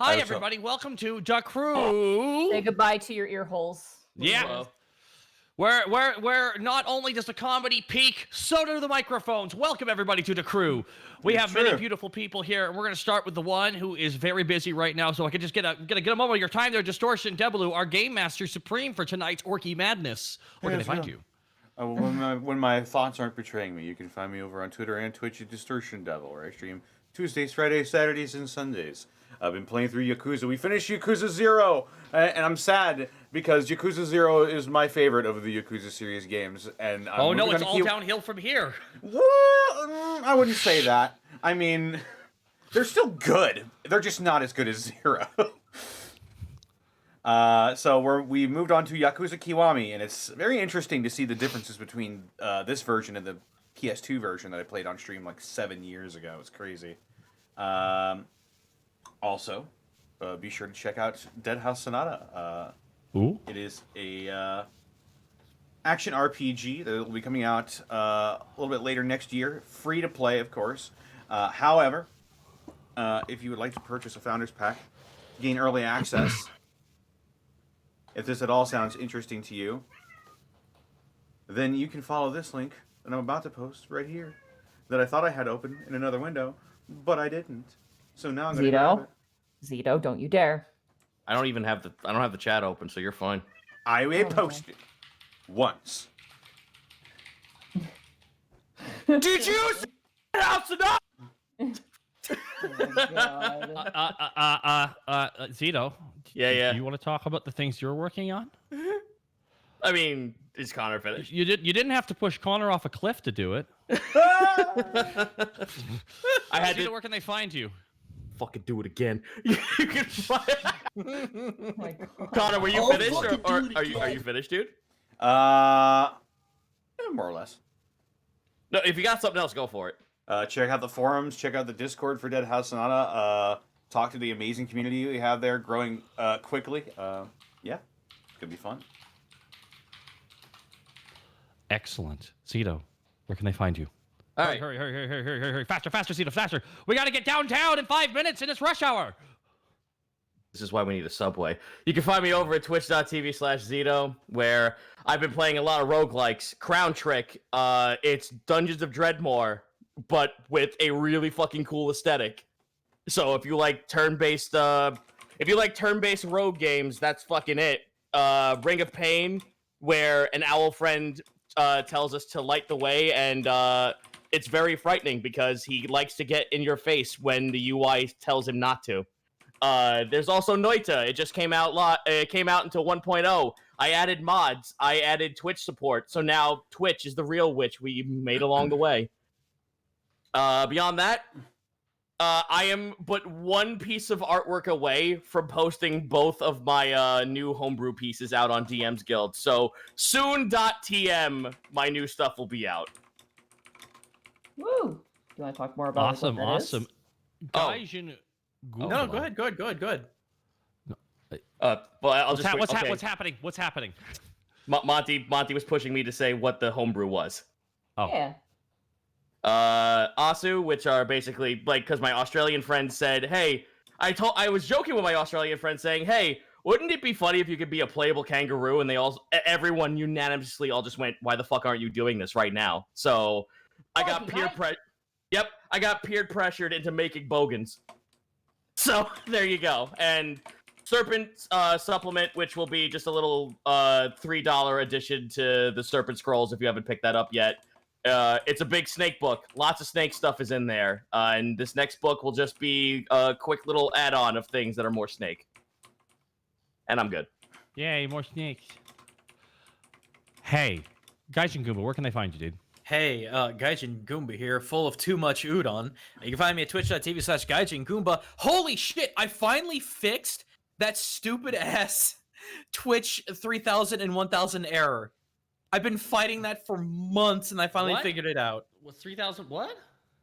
Hi, everybody. Welcome to the Krew. Say goodbye to your ear holes. Yeah. Where not only does the comedy peak, so do the microphones. Welcome, everybody, to the Krew. We have many beautiful people here, and we're going to start with the one who is very busy right now, so I could just get a moment of your time there, Distortion Debaloo, our Game Master Supreme for tonight's Orky Madness. Where can they find you? When my thoughts aren't betraying me, you can find me over on Twitter and Twitch at Distortion Devil, where I stream Tuesdays, Fridays, Saturdays, and Sundays. I've been playing through Yakuza. We finished Yakuza 0, and I'm sad because Yakuza 0 is my favorite of the Yakuza series games. And it's all downhill from here. Well, I wouldn't say that. I mean, they're still good. They're just not as good as 0. So we moved on to Yakuza Kiwami, and it's very interesting to see the differences between this version and the PS2 version that I played on stream like 7 years ago. It's crazy. Also, be sure to check out Dead House Sonata. Ooh. It is a action RPG that will be coming out a little bit later next year. Free to play, of course. However, if you would like to purchase a Founders Pack, gain early access, if this at all sounds interesting to you, then you can follow this link that I'm about to post right here that I thought I had open in another window, but I didn't. So now I'm going to grab it. Zito, don't you dare. I don't have the chat open, so you're fine. I will post it once. Did you see House enough? Zito. Yeah. Do you want to talk about the things you're working on? I mean, is Connor finished? You didn't have to push Connor off a cliff to do it. Zito, where can they find you? Fucking do it again. You can find. Oh my God. Connor, were you finished, or are you finished, dude? More or less. No, if you got something else, go for it. Check out the forums. Check out the Discord for Dead House Sonata. Talk to the amazing community we have there, growing quickly. Yeah, it's gonna be fun. Excellent. Zito, where can they find you? All right. Hurry. Faster, Zito, faster. We got to get downtown in 5 minutes and it's rush hour. This is why we need a subway. You can find me over at twitch.tv/Zito, where I've been playing a lot of roguelikes. Crown Trick, it's Dungeons of Dreadmore, but with a really fucking cool aesthetic. So if you like turn-based rogue games, that's fucking it. Ring of Pain, where an owl friend tells us to light the way, and it's very frightening because he likes to get in your face when the UI tells him not to. There's also Noita. It just came out. It came out until 1.0. I added mods. I added Twitch support. So now Twitch is the real witch we made along the way. Beyond that, I am but one piece of artwork away from posting both of my new homebrew pieces out on DM's Guild. So soon.tm, my new stuff will be out. Woo! Do you want to talk more about awesome? Gaijin No, go ahead. Well, What's happening? Monty was pushing me to say what the homebrew was. Oh. Yeah. Asu, which are basically like, because my Australian friend said, hey, I was joking with my Australian friend saying, hey, wouldn't it be funny if you could be a playable kangaroo? And everyone unanimously all just went, why the fuck aren't you doing this right now? So I got I got peer pressured into making bogans. So there you go. And Serpent supplement, which will be just a little $3 addition to the Serpent Scrolls if you haven't picked that up yet. It's a big snake book. Lots of snake stuff is in there. And this next book will just be a quick little add-on of things that are more snake. And I'm good. Yay, more snakes. Hey, Gaijin Goomba, where can they find you, dude? Hey, Gaijin Goomba here, full of too much udon. You can find me at twitch.tv/Gaijin Goomba. Holy shit, I finally fixed that stupid ass Twitch 3000 and 1000 error. I've been fighting that for months and I finally figured it out. What, 3000 what?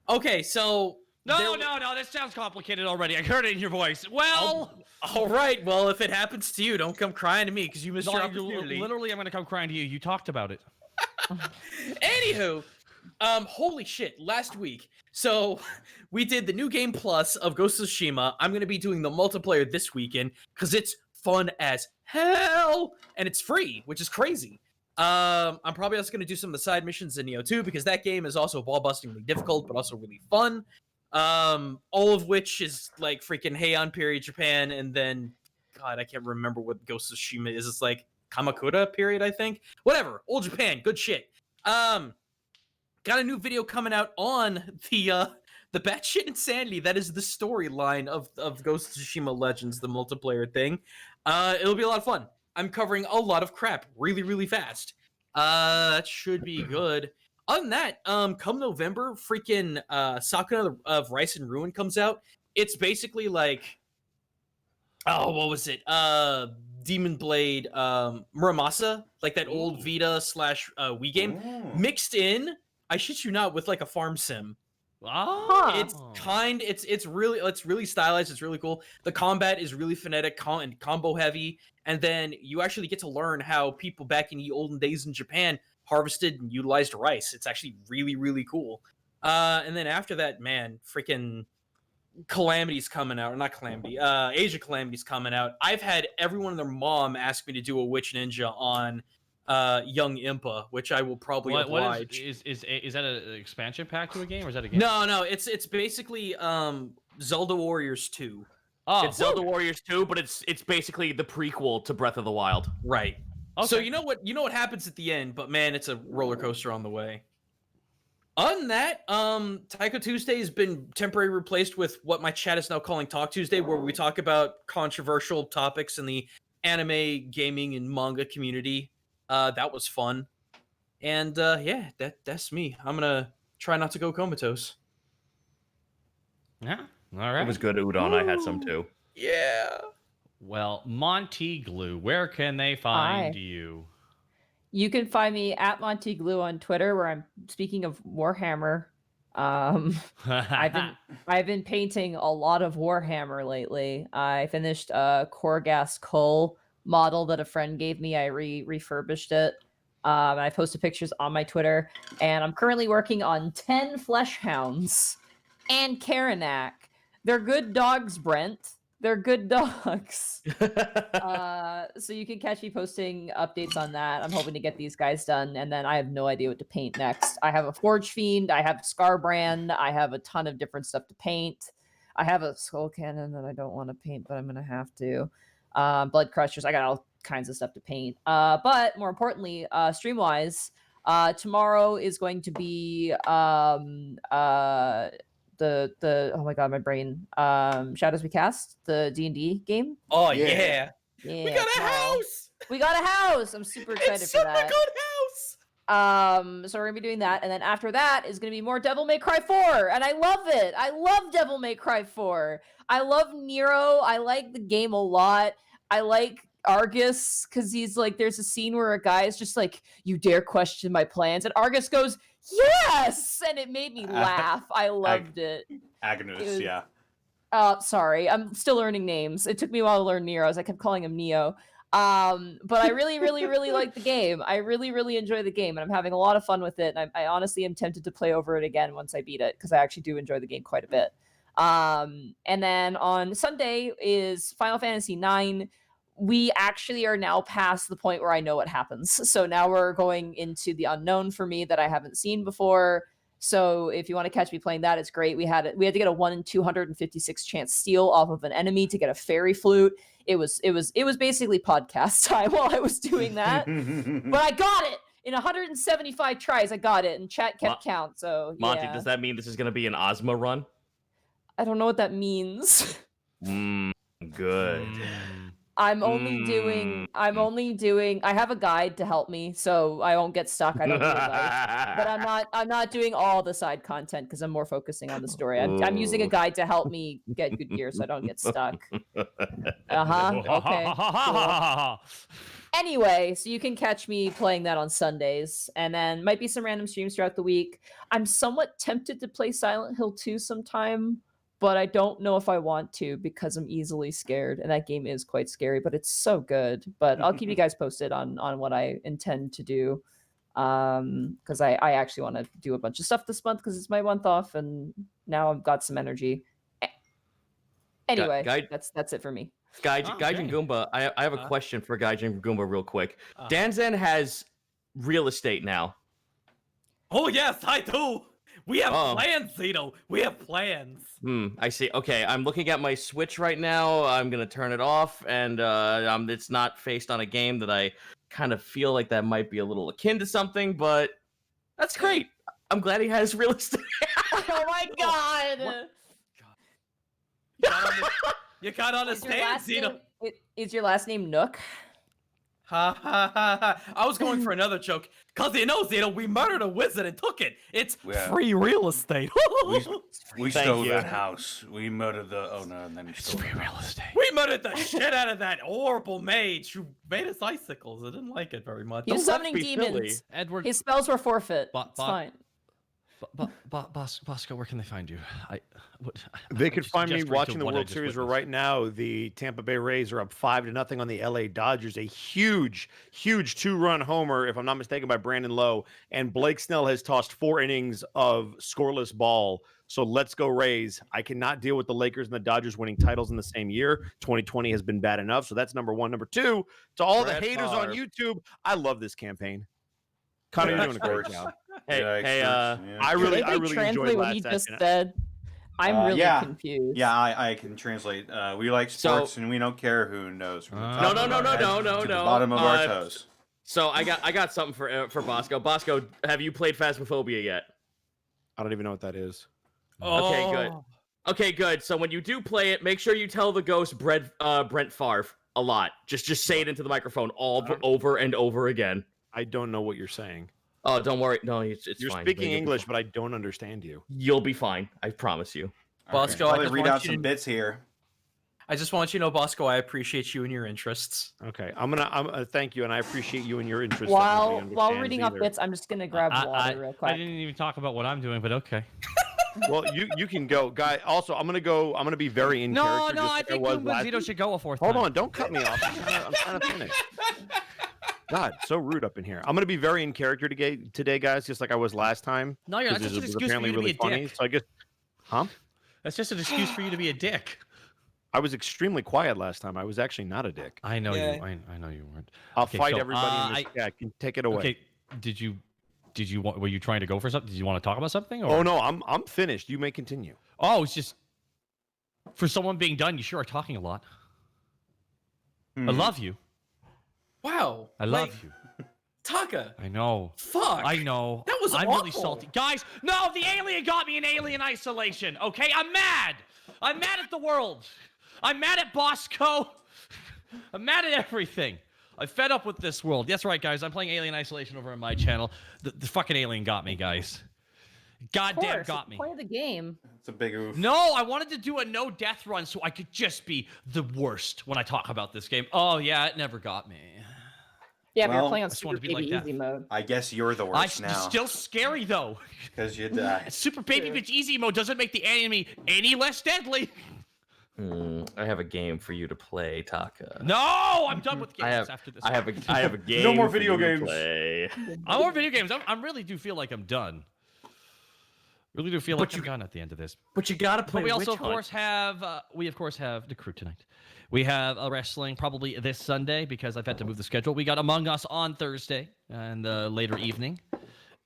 Okay, so... No, this sounds complicated already. I heard it in your voice. Well... all right, well, if it happens to you, don't come crying to me because you missed your opportunity. Literally, I'm going to come crying to you. You talked about it. Anywho, Holy shit, last week. So we did the new game plus of Ghost of Tsushima. I'm gonna be doing the multiplayer this weekend because it's fun as hell and it's free, which is crazy. I'm probably also gonna do some of the side missions in Neo 2 because that game is also ball-bustingly difficult, but also really fun. All of which is like freaking Heian period Japan, and then God, I can't remember what Ghost of Tsushima is. It's like Kamakura period, I think. Whatever, old Japan, good shit. Got a new video coming out on the batshit insanity that is the storyline of Ghost of Tsushima Legends, the multiplayer thing. It'll be a lot of fun. I'm covering a lot of crap really, really fast. That should be good. Other than that, come November, freaking Sakuna of Rice and Ruin comes out. It's basically like, oh, what was it? Demon Blade, Muramasa, like that old Vita / Wii game, mixed in. I shit you not, with like a farm sim. Oh. It's really stylized. It's really cool. The combat is really frenetic and combo heavy, and then you actually get to learn how people back in the olden days in Japan harvested and utilized rice. It's actually really, really cool. And then after that, man, freaking Calamity's coming out, or not Calamity, Asia Calamity's coming out. I've had everyone and their mom ask me to do a Witch Ninja on Young Impa, which I will probably oblige. What is that an expansion pack to a game, or is that a game? No, it's basically Zelda Warriors 2. Oh, It's Zelda Warriors 2, but it's basically the prequel to Breath of the Wild. Right. okay. So you know what happens at the end, but man, it's a roller coaster on the way. Other than that, Taiko Tuesday has been temporarily replaced with what my chat is now calling Talk Tuesday, where we talk about controversial topics in the anime, gaming, and manga community. That was fun. And yeah, that's me. I'm gonna try not to go comatose. Yeah. All right. It was good udon. I had some too. Yeah. Well, Monty Glue, where can they find Hi. you? You can find me at Monty Glue on Twitter, where I'm speaking of Warhammer. I've been painting a lot of Warhammer lately. I finished a Korgas Cull model that a friend gave me. I refurbished it. And I posted pictures on my Twitter. And I'm currently working on 10 Flesh Hounds and Karanak. They're good dogs, Brent. They're good dogs. So you can catch me posting updates on that. I'm hoping to get these guys done, and then I have no idea what to paint next. I have a Forge Fiend, I have Scarbrand, I have a ton of different stuff to paint. I have a Skull Cannon that I don't want to paint, but I'm gonna have to. Blood Crushers, I got all kinds of stuff to paint. But more importantly, stream-wise, tomorrow is going to be the oh my god, my brain, Shadows We Cast, the D&D game. Oh Yeah. yeah. We got a house. We got a house. I'm super excited It's for such a that. good house. So we're gonna be doing that, and then after that is gonna be more Devil May Cry 4, and I love it. I love Devil May Cry 4. I love Nero. I like the game a lot. I like Argus because he's like, there's a scene where a guy is just like, "You dare question my plans," and Argus goes, "Yes!" and it made me laugh. I loved it. Agonus, It was- yeah. Sorry, I'm still learning names. It took me a while to learn Nero's. I kept calling him Neo. But I really, really, really like the game. I really, really enjoy the game, and I'm having a lot of fun with it. And I honestly am tempted to play over it again once I beat it, because I actually do enjoy the game quite a bit. And then on Sunday is Final Fantasy IX. We actually are now past the point where I know what happens. So now we're going into the unknown for me that I haven't seen before. So if you want to catch me playing that, it's great. We had to get a 1 in 256 chance steal off of an enemy to get a fairy flute. It was basically podcast time while I was doing that. But I got it in 175 tries. I got it, and chat kept count. So Monty, yeah. does that mean this is going to be an Ozma run? I don't know what that means. Good. I'm only doing I have a guide to help me, so I won't get stuck. I don't need advice. But I'm not doing all the side content because I'm more focusing on the story. I'm using a guide to help me get good gear so I don't get stuck. Okay. Cool. Anyway, so you can catch me playing that on Sundays, and then might be some random streams throughout the week. I'm somewhat tempted to play Silent Hill 2 sometime, but I don't know if I want to because I'm easily scared, and that game is quite scary, but it's so good. But I'll keep you guys posted on what I intend to do. because I actually want to do a bunch of stuff this month because it's my month off, and now I've got some energy. Anyway, that's it for me. Gaijin Goomba, I have a question for Gaijin Goomba real quick. Danzen has real estate now. Oh yes, I do. We have plans, Zito. We have plans. I see. Okay, I'm looking at my Switch right now. I'm gonna turn it off, and it's not faced on a game that I kind of feel like that might be a little akin to something, but that's great. I'm glad he has real estate. Oh my god! You can't understand, Zito. Is your last name Nook? Ha ha ha ha! I was going for another joke. Cause you know, Zito, we murdered a wizard and took it. It's free real estate. We stole that house. We murdered the owner, and then we stole free real estate. We murdered the shit out of that horrible mage who made us icicles. I didn't like it very much. He was summoning demons. Edward, his spells were forfeit. It's fine. Bosco, where can they find you? They could find me watching the World Series, where right now the Tampa Bay Rays are up 5-0 on the LA Dodgers. A huge 2-run homer, if I'm not mistaken, by Brandon Lowe. And Blake Snell has tossed 4 innings of scoreless ball. So let's go Rays. I cannot deal with the Lakers and the Dodgers winning titles in the same year. 2020 has been bad enough. So that's number one. Number two, to all the haters on YouTube, I love this campaign. Connor, you're doing a great job. I really enjoyed what last you just session. said. I'm really confused. Yeah, I can translate. We like sports, and we don't care who knows from the top No, of our head to the bottom of our toes. So I got something for Bosco. Bosco, have you played Phasmophobia yet? I don't even know what that is. Okay, good. Okay, good. So when you do play it, make sure you tell the ghost Brent Favre a lot. Just say it into the microphone over and over again. I don't know what you're saying. Oh, don't worry. No, it's You're fine. speaking English, but I don't understand you. You'll be fine. I promise you. Bosco, I'll read out some bits here. I just want you to know, Bosco, I appreciate you and your interests. Okay, I'm gonna thank you, and I appreciate you and your interests. While reading off bits, I'm just gonna grab water real quick. I didn't even talk about what I'm doing, but okay. Well, you can go, guy. Also, I'm gonna be very in character. No, I think Zito should go a fourth time. Hold on, don't cut me off. I'm trying to finish. God, so rude up in here. I'm gonna be very in character today, guys, just like I was last time. No, you're not. That's just an excuse for you to be a dick. So I guess, That's just an excuse for you to be a dick. I was extremely quiet last time. I was actually not a dick. I know you. I know you weren't. I'll fight everybody in this chat. Can take it away. Okay. Did you were you trying to go for something? Did you want to talk about something? Or? Oh no, I'm finished. You may continue. Oh, it's just for someone being done. You sure are talking a lot. I love you. Wow. I love you. Taka. I know. Fuck. I know. That was I'm awful. really salty. Guys, no, the alien got me in alien isolation. Okay, I'm mad. I'm mad at the world. I'm mad at Bosco. I'm mad at everything. I'm fed up with this world. That's right, guys. I'm playing Alien Isolation over on my channel. The fucking alien got me, guys. Goddamn got me. Play the game. It's a big oof. No, I wanted to do a no death run so I could just be the worst when I talk about this game. Oh yeah, it never got me. Yeah, but you're playing on just wanna Super be like Baby that. Easy mode. I guess you're the worst now. It's still scary though. Because you die. Super Baby Bitch Easy mode doesn't make the enemy any less deadly. I have a game for you to play, Taka. No, I'm done with games after this. I have a game. No more for video you to games. I play. want more video games. I really do feel like I'm done. Really do feel like I'm done at the end of this. But you gotta play. But we also, Witch of course, have the Krew tonight. We have a wrestling probably this Sunday because I've had to move the schedule. We got Among Us on Thursday and later evening,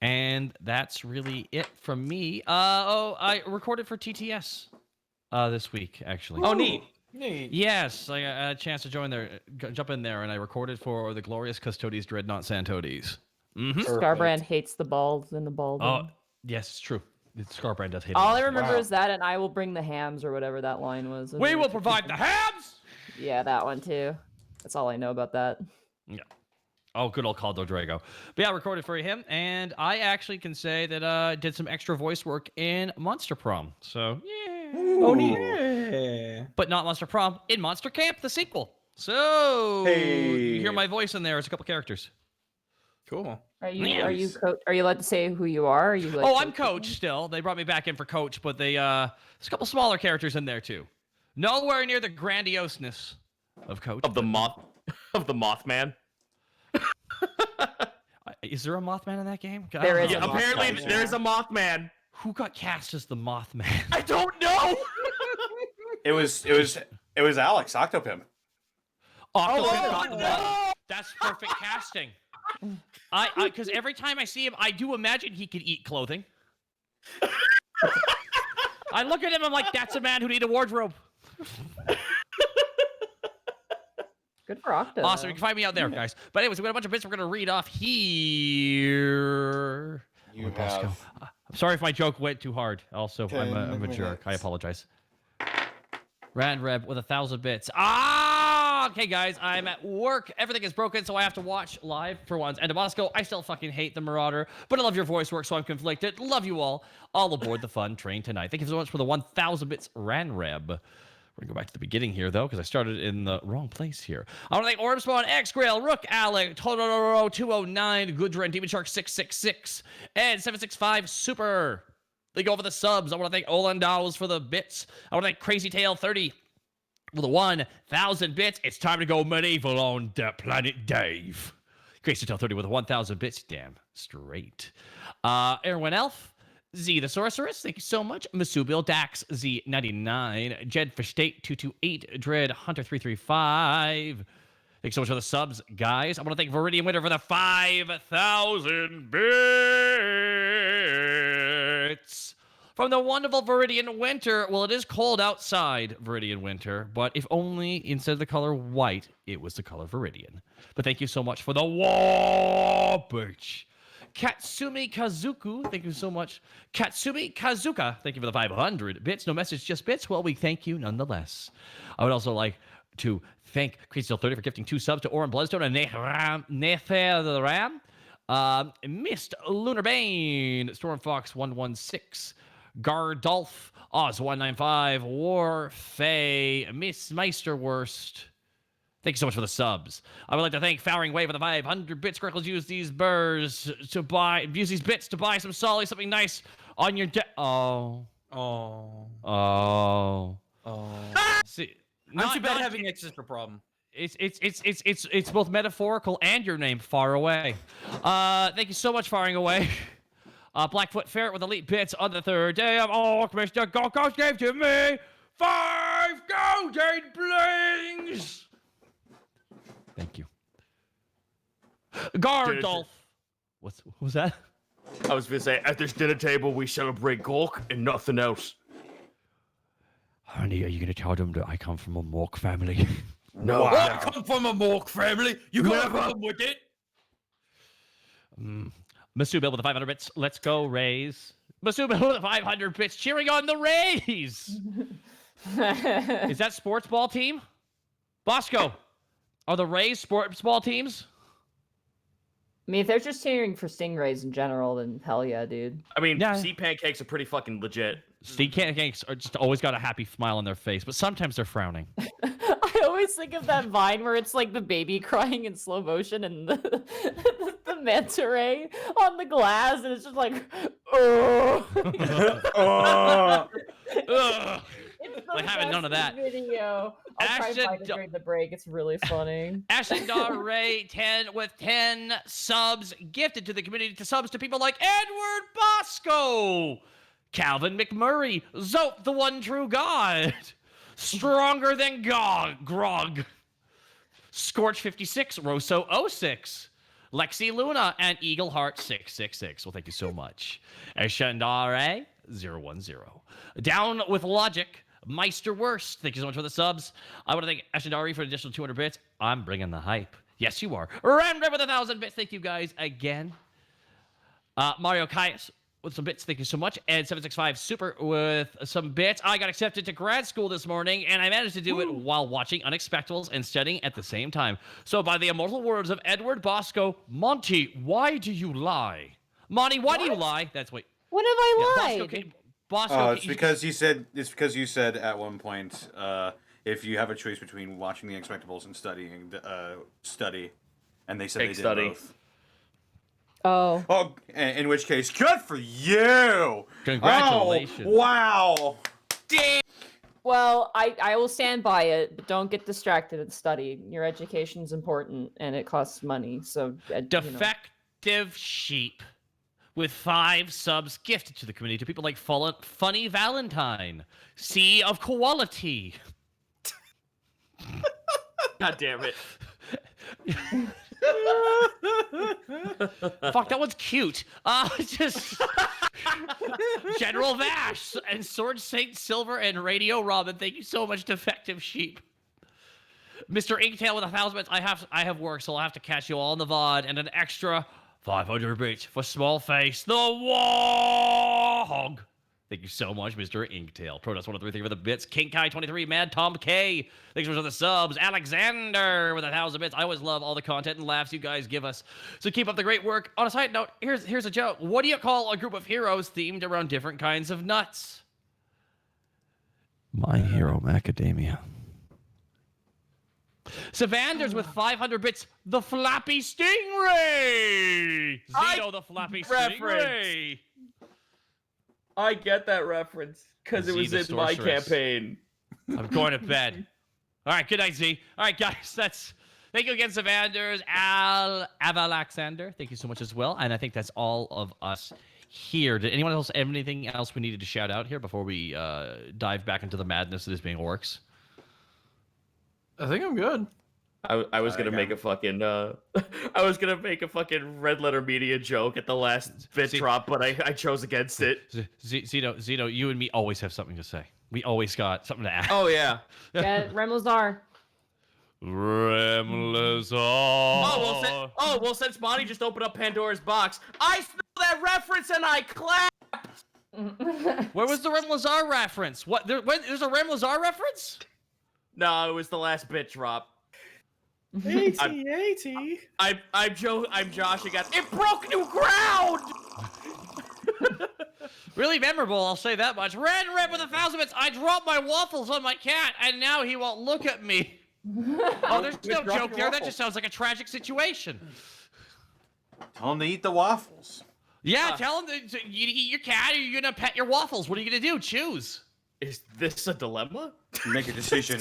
and that's really it from me. I recorded for TTS this week actually. Oh, neat. Yes, I had a chance to jump in there, and I recorded for the Glorious Custodes Dreadnought Santodes. Scarbrand hates the balls in the ball. Oh, yes, it's true. Scarbrand does hate it. All I remember is that, and I will bring the hams or whatever that line was. We will provide the hams! Yeah, that one too. That's all I know about that. Yeah. Oh, good old Caldo Drago. But yeah, I recorded for him, and I actually can say that I did some extra voice work in Monster Prom. So, yeah. Oh, neat. But not Monster Prom, in Monster Camp, the sequel. So, you hear my voice in there as a couple characters. Cool. Are you allowed to say who you are? Are you like I'm Coach still. They brought me back in for Coach, but there's a couple smaller characters in there too. Nowhere near the grandioseness of Coach. Of the Mothman. Is there a Mothman in that game? I There don't is know. a Yeah, Mothman, apparently there's a Mothman. Who got cast as the Mothman? I don't know. It was Alex Octopimp. Octopus. no! That's perfect casting. Because every time I see him, I do imagine he could eat clothing. I look at him, I'm like, that's a man who need a wardrobe. Good for Octo. Awesome, you can find me out there, guys. But anyways, we got a bunch of bits we're gonna read off here. You Bosco. have I'm sorry if my joke went too hard. Also, I'm a minutes. jerk. I apologize. Randreb with 1,000 bits. Okay, guys, I'm at work. Everything is broken, so I have to watch live for once. And Bosco, I still fucking hate the Marauder, but I love your voice work, so I'm conflicted. Love you all. All aboard the fun train tonight. Thank you so much for the 1,000 bits, Randreb. We're gonna go back to the beginning here, though, because I started in the wrong place here. I want to thank Orb Spawn, X Grail, Rook, Alec, Totoro 209, Goodra, and Demon Shark 666, and 765 Super. They go over the subs. I want to thank Olan Dowles for the bits. I want to thank Crazy Tail 30 for the 1,000 bits. It's time to go medieval on the planet Dave. Crazy Tail 30 with 1,000 bits. Damn straight. Erwin Elf. Z the Sorceress, thank you so much. Masubil Dax Z99, Jed Fishtate 228, Dread Hunter 335. Thanks so much for the subs, guys. I want to thank Viridian Winter for the 5,000 bits. From the wonderful Viridian Winter. Well, it is cold outside, Viridian Winter, but if only instead of the color white, it was the color Viridian. But thank you so much for the Warbirch. Katsumi Kazuku, thank you so much. Katsumi Kazuka, thank you for the 500 bits. No message, just bits. Well, we thank you nonetheless. I would also like to thank Crazy30 for gifting 2 subs to Oren Bloodstone and Netheram, Mist Lunar Bane, Stormfox 116, Gardolf, Oz 195, Warfay, Miss Meisterwurst. Thank you so much for the subs. I would like to thank Fowering Wave for the 500 bits. Crickles, use these bits to buy some solid, something nice on your See, Not too bad having an extra problem. It's both metaphorical and your name, Far Away. Thank you so much, Faring Away. Blackfoot Ferret with elite bits on the 3rd day of Orc. Mr. Gokos gave to me 5 golden blings. Thank you. Gardolf. What was that? I was gonna say, at this dinner table, we celebrate Gork and nothing else. Honey, are you gonna tell them that I come from a Mork family? No, I come from a Mork family. You got a problem with it? Masubil with the 500 bits. Let's go, Rays. Masubil with the 500 bits. Cheering on the Rays. Is that sports ball team? Bosco, are the Rays sports ball teams? I mean, if they're just cheering for Stingrays in general, then hell yeah, dude. I mean, Yeah. sea pancakes are pretty fucking legit. Steve Pancakes are just always got a happy smile on their face, but sometimes they're frowning. I always think of that Vine where it's like the baby crying in slow motion and the manta ray on the glass, and it's just like, oh. Ugh. It's Like having none of that. Video. I'll try and Ashton find it during the break. It's really funny. Ashton Dar Ray 10 with 10 subs gifted to the community to subs to people like Edward Bosco, Calvin McMurray, Zope the One True God, Stronger Than Grog, Scorch 56, Rosso 06, Lexi Luna, and Eagle Heart 666. Well, thank you so much. Ashandare 010. Down with Logic, Meister Worst. Thank you so much for the subs. I want to thank Ashandari for an additional 200 bits. I'm bringing the hype. Yes, you are. Ramred with 1,000 bits. Thank you guys again. Mario Kaius with some bits. Thank you so much. And 765 Super with some bits. I got accepted to grad school this morning, and I managed to do it while watching Unexpectables and studying at the same time. So by the immortal words of Edward Bosco, Monty, why do you lie? Monty, why do you lie? That's what. When have I Bosco, lied? Bosco, It's because you said at one point if you have a choice between watching the Unexpectables and studying, study, and they said Take they did study. both. Oh. Oh, in which case, good for you! Congratulations. Oh, wow! Well, I will stand by it, but don't get distracted and study. Your education's important, and it costs money. So, Defective Sheep with 5 subs gifted to the community to people like Funny Valentine, Sea of Quality. God damn it. Fuck, that one's cute. Just General Vash and Sword Saint Silver and Radio Robin. Thank you so much, Defective Sheep. Mr. Inktail with 1,000 bits. I have work, so I'll have to catch you all in the VOD, and an extra 500 bits for Small Face the Wog. Thank you so much, Mr. Inktail. Protoss133 for the bits. King Kai 23, Mad Tom K. Thanks so much for the subs. Alexander with 1,000 bits. I always love all the content and laughs you guys give us. So keep up the great work. On a side note, here's a joke. What do you call a group of heroes themed around different kinds of nuts? My Hero Macadamia. Savanders with 500 bits. The Flappy Stingray. Zito the Flappy Stingray. I get that reference because it was in my campaign. I'm going to bed. All right, good night, Z. All right, guys, thank you again, Savanders. Avalaxander, thank you so much as well. And I think that's all of us here. Did anyone else have anything else we needed to shout out here before we dive back into the madness that is being orcs? I think I'm good. I was gonna make a fucking I was gonna make a fucking Red Letter Media joke at the last bit drop, but I chose against it. Zeno, you and me always have something to say. We always got something to add. Oh yeah. Yeah, Remlazar. Remlazar. Oh well, since Monty just opened up Pandora's box, I smell that reference and I clapped. Where was the Remlazar reference? What? There's a Remlazar reference? No, it was the last bit drop. 80. I'm Josh again. It broke new ground. Really memorable, I'll say that much. Red with 1,000 bits. I dropped my waffles on my cat, and now he won't look at me. Oh, there's no joke there. That just sounds like a tragic situation. Tell him to eat the waffles. Yeah, tell him to you eat your cat, or you're gonna pet your waffles. What are you gonna do? Choose. Is this a dilemma? Make a decision.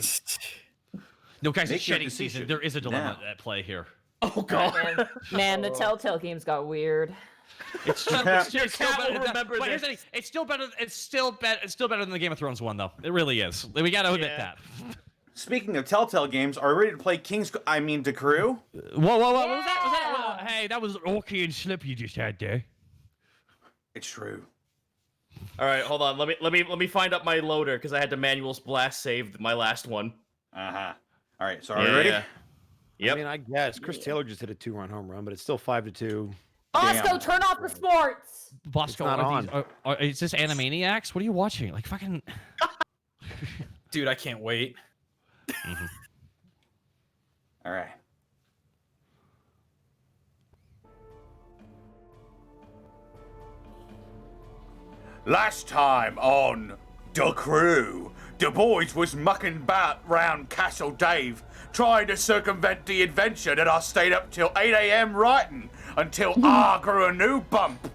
No, guys, Make it's your shedding season. decision There is a dilemma now. at play here. Oh god. Man, the Telltale games got weird. It's still better than that. But here's the thing, it's still better than the Game of Thrones one, though. It really is. We gotta admit that. Speaking of Telltale games, are we ready to play Krew? Whoa! What was that? Hey, that was Orky and Slip you just had there. It's true. All right, hold on. Let me find up my loader because I had to manual blast save my last one. All right, so are we ready? Yeah. Yep. I mean, I guess Chris Taylor just hit a 2-run home run, but it's still 5-2. Bosco, turn off the sports. Bosco, not on. Is this Animaniacs? What are you watching? Like fucking. Dude, I can't wait. All right. Last time on The Krew, the boys was mucking about round Castle Dave, trying to circumvent the adventure that I stayed up till 8 a.m. writing until I grew a new bump.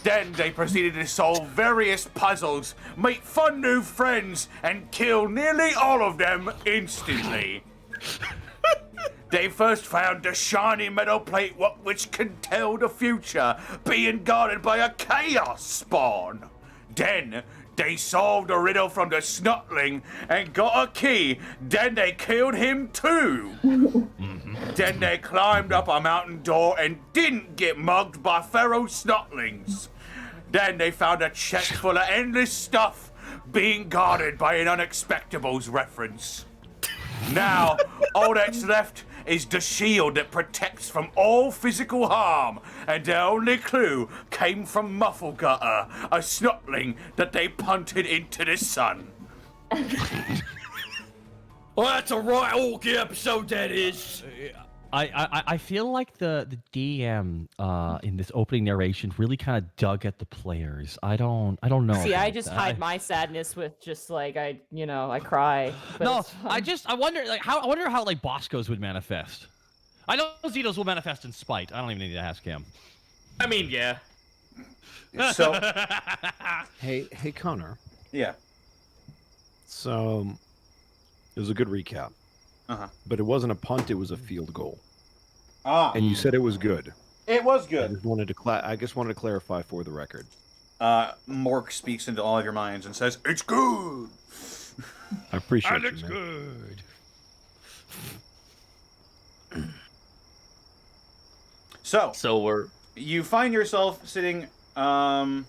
Then they proceeded to solve various puzzles, meet fun new friends, and kill nearly all of them instantly. They first found the shiny metal plate which can tell the future, being guarded by a chaos spawn. Then they solved a riddle from the Snotling and got a key. Then they killed him too. Then they climbed up a mountain door and didn't get mugged by feral Snotlings. Then they found a chest full of endless stuff being guarded by an Unexpectables reference. Now, all that's left is the shield that protects from all physical harm, and their only clue came from Mufflegutter, a Snotling that they punted into the sun. Well, that's a right orky episode, that is. I feel like the DM in this opening narration really kind of dug at the players. I don't know. See, I about just that. hide my sadness with just like I cry. But No, it's fine. I wonder how like Bosco's would manifest. I know Zito's will manifest in spite. I don't even need to ask him. I mean, yeah. So, Hey, Connor. yeah. So, it was a good recap. Uh-huh. But it wasn't a punt, it was a field goal. Ah. And you said it was good. It was I good. just wanted to clarify for the record. Mork speaks into all of your minds and says, "It's good." I appreciate That you, looks man. good. So you find yourself sitting around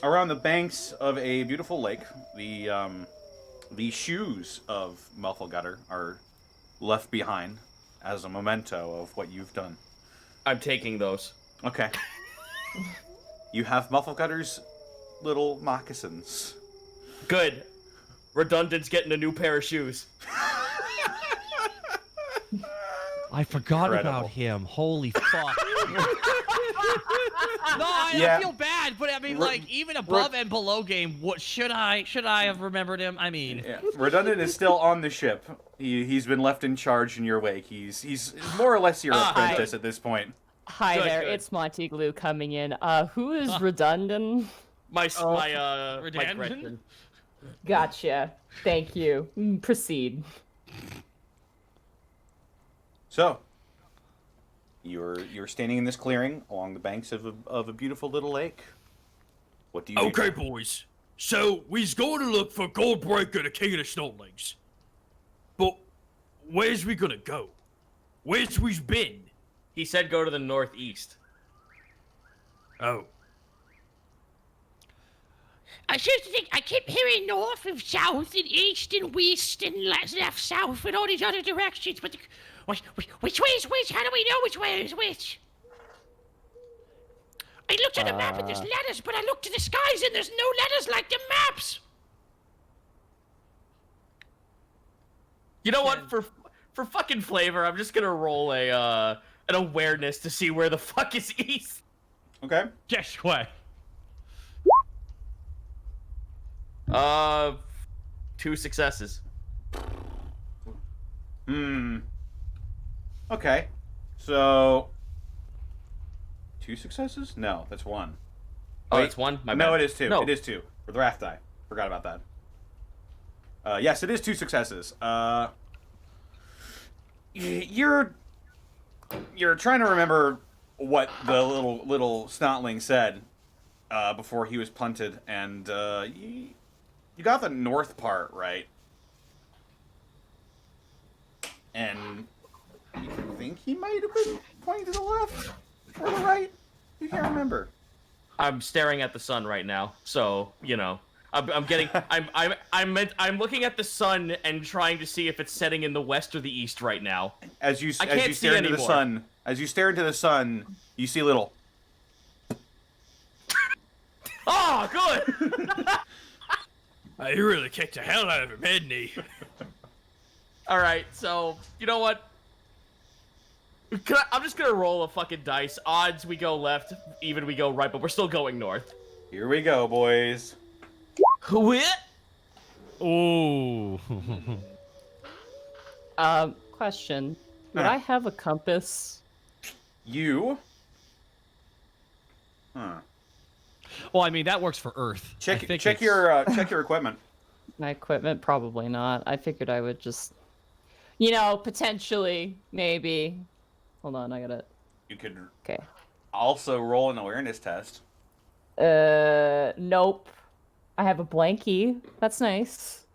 the banks of a beautiful lake. The shoes of Mufflegutter are left behind as a memento of what you've done. I'm taking those. Okay. You have Mufflegutter's little moccasins. Good. Redundant's getting a new pair of shoes. I forgot Incredible. about him. Holy fuck. No, I feel bad, but I mean, like, even above and below game, what should I have remembered him? I mean, Yeah. Redundant is still on the ship. He's been left in charge in your wake. He's more or less your apprentice at this point. Hi Good, there, good. it's Monty Glue coming in. Who is Redundant? My Redundant? Gretchen. Gotcha. Thank you. Proceed. So, you're standing in this clearing along the banks of a beautiful little lake. What do you do? Okay, boys. So, we's going to look for Goldbreaker, the king of the Snowlings. But, where's we gonna go? Where's we's been? He said go to the northeast. Oh. I just think I keep hearing north and south and east and west and left, south and all these other directions, but which way is which? How do we know which way is which? I looked at the map and there's letters, but I looked to the skies and there's no letters like the maps. You know what? For fucking flavor, I'm just gonna roll an awareness to see where the fuck is east. Okay. guess what? 2 successes. Okay. So 2 successes? No, that's 1. Oh, Wait. it's 1? My No, bad. it is 2. No. It is 2. For the wrath die. Forgot about that. Yes, it is 2 successes. You're trying to remember what the little snotling said before he was punted, and you got the north part right. And you think he might have been pointing to the left or the right? You can't remember. I'm staring at the sun right now, so you know, I'm getting, I'm looking at the sun and trying to see if it's setting in the west or the east right now. As you I can't see stare into the anymore. sun, you see little. Oh, good. He really kicked the hell out of him, hadn't he? All right, so you know what? I'm just gonna roll a fucking dice. Odds we go left, even we go right, but we're still going north. Here we go, boys. Quit. Ooh. Question. Would I have a compass? You. Huh. Well, I mean, that works for Earth. I Check think check it's- your equipment. My equipment? Probably not. I figured I would just, potentially, maybe. Hold on, I got it. You could Okay. also roll an awareness test. Nope. I have a blankie. That's nice.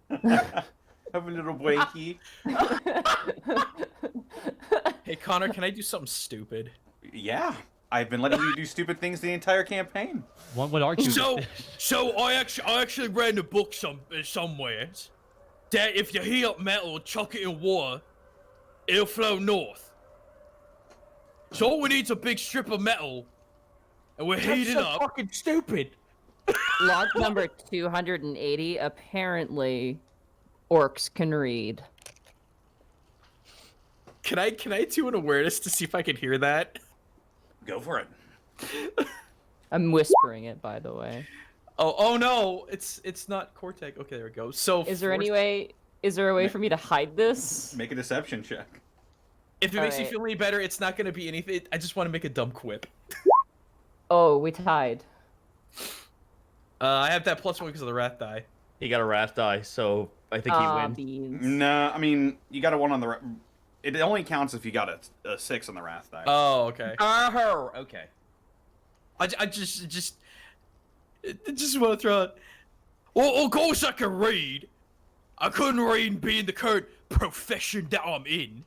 Have a little blankie. Hey, Connor, can I do something stupid? Yeah, I've been letting you do stupid things the entire campaign. One would argue. So I actually read in a book somewhere that if you heat up metal, chuck it in water, it'll flow north. So all we need is a big strip of metal, and we're heating up. fucking stupid. Log number 280. Apparently, orcs can read. Can I do an awareness to see if I can hear that? Go for it. I'm whispering it, by the way. Oh no, it's not Cortec. Okay, there we go. So Is there a way for me to hide this? Make a deception check. If it makes you Alright. feel any better, it's not gonna be anything. I just want to make a dumb quip. Oh, we tied. I have that +1 because of the wrath die. He got a wrath die, so I think he wins. Beans. No, I mean you got a 1 on the. It only counts if you got a 6 on the wrath die. Oh, okay. Okay. I just want to throw it. Well, of course I can read. I couldn't read and be in the current profession that I'm in.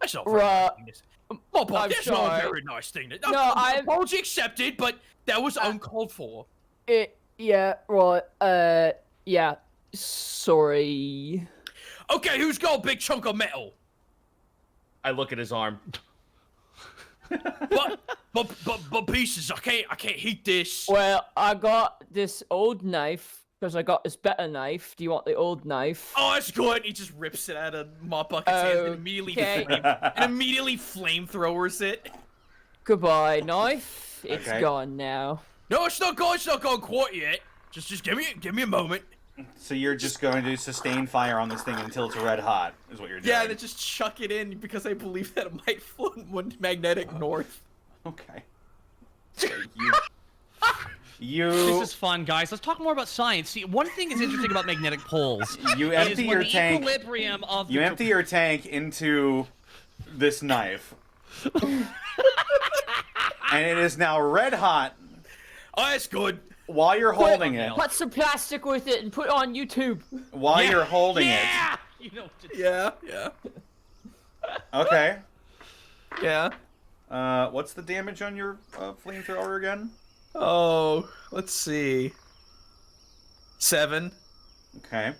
That's not very Right. nice. Mop Bucket, I'm that's not a sorry. very nice thing. No, I'm- Apology accepted, but that was uncalled for. Yeah, right. Yeah. Sorry. Okay, who's got a big chunk of metal? I look at his arm. But pieces. I can't heat this. Well, I got this old knife because I got this better knife. Do you want the old knife? Oh, that's good. He just rips it out of Mop Bucket's hands and immediately flamethrowers it. Goodbye, knife. It's Okay. gone now. No, it's not gone. It's not gone quite yet. Just give me a moment. So you're just going to sustain fire on this thing until it's red hot, is what you're doing. Yeah, and then just chuck it in because I believe that it might float magnetic north. Okay. So you This is fun, guys. Let's talk more about science. See, one thing is interesting about magnetic poles. you is empty when your the tank. equilibrium of You the empty your tank into this knife, and it is now red hot Oh, that's good. while you're holding it. Put some plastic with it and put it on YouTube. While you're holding Yeah! You know, Yeah. it. Okay. Yeah. What's the damage on your flamethrower again? Oh, let's see. 7. Okay.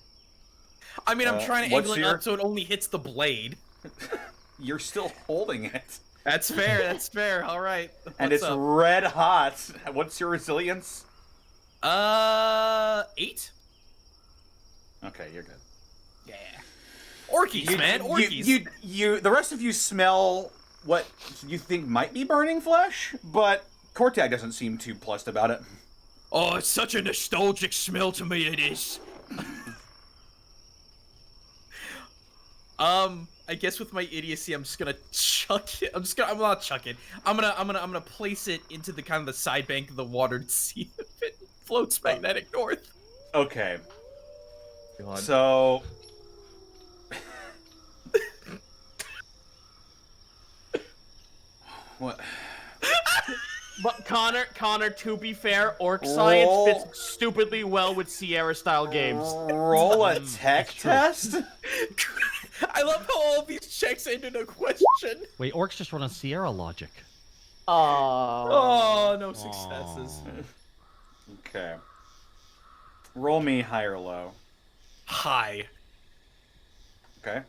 I mean, I'm trying to what's angle it your- up so it only hits the blade. You're still holding it, That's fair. That's fair. All right. and What's it's up? red hot. What's your resilience? 8. Okay, you're good. Yeah. Orkies, man. Orkies. You. The rest of you smell what you think might be burning flesh, but Cortag doesn't seem too plussed about it. Oh, it's such a nostalgic smell to me. It is. I guess with my idiocy, I'm just gonna chuck it. I'm not chuck it. I'm gonna place it into the kind of the side bank of the water to see if it floats magnetic north. Okay. God. So. What? But Connor, to be fair, orc science Roll- fits stupidly well with Sierra-style games. Roll a tech test? I love how all of these checks ended a question. wait, orcs just run on Sierra logic. Oh, no successes. Okay. Roll me high or low. Hi. Okay.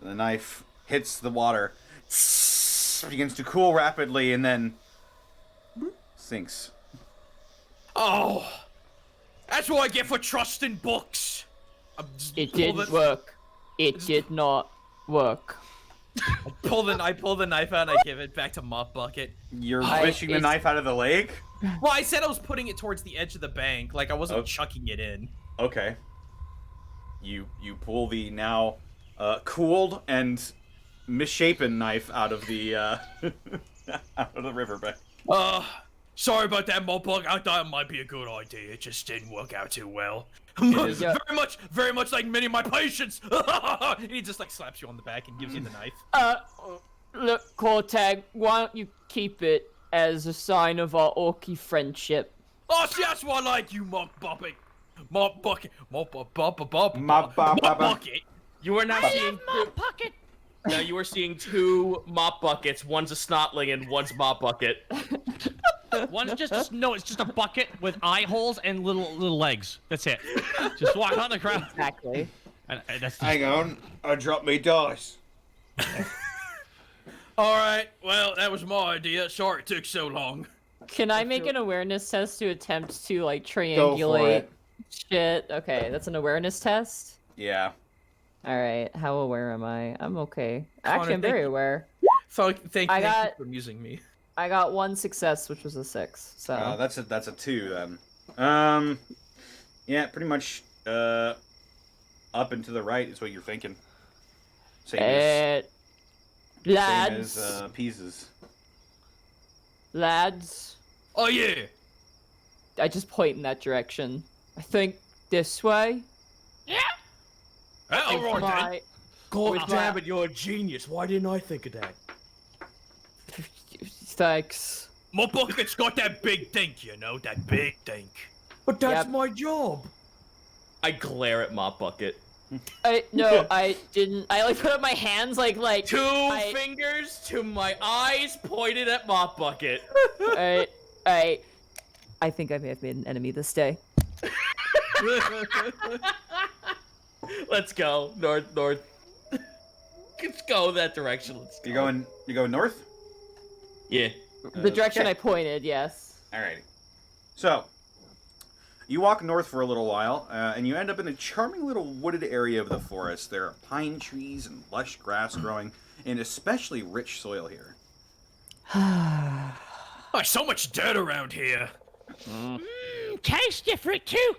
The knife hits the water, begins to cool rapidly, and then sinks. Oh, that's what I get for trusting books. It didn't work. It did not work. I pull the knife out and I give it back to Mop Bucket. You're fishing the knife out of the lake? Well, I said I was putting it towards the edge of the bank, like I wasn't Okay. chucking it in. Okay. You pull the now cooled and misshapen knife out of the out of the riverbank. Sorry about that, Mopbug. I thought it might be a good idea. It just didn't work out too well. is. Very much like many of my patients. And he just like slaps you on the back and gives you the knife. Look, Cortag, why don't you keep it as a sign of our orky friendship? Oh, see, that's why I like you, Mop Bucket. Mop Bucket. You are now I seeing love Mop Bucket. now you are seeing 2 mop buckets. One's a snotling and one's Mop Bucket. One's just no, it's just a bucket with eye holes and little legs. That's it. Just walk on the ground. Exactly. And that's Hang on, I dropped my dice. All right. Well, that was my idea. Sorry it took so long. Can I make an awareness test to attempt to like Go for triangulate it. shit? Okay, that's an awareness test. Yeah. All right, how aware am I? I'm okay. Connor, Actually, I'm thank very you. aware. Thank I you got- for amusing me. I got 1 success, which was a 6. So That's a 2 then. Yeah, pretty much up and to the right is what you're thinking. Same as lads, pieces. lads. Oh yeah. I just point in that direction. I think this way. Yeah. All With right then. my- God With damn my- it, you're a genius. Why didn't I think of that? Thanks. My bucket's got that big dink, you know, that big dink. But that's Yep. my job. I glare at Mop Bucket. No, I didn't. I like put up my hands like Two fingers to my eyes pointed at Mop Bucket. I think I may have made an enemy this day. Let's go. North. Let's go that direction. Let's go. You going north? Yeah. The direction Okay. I pointed, yes. Alrighty. So, you walk north for a little while, and you end up in a charming little wooded area of the forest. There are pine trees and lush grass growing, and especially rich soil here. There's so much dirt around here. Tastes different too.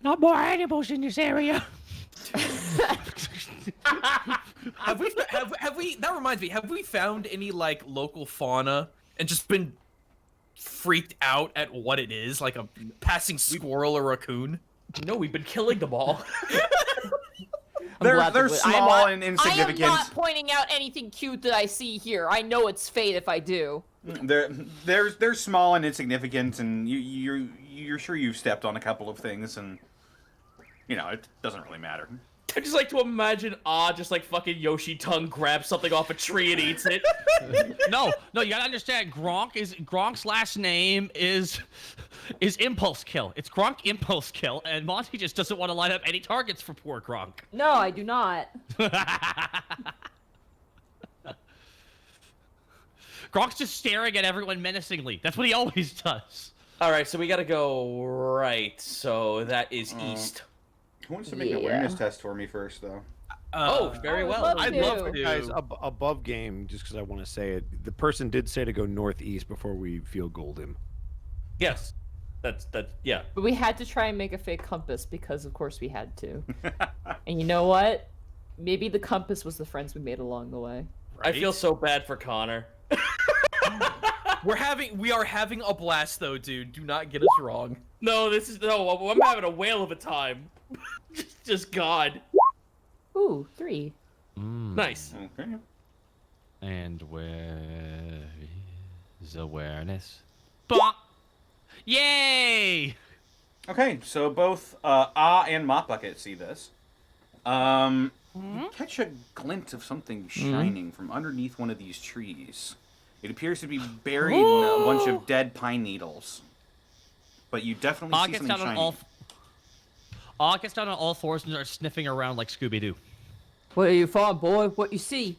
Not more animals in this area. Have we? That reminds me. Have we found any like local fauna and just been freaked out at what it is, like a passing squirrel or raccoon? No, we've been killing them all. They're glad that small and I insignificant. am not pointing out anything cute that I see here. I know it's fate if I do. They're small and insignificant, and you're sure you've stepped on a couple of things, and it doesn't really matter. I just like to imagine just like fucking Yoshi tongue grabs something off a tree and eats it. No, you gotta understand. Gronk's last name is Impulse Kill. It's Gronk Impulse Kill, and Monty just doesn't want to line up any targets for poor Gronk. No, I do not. Gronk's just staring at everyone menacingly. That's what he always does. All right, so we gotta go right. So that is east. Who wants to make an awareness test for me first, though? Very I would well. love I'd to. love to. Guys, above game, just because I want to say it. The person did say to go northeast before we feel golden. Yes, that's yeah. But we had to try and make a fake compass because, of course, we had to. And you know what? Maybe the compass was the friends we made along the way. I feel so bad for Connor. We are having a blast though, dude. Do not get us wrong. No, I'm having a whale of a time. just God. Ooh, 3. Nice. Okay. And where is awareness? Bonk! Yay! Okay, so both and Mop Bucket see this. You catch a glint of something shining from underneath one of these trees. It appears to be buried in a bunch of dead pine needles. But you definitely see something shiny. Gets down on all fours and starts sniffing around like Scooby-Doo. What are you found, boy? What you see?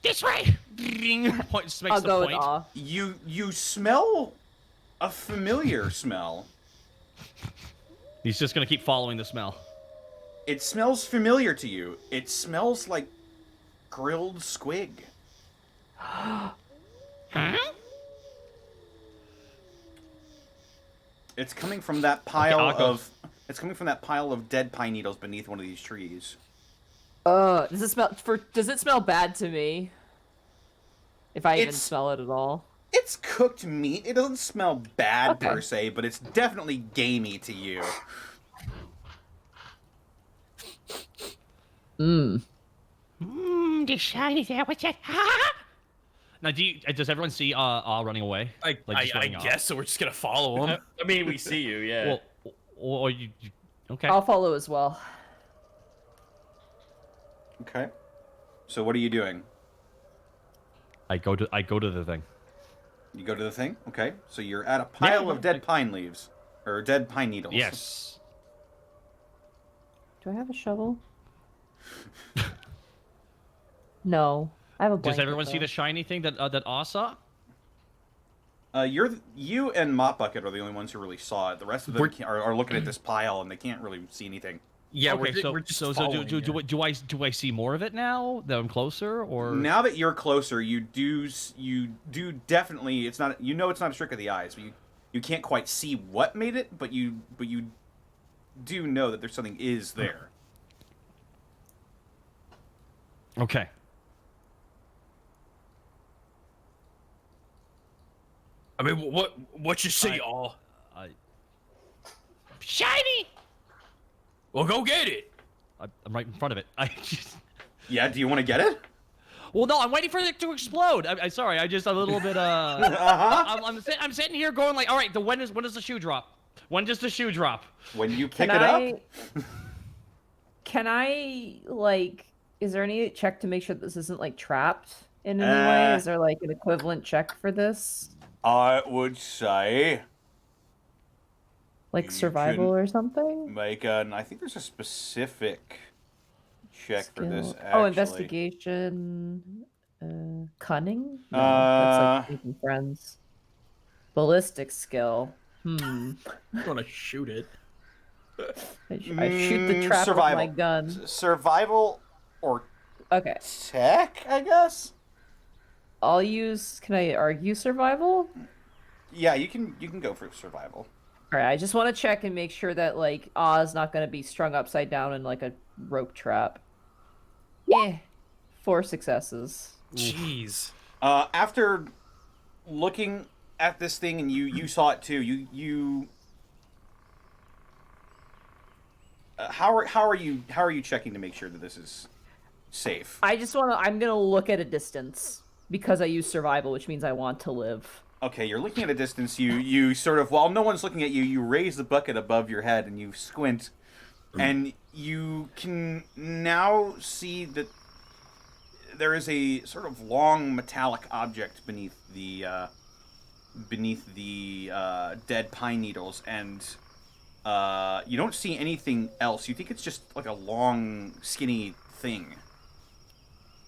This way. Makes I'll the go with point. awe. You smell a familiar smell. He's just gonna keep following the smell. It smells familiar to you. It smells like grilled squig. Huh? It's coming from that pile I'll go. of. It's coming from that pile of dead pine needles beneath one of these trees. Does it smell bad to me? If I even It's- smell it at all. It's cooked meat. It doesn't smell bad Okay. per se, but it's definitely gamey to you. The shiny there. What's that? Ha! Now, does everyone see running away? I just running off? guess so. We're just gonna follow him. I mean, we see you, yeah. Well, or you okay? I'll follow as well. Okay. So what are you doing? I go to the thing. You go to the thing? Okay. So you're at a pile of dead pine leaves. Or dead pine needles. Yes. Do I have a shovel? No. I have a blanket. Does everyone see though. the shiny thing that Aw saw? You and Mop Bucket are the only ones who really saw it. The rest of them are looking at this pile and they can't really see anything. Yeah, Okay, we're just so following you. do I see more of it now that I'm closer, or Now that you're closer, you do definitely. It's not a trick of the eyes. But you can't quite see what made it, but you do know that there's something is there. Okay. I mean, what you see, all? Shiny! Well, go get it. I'm right in front of it. Yeah, do you want to get it? Well, no, I'm waiting for it to explode. I'm sorry. I'm a little bit. Uh-huh. I'm sitting here going like, all right. When does the shoe drop? When does the shoe drop? When you pick it up? Can I, like, is there any check to make sure this isn't, like, trapped in any way? Is there, like, an equivalent check for this? I would say... Like, You survival can or something? make an... I think there's a specific check for this, Skill. actually. Oh, investigation. Cunning? No, that's like making friends. Ballistic skill. I'm gonna shoot it. I shoot the trap survival. with my gun. Survival or Okay. tech, I guess? I'll use. Can I argue survival? Yeah, you can go for survival. All right. I just want to check and make sure that like Oz not going to be strung upside down in like a rope trap. Yeah. 4 successes. Jeez. After looking at this thing, and you saw it too. You. How are you checking to make sure that this is safe? I just want to. I'm gonna look at a distance because I use survival, which means I want to live. Okay, you're looking at a distance. You sort of, while no one's looking at you, you raise the bucket above your head and you squint, and you can now see that there is a sort of long metallic object beneath the dead pine needles, and you don't see anything else. You think it's just like a long, skinny thing.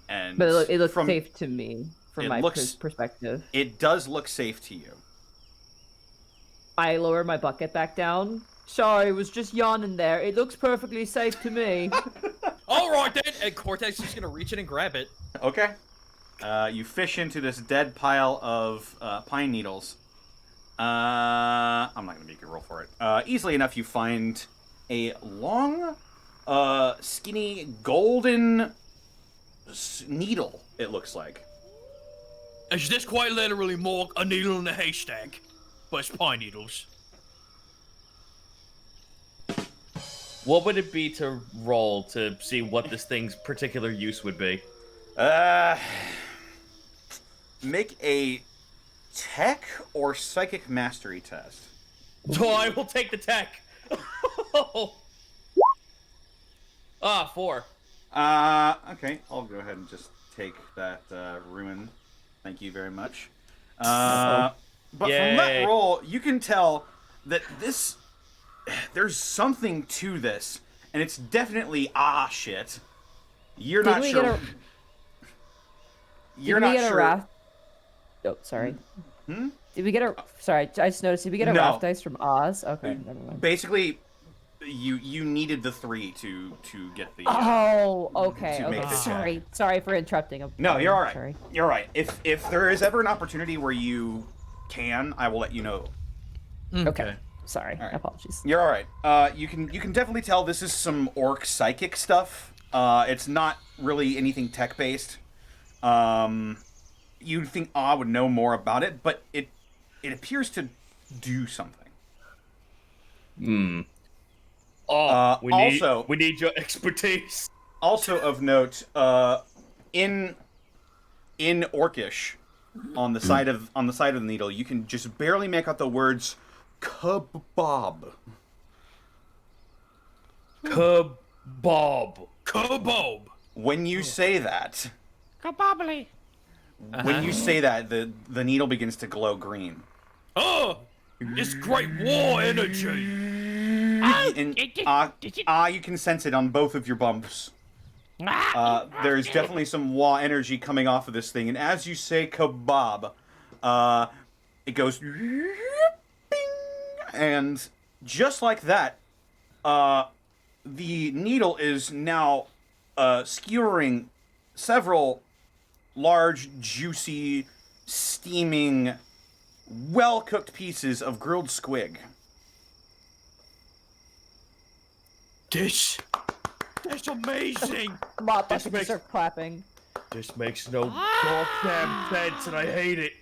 And But it looks safe to me from my looks- perspective. It does look safe to you. I lower my bucket back down. Sorry, it was just yawning there. It looks perfectly safe to me. All right then. And Cortex is gonna reach in and grab it. Okay. You fish into this dead pile of pine needles. I'm not going to make you roll for it. Easily enough, you find a long, skinny, golden needle, it looks like. Is this quite literally more a needle in a haystack? But it's pine needles. What would it be to roll to see what this thing's particular use would be? Make a tech or psychic mastery test. So I will take the tech. 4. Okay, I'll go ahead and just take that ruin. Thank you very much. But from that Yay. roll, you can tell that there's something to this, and it's definitely shit. You're Did not we sure. get a- You're Did we not get sure. a raft? Oh, sorry. Hmm? Did we get a? Sorry, I just noticed. Did we get a No. raft dice from Oz? Okay, never mind. Basically, you needed the 3 to get the. Oh, okay. to make Okay. the check. Sorry for interrupting. No, you're all right. Sorry. You're all right. If there is ever an opportunity where you can, I will let you know. Okay. Sorry. right. Apologies. You're all right. You can definitely tell this is some orc psychic stuff. It's not really anything tech based. You'd think would know more about it, but it appears to do something. We need your expertise. Also of note, in Orcish, on the side of the needle, you can just barely make out the words "kebab." Kebab. Kabob! When you say that, Kabobbly. when you say that, the needle begins to glow green. Oh! It's great war energy! And you can sense it on both of your bumps. There's definitely some Wa energy coming off of this thing, and as you say "kebab," it goes, bing, and just like that, the needle is now skewering several large, juicy, steaming, well-cooked pieces of grilled squig. That's amazing! Mop This bucket makes- start clapping. This makes no goddamn sense, and I hate it.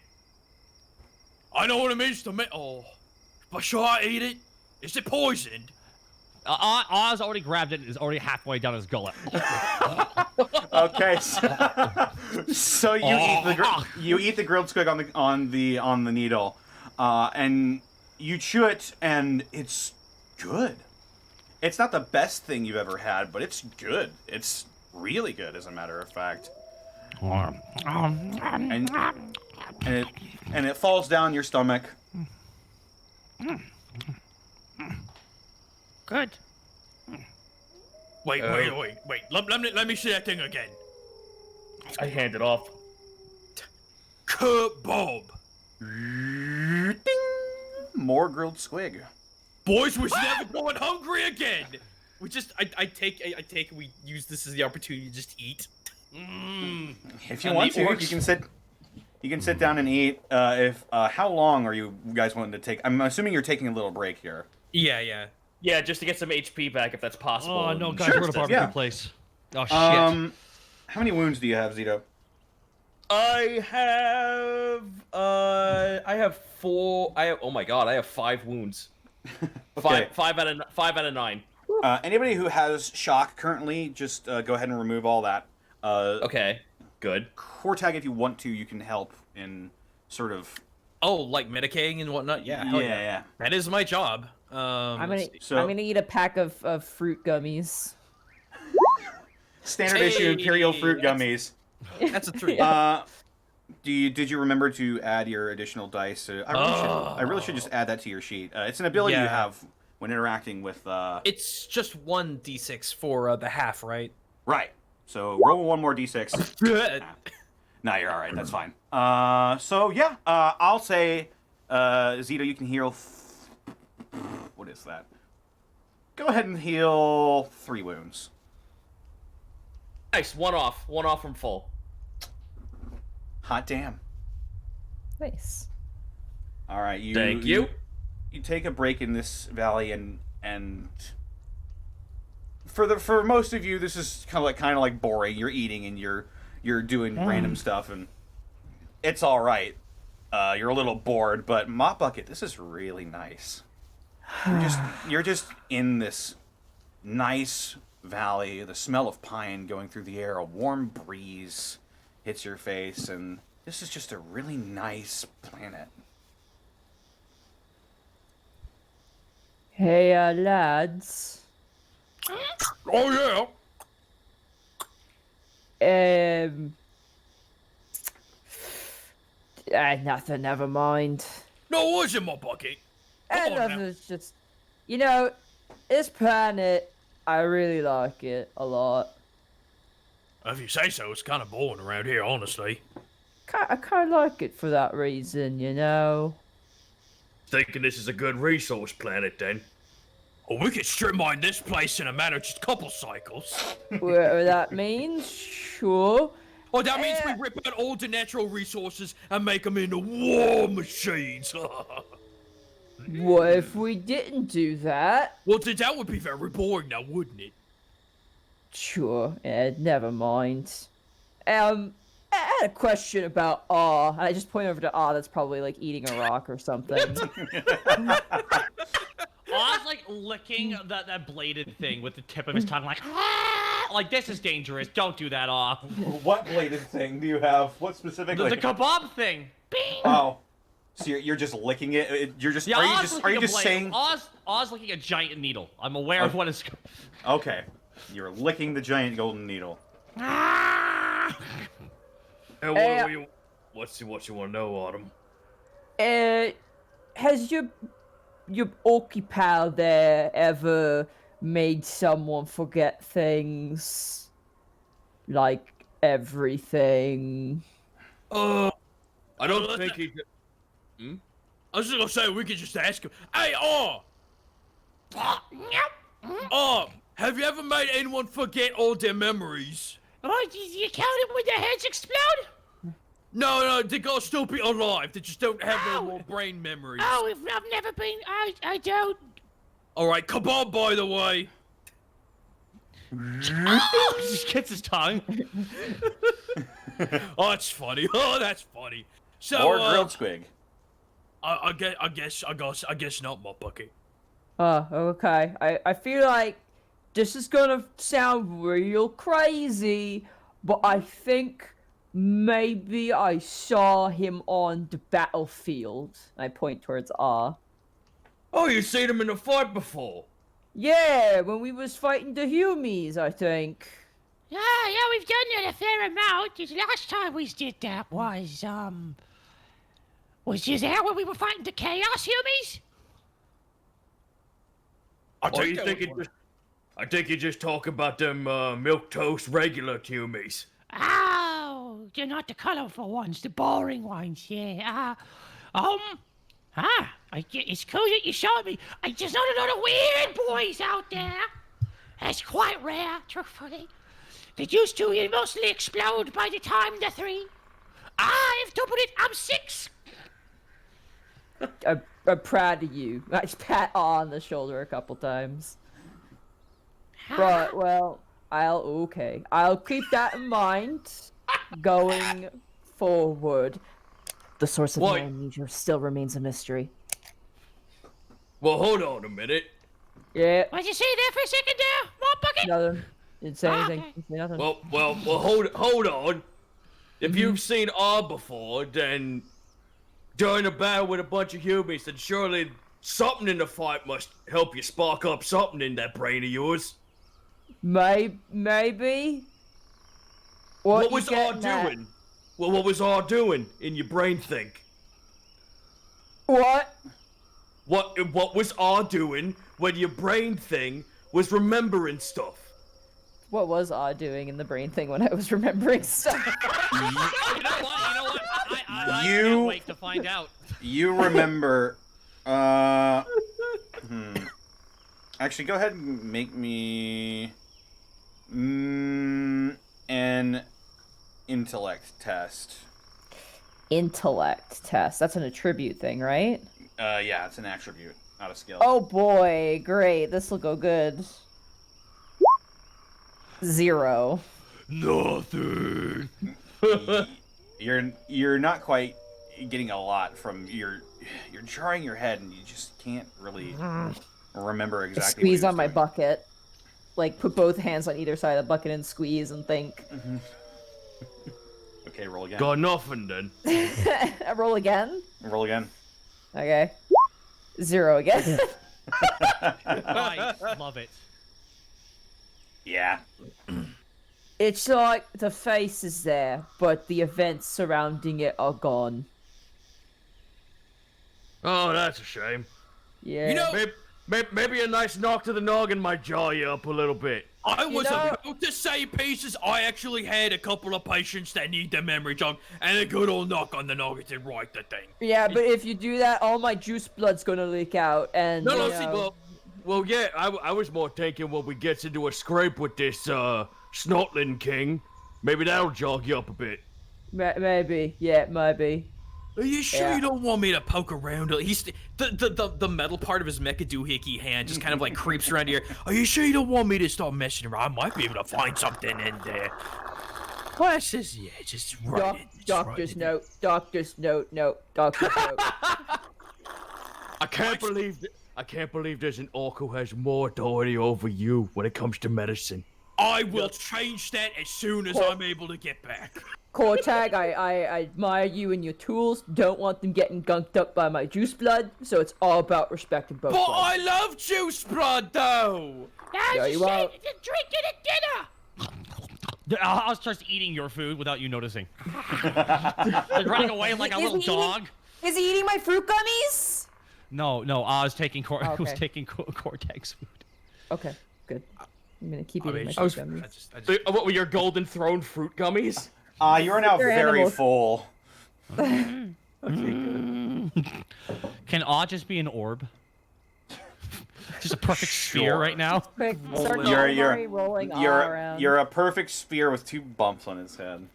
I know what it means to me. Oh, but should I eat it? Is it poisoned? Oz already grabbed it and is already halfway down his gullet. Okay, so you eat the grilled squig on the needle, and you chew it, and it's good. It's not the best thing you've ever had, but it's good. It's really good, as a matter of fact. And it falls down your stomach. Good. Wait. Let me see that thing again. I hand it off. Kebab. Ding! More grilled squig. Boys, we're never going hungry again. We just, I take we use this as the opportunity to just eat. If you want to, you can sit down and eat. How long are you guys wanting to take? I'm assuming you're taking a little break here. Yeah. Yeah, just to get some HP back if that's possible. Oh no, guys, Sure. we're at a barbecue Yeah. place. Oh shit. How many wounds do you have, Zito? I have 4. Oh my god, I have 5 wounds. Okay. 5 out of 9. Anybody who has shock currently, just go ahead and remove all that. Okay, good. Cortag, if you want to, you can help in sort of. Oh, like medicating and whatnot. Yeah, hell Yeah. That is my job. I'm let's see. So- gonna eat a pack of fruit gummies. Standard issue Imperial fruit gummies. That's a 3. Did you remember to add your additional dice? I really should just add that to your sheet. It's an ability you Yeah. have when interacting with. It's just 1d6 for the half, right? Right. So roll one more d6. No, you're all right. That's fine. So yeah, I'll say, Zito, you can heal. What is that? Go ahead and heal 3 wounds. Nice, one off from full. Hot damn. Nice. All right, Thank you. You take a break in this valley, and for most of you, this is kind of like boring. You're eating and you're doing random stuff, and it's all right. You're a little bored, but Mop Bucket, this is really nice. You're just in this nice valley. The smell of pine going through the air. A warm breeze hits your face, and this is just a really nice planet. Hey, lads. Oh Nothing. Never mind. no, what's in my bucket? Come on Nothing. now. It's just, this planet, I really like it a lot. If you say so, it's kind of boring around here, honestly. I kind of like it for that reason, Thinking this is a good resource planet, then? Well, we could strip mine this place in a matter of just a couple cycles. Whatever that means, sure. Oh, that means we rip out all the natural resources and make them into war machines. What if we didn't do that? Well, then that would be very boring now, wouldn't it? Sure, never mind. I had a question about awe, and I just point over to awe that's probably like eating a rock or something. Oz like licking that bladed thing with the tip of his tongue, like, ah! Like, this is dangerous. Don't do that, Oz. What bladed thing do you have? What specifically? The kebab thing. Bing. Oh, so you're just licking it? You're just? Yeah, Are you Oz just? licking Are you a just blade. saying? Oz licking a giant needle. I'm aware of what is. Okay, you're licking the giant golden needle. Ah! Hey, what you want to know, Autumn? Has your orky pal there ever made someone forget things? Like everything? I don't think he did. I was just gonna say, we could just ask him. Hey, have you ever made anyone forget all their memories? Oh, you counted when their heads explode? No, they gotta still be alive. They just don't have no more brain memories. Oh, I've never been. I don't. All right, kebab, by the way. Oh, he just gets his tongue. Oh, that's funny. Oh, that's funny. So, Or grilled squig. I guess not, my bucket. Okay. I feel like this is gonna sound real crazy, but I think maybe I saw him on the battlefield. I point towards R. Oh, you seen him in a fight before? Yeah, when we was fighting the Humies, I think. Yeah, we've done that a fair amount. The last time we did that was you there when we were fighting the Chaos Humies? I think you just talk about them milk toast regular Humies. Oh, they're not the colorful ones, the boring ones, yeah. It's cool that you showed me. I just know a lot of weird boys out there. That's quite rare, truthfully. They used to mostly explode by the time they're 3. I've doubled it, I'm 6. I'm proud of you. I just pat R on the shoulder a couple times. Right, well, I'll keep that in mind going forward. The source of my amnesia still remains a mystery. Well, hold on a minute. Yeah. What'd you say there for a second there, Mom Bucket? Nothing. Didn't say anything. Okay. Didn't say nothing. Well, hold on. If you've seen R before, then during a battle with a bunch of Humies, then surely something in the fight must help you spark up something in that brain of yours. Maybe. What was R doing? Well, what was R doing in your brain think? What? What was R doing when your brain thing was remembering stuff? What was R doing in the brain thing when I was remembering stuff? You know what? I can't wait to find out. You remember, Actually, go ahead and make me an intellect test. Intellect test. That's an attribute thing, right? Yeah, it's an attribute, not a skill. Oh boy, great. This will go good. 0. Nothing. You're not quite getting a lot from you're drawing your head and you just can't really remember exactly. I squeeze what on my bucket, like put both hands on either side of the bucket and squeeze and think. Okay, roll again. Got nothing then. I roll again. Roll again. Okay. 0 again. I love it. Yeah. It's like the face is there, but the events surrounding it are gone. Oh, that's a shame. Yeah. You know, maybe a nice knock to the noggin might jaw you up a little bit. I was about to say, Pieces, I actually had a couple of patients that need their memory jogged, and a good old knock on the noggin to right the thing. Yeah, but if you do that, all my juice blood's gonna leak out, and No, you see, know... well, yeah, I was more thinking when we get into a scrape with this, Snotling King, maybe that'll jog you up a bit. Maybe, yeah, maybe. Are you sure Yeah. you don't want me to poke around? He's the metal part of his mecha doohickey hand just kind of like creeps around here. Are you sure you don't want me to start messing around? I might be able to find something in there. Well, it says, yeah, just right in. Doctor's note, doctor's note, doctor's note. I can't believe there's an orc who has more authority over you when it comes to medicine. I will change that as soon as I'm able to get back. Cortag, I admire you and your tools. Don't want them getting gunked up by my juice blood, so it's all about respecting both But sides. I love juice blood, though! Yeah, you are. Drinking at dinner! I'll start eating your food without you noticing. Like running away like a little dog. Is he eating my fruit gummies? No, I was taking Okay. was taking Cortex food. Okay, good. I'm gonna keep I eating mean, my I fruit was- gummies. What were your golden throne fruit gummies? You are now They're very animals. full. Can Aw just be an orb? Just a perfect sphere Sure. right now. Quick, start You're rolling all you're around. you're a perfect spear with 2 bumps on its head.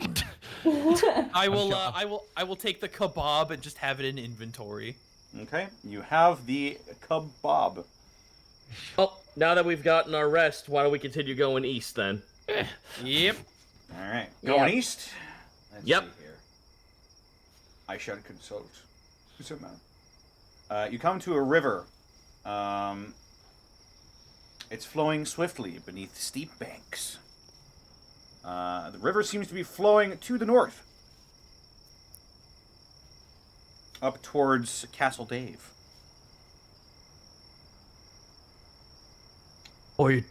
I will take the kebab and just have it in inventory. Okay, you have the kebab. Well, now that we've gotten our rest, why don't we continue going east then? Yep. All right, going Yeah. east. Let's Yep. see here. I shall consult. Who's a man? You come to a river. It's flowing swiftly beneath steep banks. The river seems to be flowing to the north, up towards Castle Dave. Oh, you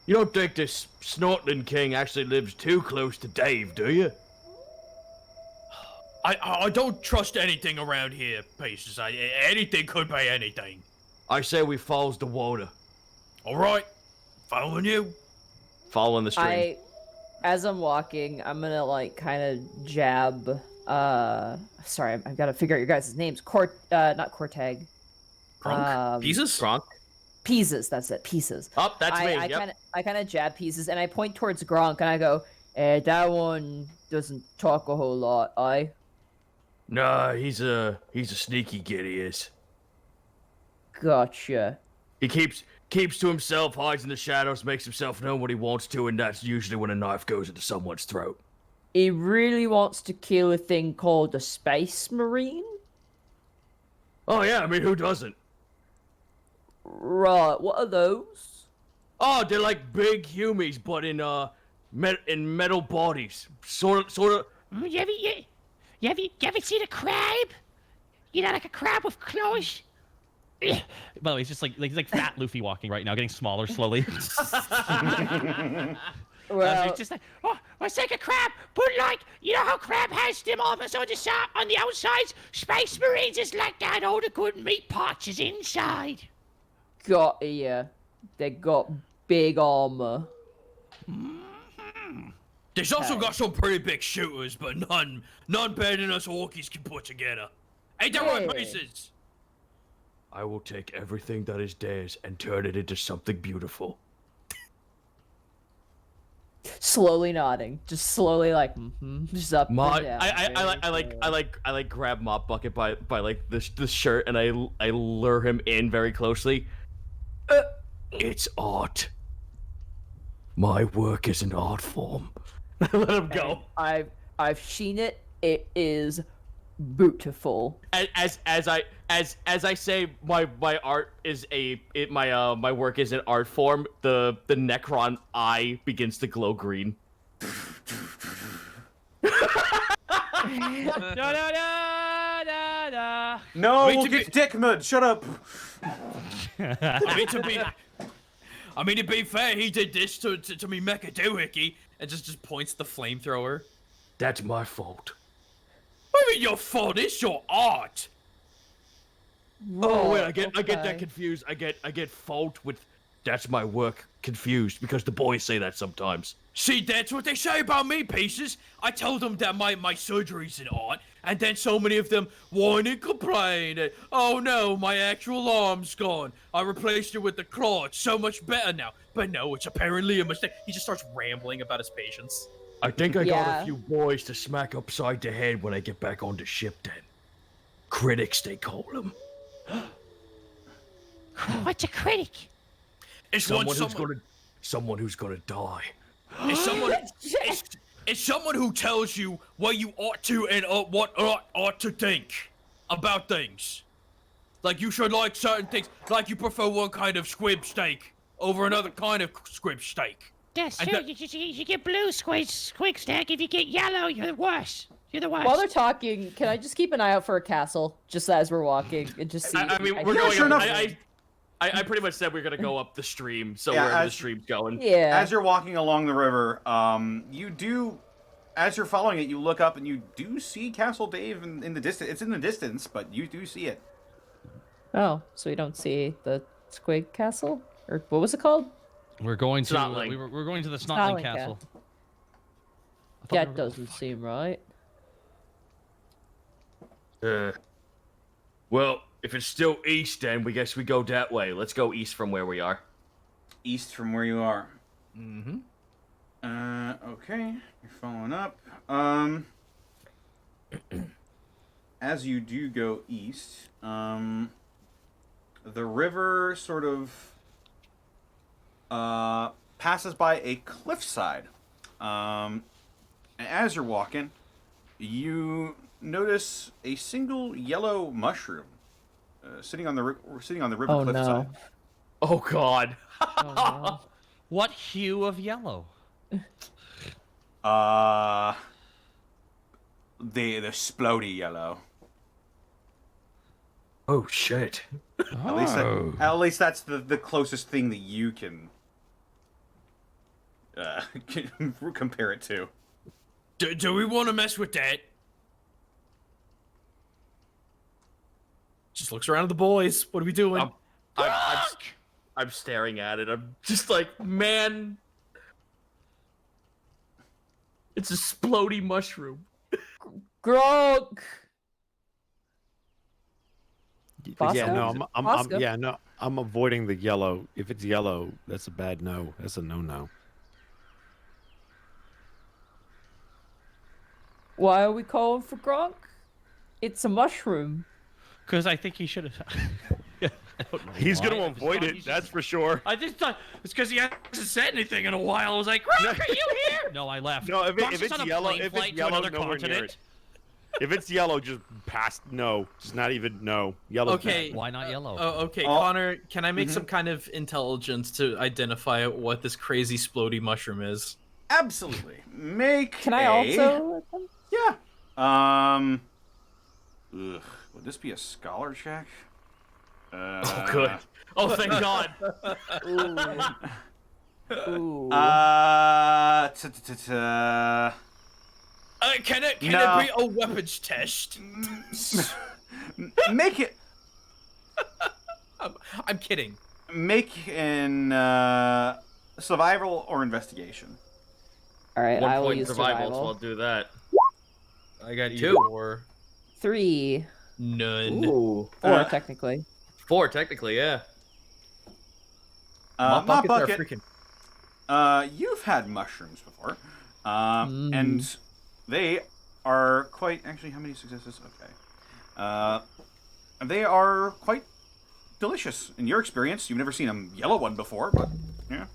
don't think this snorting king actually lives too close to Dave, do you? I don't trust anything around here, Pieces. Anything could be anything. I say we follows the water. All right, following you. Following the stream. As I'm walking, I'm gonna like kind of jab. Sorry, I've got to figure out your guys' names. Not Cortag. Crunk? Pieces? Gronk. Pieces. That's it. Pieces. Oh, that's me. Yep. I kind of jab Pieces, and I point towards Gronk, and I go, "That one doesn't talk a whole lot, aye." Nah, he's a sneaky git, he is. Gotcha. He keeps to himself, hides in the shadows, makes himself know what he wants to, and that's usually when a knife goes into someone's throat. He really wants to kill a thing called a space marine? Oh yeah, I mean, who doesn't? Right, what are those? Oh, they're like big humies, but in metal bodies. Sort of. You ever seen a crab? You know, like a crab with claws? By the way, he's just like fat Luffy walking right now, getting smaller slowly. Well, It's just like, oh, it's like a crab, but like, you know how crab has them armors on the outside? Space Marines is like that, all the good meat parts is inside. got ya. They got big armor. There's also got some pretty big shooters, but none better than us Orkies can put together. Ain't that right, Hey. Pieces? I will take everything that is theirs and turn it into something beautiful. Slowly nodding, just slowly like, just up and Mop, down. I like grab Mop Bucket by like the shirt and I lure him in very closely. It's art. My work is an art form. Let him go. I've seen it. It is beautiful. As I say, my art is my work is an art form. The Necron eye begins to glow green. No, Wait we'll to get to dick mud. Shut up. I mean, to be fair, he did this to me mecha doohickey, and just points the flamethrower. That's my fault. What do you mean your fault? It's your art. Oh wait, I get okay. that confused. I get fault with that's my work confused because the boys say that sometimes. See, that's what they say about me, Pieces. I tell them that my surgery's an art, and then so many of them whine and complain that, oh no, my actual arm's gone. I replaced it with the claw. It's so much better now. But no, it's apparently a mistake. He just starts rambling about his patients. I think I got Yeah. a few boys to smack upside the head when I get back on the ship then. Critics, they call them. What's a critic? It's Someone who's gonna die. It's someone who tells you what you ought to and what ought to think about things. Like you should like certain things. Like you prefer one kind of squib steak over another kind of squib steak. That's And true. the- You get blue squig stack. If you get yellow, you're the worst. You're the worst. While they're talking, can I just keep an eye out for a castle, just as we're walking, and just see? I mean, we're Yeah, going. sure up, enough. I pretty much said we're gonna go up the stream, so Yeah, wherever the as- stream's going. Yeah. As you're walking along the river, you do, as you're following it, you look up and you do see Castle Dave in the distance. It's in the distance, but you do see it. Oh, so we don't see the Squig Castle, or what was it called? We're going to Snotling. we're going to the Snotling Snotling Castle. That doesn't seem right. Well, if it's still east, then we guess we go that way. Let's go east from where we are. East from where you are. Mm-hmm. Okay, you're following up. As you do go east, the river sort of passes by a cliffside. And as you're walking, you notice a single yellow mushroom sitting on the river Oh cliffside. no. Oh God. Oh, no. What hue of yellow? The splody yellow. Oh shit. At least that's the closest thing that you can compare it to. Do we want to mess with that? Just looks around at the boys. What are we doing? I'm staring at it. I'm just like, man, it's a splody mushroom. Grog. Yeah, Bosco? no, Bosco? I'm avoiding the yellow. If it's yellow, that's a bad no. That's a no. Why are we calling for Grog? It's a mushroom. Because I think he should have. He's going to avoid it, that's for sure. I just thought it's because he hasn't said anything in a while. I was like, Rock, are you here? No, I left. No, if Rock's it's on a yellow, plane flight to another nowhere near continent. it. If it's yellow, just pass. No, just not even no. Yellow. Okay. Why not yellow? Oh, okay, Connor, can I make some kind of intelligence to identify what this crazy splody mushroom is? Absolutely. Can I also? Yeah. Ugh. Would this be a scholar check? Oh, good. Oh, thank God. Ooh. Can it be a weapons test? Make it. I'm kidding. Make an survival or investigation. All right, 1 I will point use survival, so survival. I'll do that. I got 2. or 3, none. Ooh. 4 technically. 4, technically, yeah. Mop Mop buckets are Bucket, freaking. you've had mushrooms before, and they are quite. Actually, how many successes? Okay. They are quite delicious in your experience. You've never seen a yellow one before, but yeah.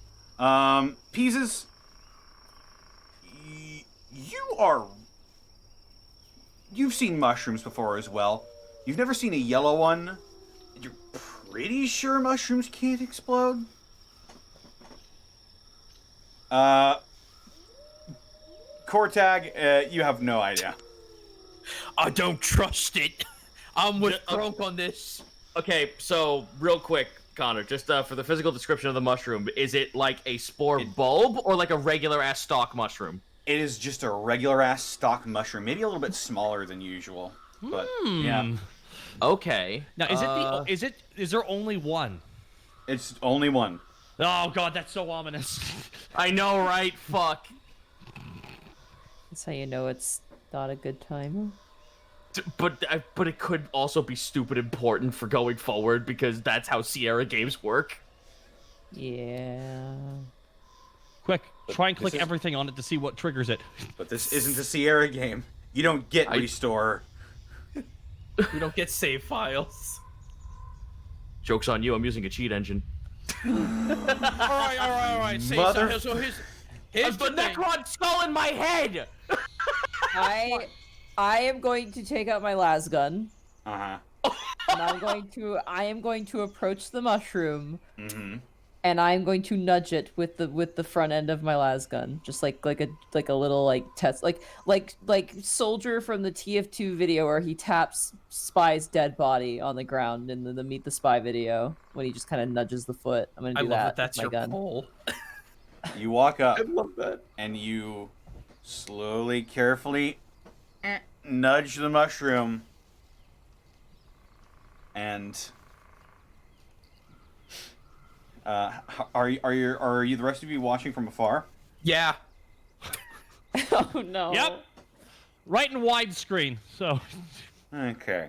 Pieces. You've seen mushrooms before as well. You've never seen a yellow one. You're pretty sure mushrooms can't explode. Cortag, you have no idea. I don't trust it. I'm with Bronk on this. Okay, so real quick, Connor, just for the physical description of the mushroom, is it like a spore bulb or like a regular ass stalk mushroom? It is just a regular ass stalk mushroom, maybe a little bit smaller than usual, but yeah, Okay. Now, is there only one? it's only one. Oh God, that's so ominous. I know, right? Fuck. That's how you know it's not a good time. But it could also be stupid important for going forward because that's how Sierra games work. Yeah. Quick, try and click is- everything on it to see what triggers it. But this isn't a Sierra game. You don't get restore. We don't get save files. Joke's on you, I'm using a cheat engine. All right. See, Mother- so here's The the thing. Necron skull in my head! I am going to take out my las gun, Uh and I am going to approach the mushroom, huh. and I'm going to nudge it with the front end of my las gun, just like a little like test, like soldier from the TF2 video where he taps Spy's dead body on the ground in the Meet the Spy video when he just kind of nudges the foot. I'm gonna I do love that. that that's with my your gun. poll. You walk up. I love that. And you slowly, carefully nudge the mushroom, and are you the rest of you watching from afar? Yeah. Oh no. Yep. Right in widescreen. So. Okay.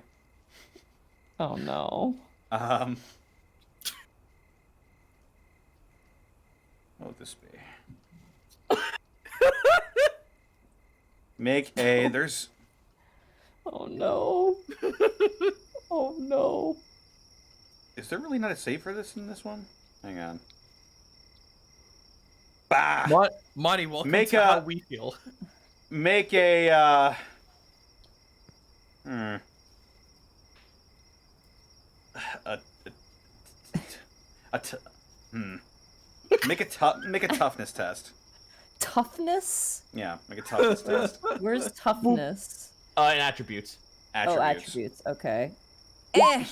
Oh no. What would this be? Make a. There's. Oh no. Oh no. Is there really not a save for this in this one? Hang on. Bah! Monty, welcome Make to a- how we feel. Make a. Make a toughness test. Toughness? Yeah, make a toughness test. Where's toughness? And attributes. Oh, attributes. Okay. Hey!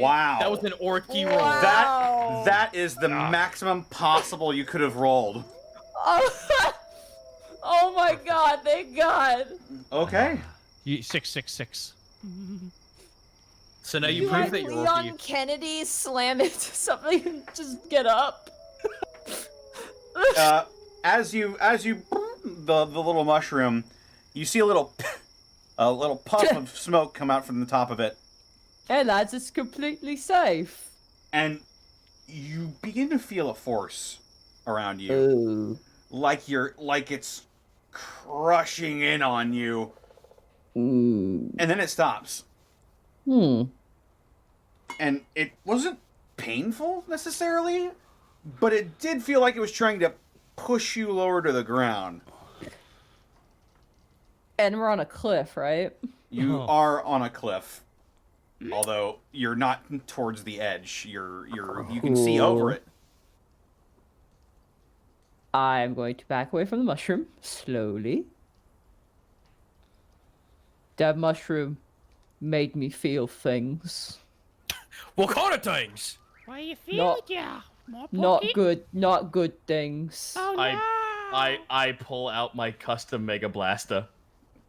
Wow. That was an orky roll. Wow. That is the maximum possible you could have rolled. Oh my god, thank god. Okay. 666. So now you You prove like that you're Leon orky. Kennedy slam into something and just get up. As you the little mushroom, you see a little puff of smoke come out from the top of it, Hey lads, it's completely safe. and you begin to feel a force around you, Ooh. like it's crushing in on you, Ooh. and then it stops. And it wasn't painful necessarily, but it did feel like it was trying to push you lower to the ground. And we're on a cliff, right? You are on a cliff, although you're not towards the edge. You can see over it. I'm going to back away from the mushroom slowly. That mushroom made me feel things. What kind of things? What do you feel, Not- yeah? More Not pocket? not good things. Oh, no. I pull out my custom Mega Blaster.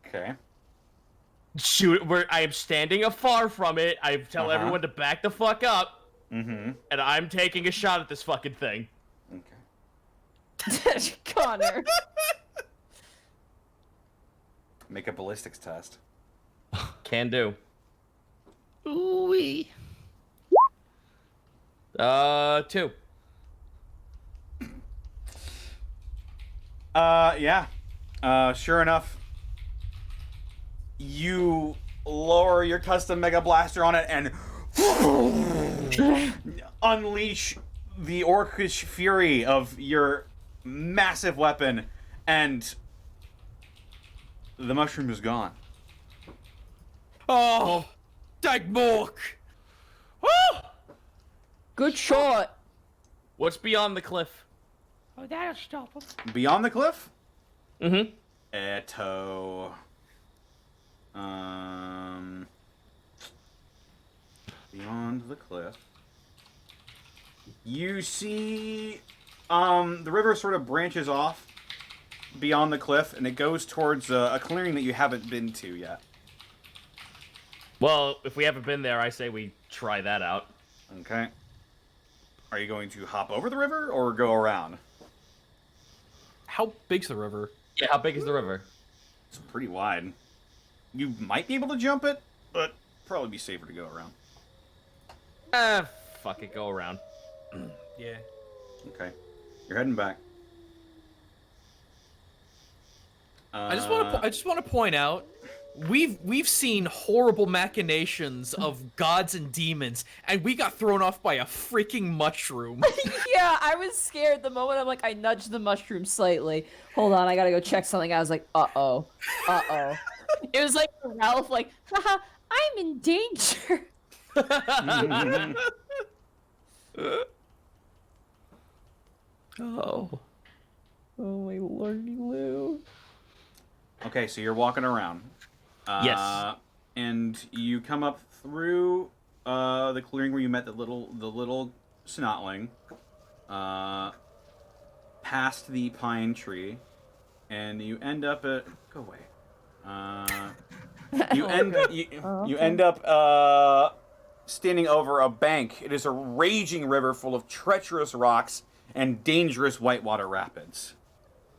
Okay. Shoot, I am standing afar from it. I tell everyone to back the fuck up, Mm-hmm. and I'm taking a shot at this fucking thing. Okay. Connor. Make a ballistics test. Can do. Ooh-wee. 2. Yeah. Sure enough, you lower your custom Mega Blaster on it and unleash the orcish fury of your massive weapon, and the mushroom is gone. Oh, Dagmork. Good shot. What's beyond the cliff? Oh, that'll stop him. Beyond the cliff? Mm-hmm. Eto. Beyond the cliff. You see, the river sort of branches off beyond the cliff, and it goes towards a clearing that you haven't been to yet. Well, if we haven't been there, I say we try that out. Okay. Are you going to hop over the river or go around? How big's the river? Yeah, how big is the river? It's pretty wide. You might be able to jump it, but probably be safer to go around. Fuck it, go around. Yeah. Okay. You're heading back. I just want to point out, we've seen horrible machinations of gods and demons, and we got thrown off by a freaking mushroom. Yeah, I was scared the moment I nudged the mushroom slightly. Hold on, I gotta go check something. I was like, uh-oh. It was like Ralph, haha, I'm in danger. Oh. Oh my lordy Lou. Okay, so you're walking around. Yes. And you come up through the clearing where you met the little snotling, past the pine tree, and you end up at go away. You end up standing over a bank. It is a raging river full of treacherous rocks and dangerous whitewater rapids.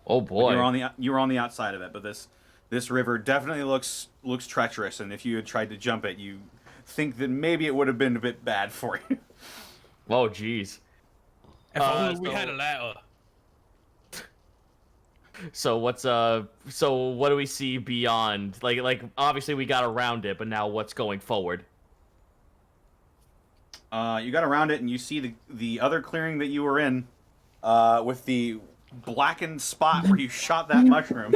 Oh boy. You were on the outside of it, but this river definitely looks treacherous, and if you had tried to jump it, you think that maybe it would have been a bit bad for you. Oh jeez. If only we had a ladder. So what do we see beyond? Like obviously we got around it, but now what's going forward? You got around it, and you see the other clearing that you were in, with the blackened spot where you shot that mushroom.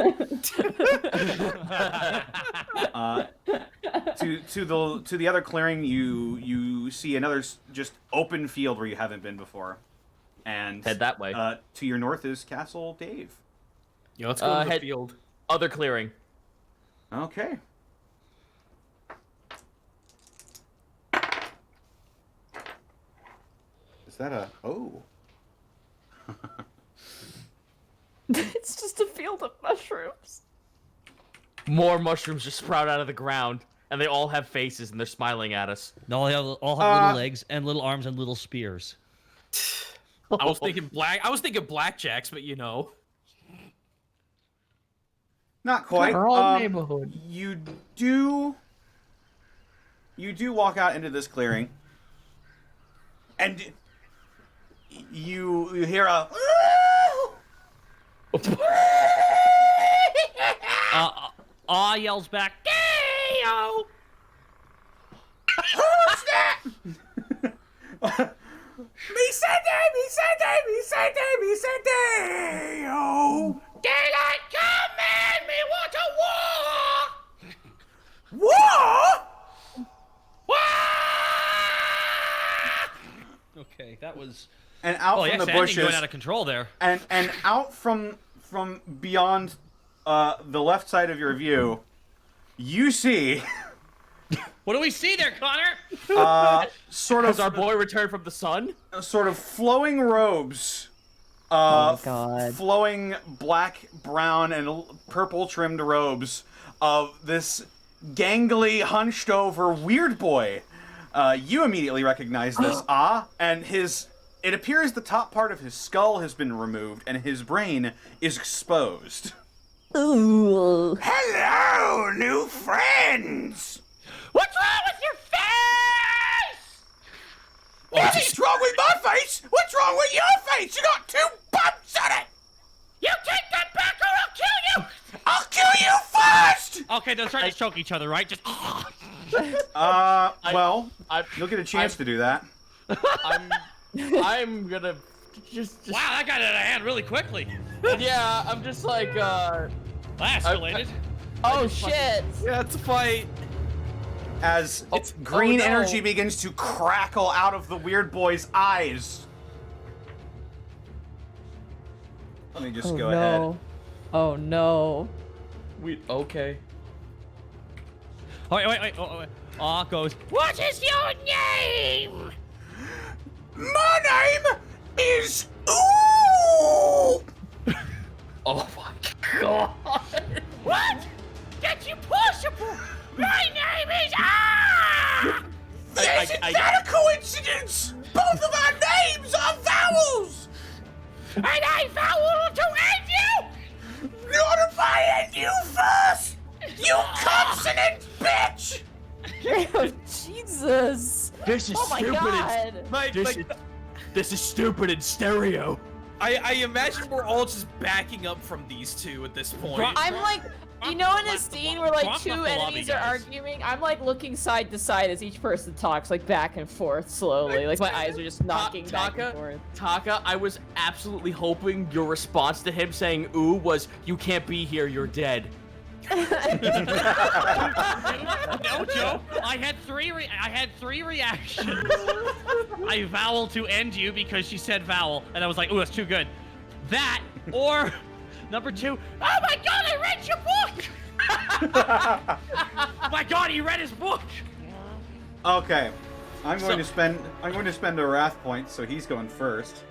To the other clearing, you see another just open field where you haven't been before, and Head that way. To your north is Castle Dave. Yeah, let's go to the head- field. Other clearing. Okay. Is that a... Oh. It's just a field of mushrooms. More mushrooms just sprout out of the ground, and they all have faces, and they're smiling at us. They all have little legs and little arms and little spears. I was thinking blackjacks, but you know. Not quite. Our neighborhood. You do walk out into this clearing, and you hear a... Yells back, "Deo!" Who's that? Me said Deo! Daylight come, man! Me want a war! War? Okay, that was... And out Oh, from yeah, the actually, bushes, going out of control there. and out from beyond the left side of your view, you see What do we see there, Connor? sort Has of our boy returned from the sun? flowing robes. Oh, God. Flowing black, brown, and purple trimmed robes of this gangly, hunched over weird boy. You immediately recognize this, and it appears the top part of his skull has been removed and his brain is exposed. Ooh. Hello, new friends! What's wrong with your face? What's wrong with my face? What's wrong with your face? You got 2 bumps on it! You take that back or I'll kill you! I'll kill you first! Okay, they're trying to choke each other, right? Just... Well, I- you'll get a chance to do that. I'm gonna just Wow, that got out of hand really quickly. yeah, I'm just like That escalated. Oh shit! Yeah, it's a fight. As green no. energy begins to crackle out of the weird boy's eyes. Let me just go ahead. Oh no. okay. Oh, wait. Aw goes, What is your name? My name is Ooh! Oh my god. What? That's impossible! My name is Ah! Isn't that a coincidence? Both of our names are vowels! And I vow to end you! Not if I end you first! You consonant bitch! Oh, Jesus. This is Oh my God. This is stupid in stereo. I imagine we're all just backing up from these two at this point. I'm like, you know, in a scene where like Drop 2 off the lobby, enemies are guys. arguing, I'm like looking side to side as each person talks, like back and forth slowly. Like my eyes are just knocking back and forth. Taka, I was absolutely hoping your response to him saying "ooh" was "you can't be here, you're dead." no joke. I had three reactions. I vowel to end you because she said vowel, and I was like, ooh, that's too good. That or number 2. Oh my god, I read your book! My God, he read his book. Okay. I'm going to spend a wrath point, so he's going first.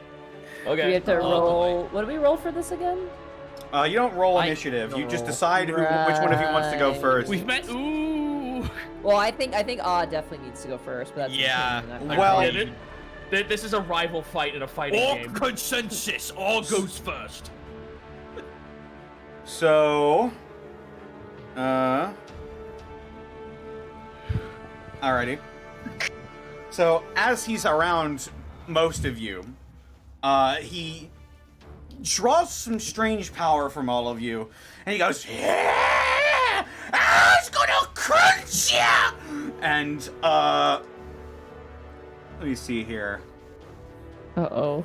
Okay. We have to Oh, roll. What do we roll for this again? You don't roll initiative. You just decide which one of you wants to go first. We've met. Ooh. Well, I think definitely needs to go first, but that's Yeah. Well, This is a rival fight in a fighting All game. consensus. All goes first. So, alrighty. So, as he's around most of you, he draws some strange power from all of you, and he goes, "Yeah! I was gonna crunch ya!" And, let me see here. Uh-oh.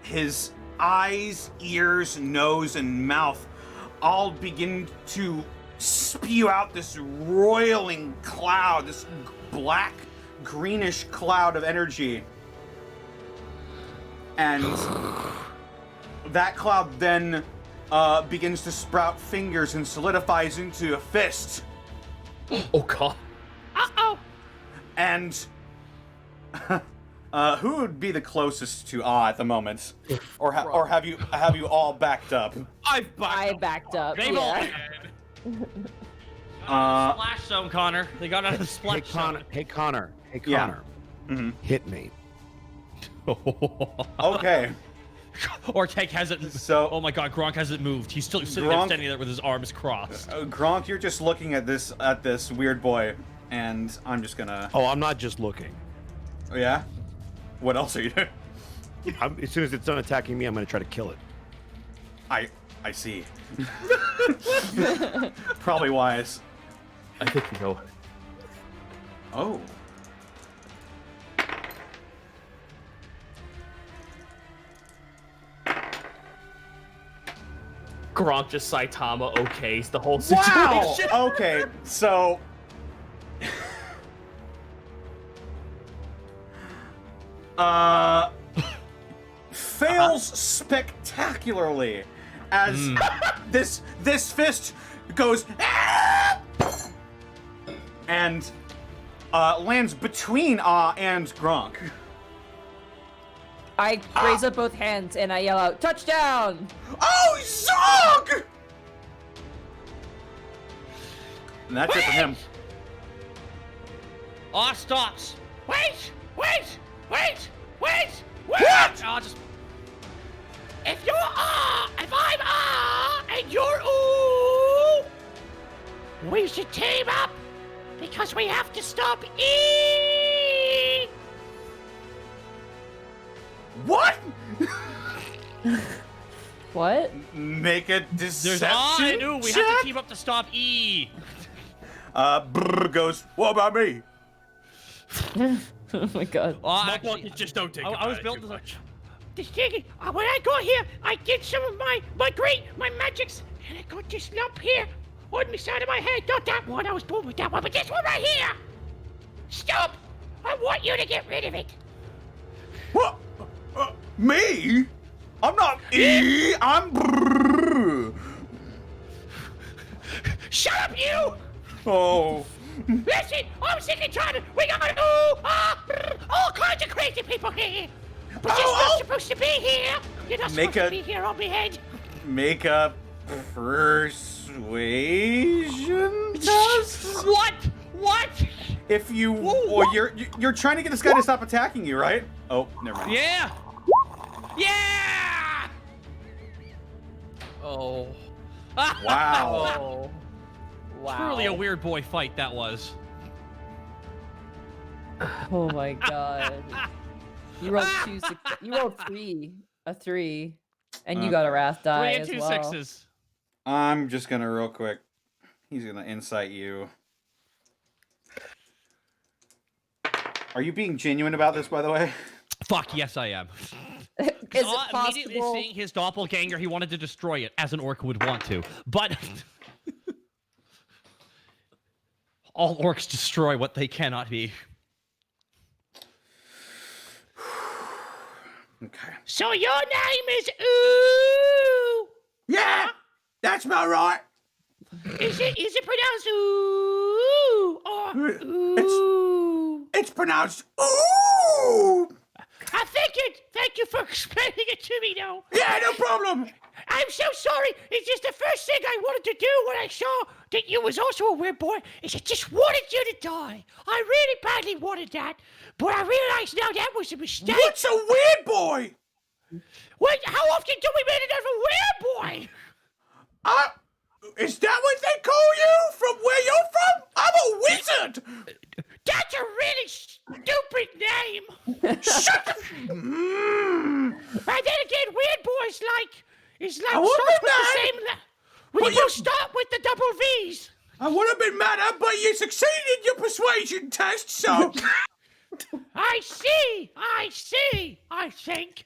his eyes, ears, nose, and mouth all begin to spew out this roiling cloud, this black, greenish cloud of energy. And that cloud then begins to sprout fingers and solidifies into a fist. Oh god. Uh-oh. And who would be the closest to at the moment, or have you all backed up? I backed up. They've all Yeah. splash zone, Connor. They got out of the splash zone. Hey Connor. Yeah. Mm-hmm. Hit me. Okay. Orteg hasn't. So- oh my God, Gronk hasn't moved. He's still sitting there, standing there with his arms crossed. Gronk, you're just looking at this weird boy, and I'm just gonna. Oh, I'm not just looking. Oh, yeah. What else are you doing? As soon as it's done attacking me, I'm gonna try to kill it. I see. Probably wise. I think you know. Oh. Gronk just Saitama okays the whole situation. Wow. Okay, so. Fails spectacularly as this fist goes and lands between and Gronk. I raise up both hands and I yell out, "Touchdown!" Oh, Zog! And that's it for him. Aw stops. Wait! What? Oh, just. If I'm and you're ooh, we should team up because we have to stop E. What? What? Make a There's deception I knew we check? have to team up to stop E. Brr goes, what about me? Oh my god. My pockets just don't take I was it built too to much. This thing, when I got here, I did some of my magics, and I got this lump here on the side of my head. Not that one, I was born with that one, but this one right here. Stop! I want you to get rid of it. What? Me? I'm not E. I'm brr. Shut up, you! Oh. Listen, I'm sick and tired. We got all kinds of crazy people here. But you're not supposed to be here. You're not supposed to be here on my head. Make a persuasion test? What? If you, well, you're trying to get this guy to stop attacking you, right? Oh, never mind. Yeah. Oh. Wow. Oh. Wow. Truly a weird boy fight that was. Oh my god. You rolled you rolled a three, and you got a wrath die 3 and as 2 well. sixes. I'm just gonna real quick. He's gonna insight you. Are you being genuine about this, by the way? Fuck, yes I am. Is it Immediately possible? seeing his doppelganger, he wanted to destroy it, as an orc would want to. But all orcs destroy what they cannot be. Okay. So your name is Ooh. Yeah, that's about right. Is it pronounced Ooh or Ooh? It's pronounced ooh. I figured. Thank you for explaining it to me, though. Yeah, no problem. I'm so sorry. It's just the first thing I wanted to do when I saw that you was also a weird boy is I just wanted you to die. I really badly wanted that, but I realized now that was a mistake. What's a weird boy? Wait, how often do we meet another weird boy? Is that what they call you from where you're from? I'm a wizard. That's a really stupid name. Shut the. And then again, weird boys is like I would've starts been with the mad. same. Well, you start with the double V's. I would have been madder, but you succeeded your persuasion test, so. I see. I think.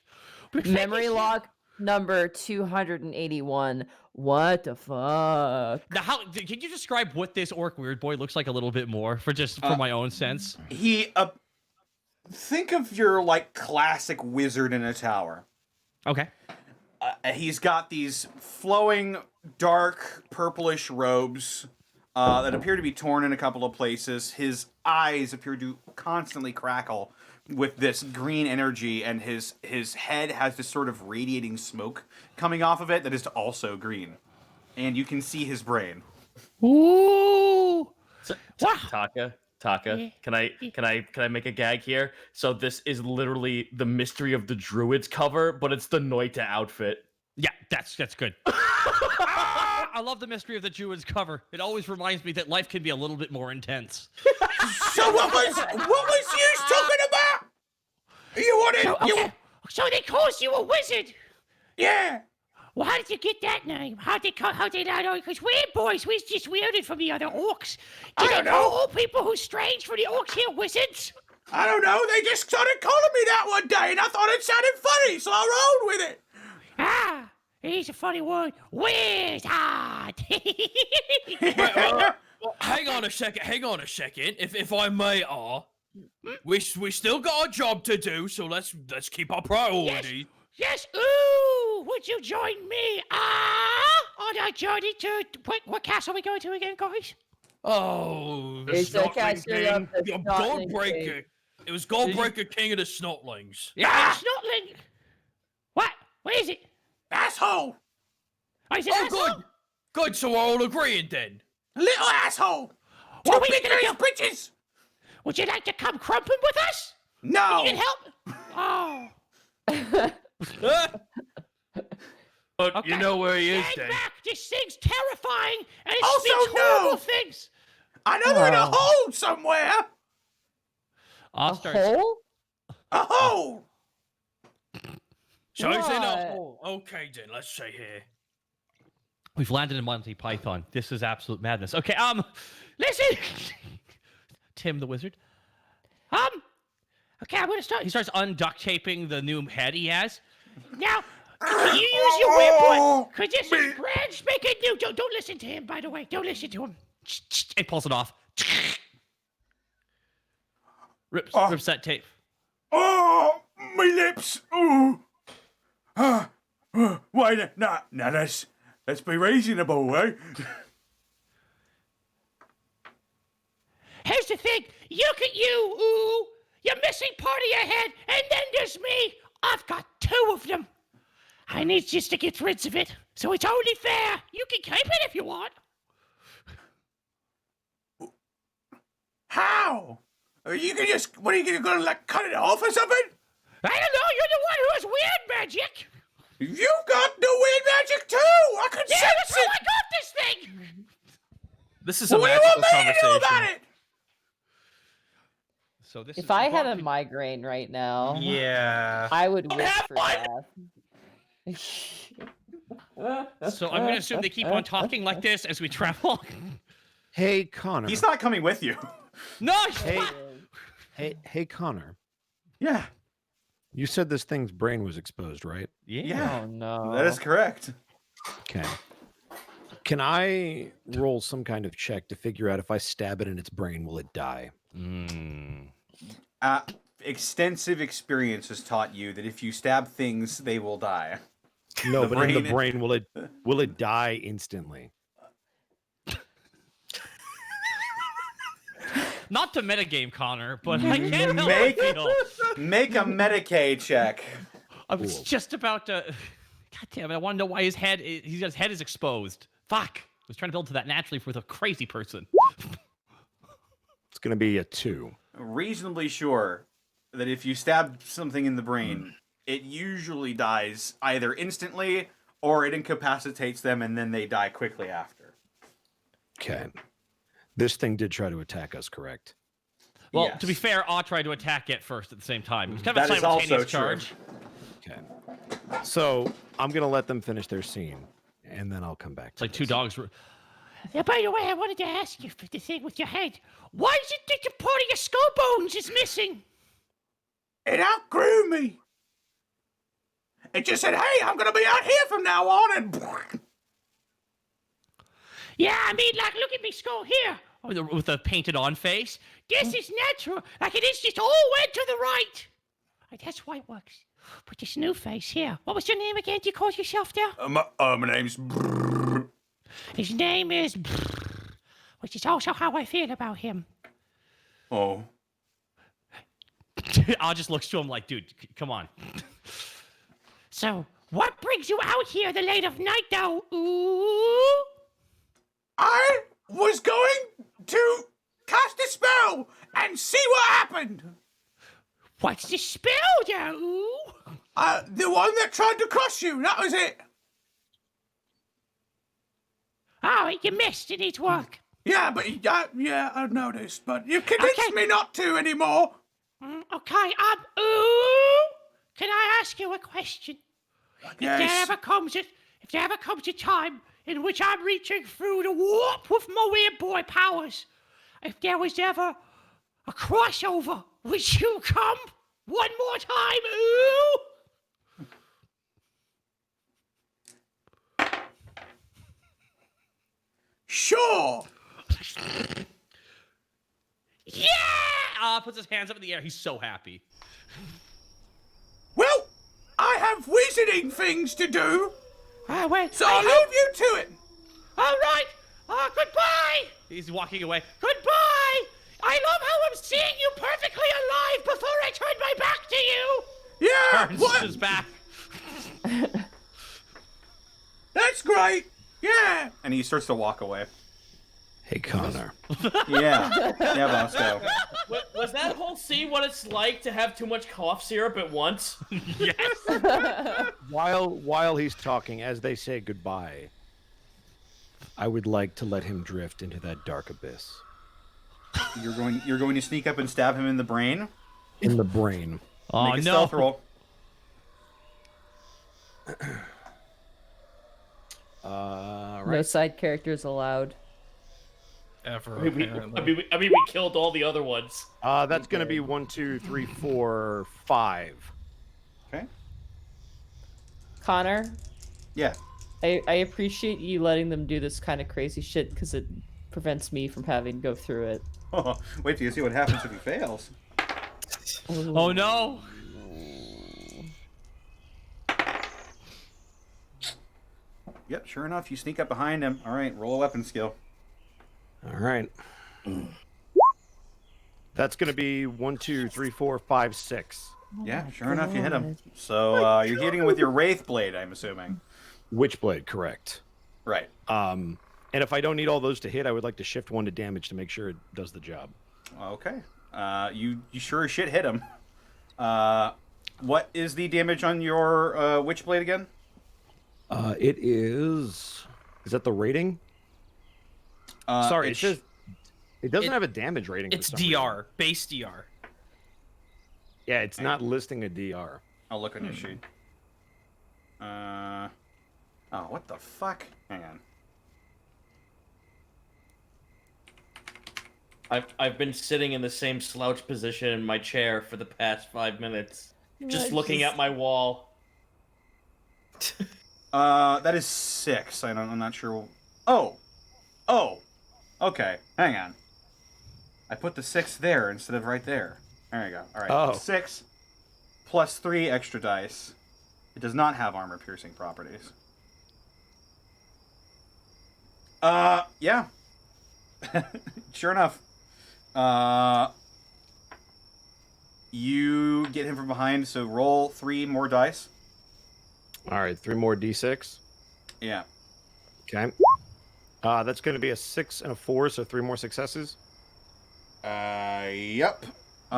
Memory lock number 281. What the fuck? Now, can you describe what this orc weird boy looks like a little bit more for my own sense? He think of your like classic wizard in a tower. Okay. He's got these flowing dark purplish robes that appear to be torn in a couple of places. His eyes appear to constantly crackle with this green energy, and his head has this sort of radiating smoke coming off of it that is also green. And you can see his brain. Ooh. Taka, can I make a gag here? So this is literally the Mystery of the Druids cover, but it's the Noita outfit. Yeah, that's good. I love the Mystery of the Druids cover. It always reminds me that life can be a little bit more intense. So what was you talking about? So they called you a wizard. Yeah. Well, how did you get that name? How did that know? Because weird boys, we just weirded from the other orcs. Do they call all people who's strange from the orcs here wizards? I don't know. They just started calling me that one day, and I thought it sounded funny, so I rolled with it. Ah, he's a funny word. Wizard. Well, hang on a second. If I may, we still got a job to do, so let's keep our priority. Yes. Ooh, would you join me? On our journey to what castle are we going to again, guys? Oh, the It's the Snotling castle King. of the Your Snotling Goldbreaker. It was Goldbreaker, King of the Snotlings. Yeah, Snotling. What? What is it? Asshole. Oh, is it asshole? Good. So we're all agreeing then. Little asshole. What Two are we gonna big bitches. Would you like to come crumping with us? No. You can help. Oh. But Okay. you know where he is, Stand then. back. This thing's terrifying, and it Also, speaks horrible no. things. I know they're in a Wow. hole somewhere. A Oscar. hole? A hole. So he's in a What? hole. Okay, then let's say here. We've landed in Monty Python. This is absolute madness. Okay, Listen. Tim the wizard. Okay, I'm gonna start. He starts unduct taping the new head he has. Now, can you use your weird boy? Because this is brand spanking new. Don't listen to him, by the way. Don't listen to him. It pulls it off. Rips that tape. Oh, my lips. Ooh. Why not? Now let's be reasonable, eh? Here's the thing. Look at you. Ooh. You're missing part of your head, and then there's me. I've got two of them. I need just to get rid of it, so it's only fair. You can keep it if you want. How? Are you gonna just? What are you gonna like cut it off or something? I don't know. You're the one who has weird magic. You got the weird magic too. I can Yeah, sense that's how it. I got this thing. This is a What do you magical want me to do conversation. about it? So this If is I had a Barkley- migraine right now, Yeah. I would wish have for one. death. So I'm gonna assume they keep on talking like this as we travel. Hey, Connor. He's not coming with you. No, he's Hey, not. hey, Connor. Yeah, You said this thing's brain was exposed, right? yeah, Oh no. that is correct. Okay. Can I roll some kind of check to figure out if I stab it in its brain, will it die? Extensive experience has taught you that if you stab things, they will die. No, The but in the brain- brain, will it die instantly? Not to metagame, Connor, but I can't help Make- but feel. Make a Medicaid check. I was Cool. just about to. God damn it! I want to know why his head is exposed. Fuck! I was trying to build to that naturally with a crazy person. It's going to be a 2. Reasonably sure that if you stab something in the brain, it usually dies either instantly or it incapacitates them and then they die quickly after. Okay. This thing did try to attack us, correct? Well, Yes. to be fair, I tried to attack it first at the same time. We should have a That is also simultaneous true. charge. Okay. So I'm going to let them finish their scene, and then I'll come back It's to like two this. dogs. Yeah, by the way, I wanted to ask you for the thing with your head. Why is it that the part of your skull bones is missing? It outgrew me. It just said, hey, I'm going to be out here from now on, and... Yeah, I mean, like, look at me skull here. With the painted on face. This is natural. Like, it is just all went to the right. Like, that's why it works. But this new face here. What was your name again? Do you call yourself there? My name's... His name is... Which is also how I feel about him. Oh. I'll just look to him like, dude, come on. So, what brings you out here the late of night, though? Ooh? I was going to cast a spell and see what happened. What's the spell, there? Ooh? The one that tried to crush you, that was it. Oh, you missed. It needs work. Yeah, but I've noticed, but you've convinced me not to anymore. Okay, ooh? Can I ask you a question? Yes. If there ever comes a time in which I'm reaching through the warp with my weird boy powers, if there was ever a crossover, would you come one more time? Ooh? Sure. Yeah! Puts his hands up in the air. He's so happy. Well, I have wizarding things to do, Well, so I'll leave you to it. All right. Goodbye. He's walking away. Goodbye. I love how I'm seeing you perfectly alive before I turn my back to you. Yeah, Turns what? his back. That's great. Yeah. And he starts to walk away. Hey, Connor. Yeah, Bosco. Was that whole scene what it's like to have too much cough syrup at once? Yes. While he's talking, as they say goodbye, I would like to let him drift into that dark abyss. You're going to sneak up and stab him in the brain? In the brain. Oh, Make a no. stealth roll. No Right. side characters allowed. Ever, I mean, we killed all the other ones. That's going to be 1, 2, 3, 4, 5. Okay. Connor, Yeah. I appreciate you letting them do this kind of crazy shit because it prevents me from having to go through it. Oh, wait till you see what happens if he fails. Oh, no. Yep, sure enough, you sneak up behind him. All right, roll a weapon skill. All right. That's going to be 1, 2, 3, 4, 5, 6. Yeah, sure enough, you hit him. So you're hitting him with your Wraith Blade, I'm assuming. Witchblade, correct. Right. And if I don't need all those to hit, I would like to shift 1 to damage to make sure it does the job. Okay. You sure as shit hit him. What is the damage on your Witchblade again? It is... Is that the rating? Sorry, it says... It doesn't have a damage rating. It's for some DR, reason. base DR. Yeah, it's not listing a DR. I'll look on your sheet. Oh, what the fuck? Hang on. I've been sitting in the same slouch position in my chair for the past 5 minutes, just looking at my wall. That is 6. I'm not sure. Oh. Okay. Hang on. I put the 6 there instead of right there. There you go. All right. Oh. 6 plus 3 extra dice. It does not have armor-piercing properties. Yeah. Sure enough. You get him from behind, so roll 3 more dice. All right, 3 more d6. Yeah. Okay. That's going to be a 6 and a 4, so 3 more successes. Yep. Yeah,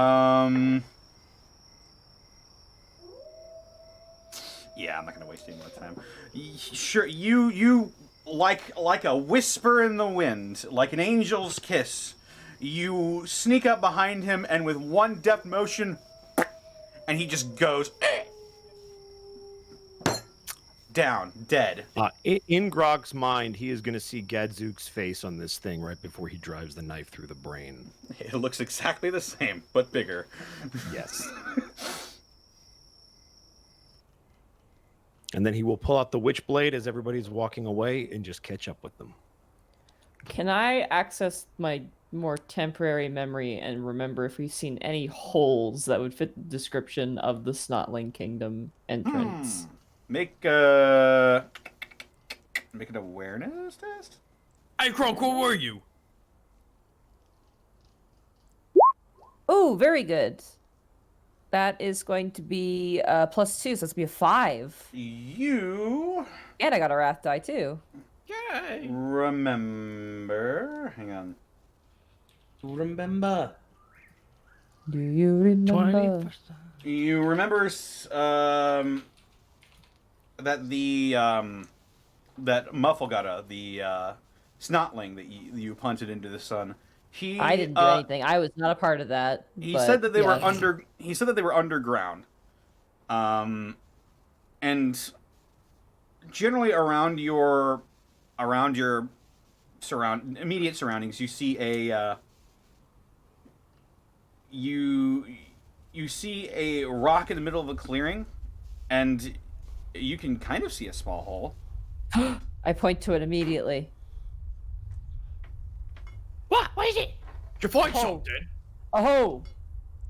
I'm not gonna waste any more time. Sure, you like a whisper in the wind, like an angel's kiss. You sneak up behind him, and with one deft motion, and he just goes down, dead. In Grog's mind, he is going to see Gadzooks' face on this thing right before he drives the knife through the brain. It looks exactly the same, but bigger. Yes. And then he will pull out the witchblade as everybody's walking away and just catch up with them. Can I access my more temporary memory and remember if we've seen any holes that would fit the description of the Snotling Kingdom entrance? Make an awareness test. Hey, Kronk, where were you? Oh, very good. That is going to be +2, so that's going to be a 5. You And I got a wrath die too. Yay. remember. Hang on. Remember. Do you remember? You remember that the that Mufflegutta, the snotling that you punted into the sun. I didn't do anything. I was not a part of that. He but, said that they were yeah. under. He said that they were underground, and generally around your immediate surroundings, you see a you see a rock in the middle of a clearing, and you can kind of see a small hole. I point to it immediately. What? What is it? Did you find Oh. something? Oh,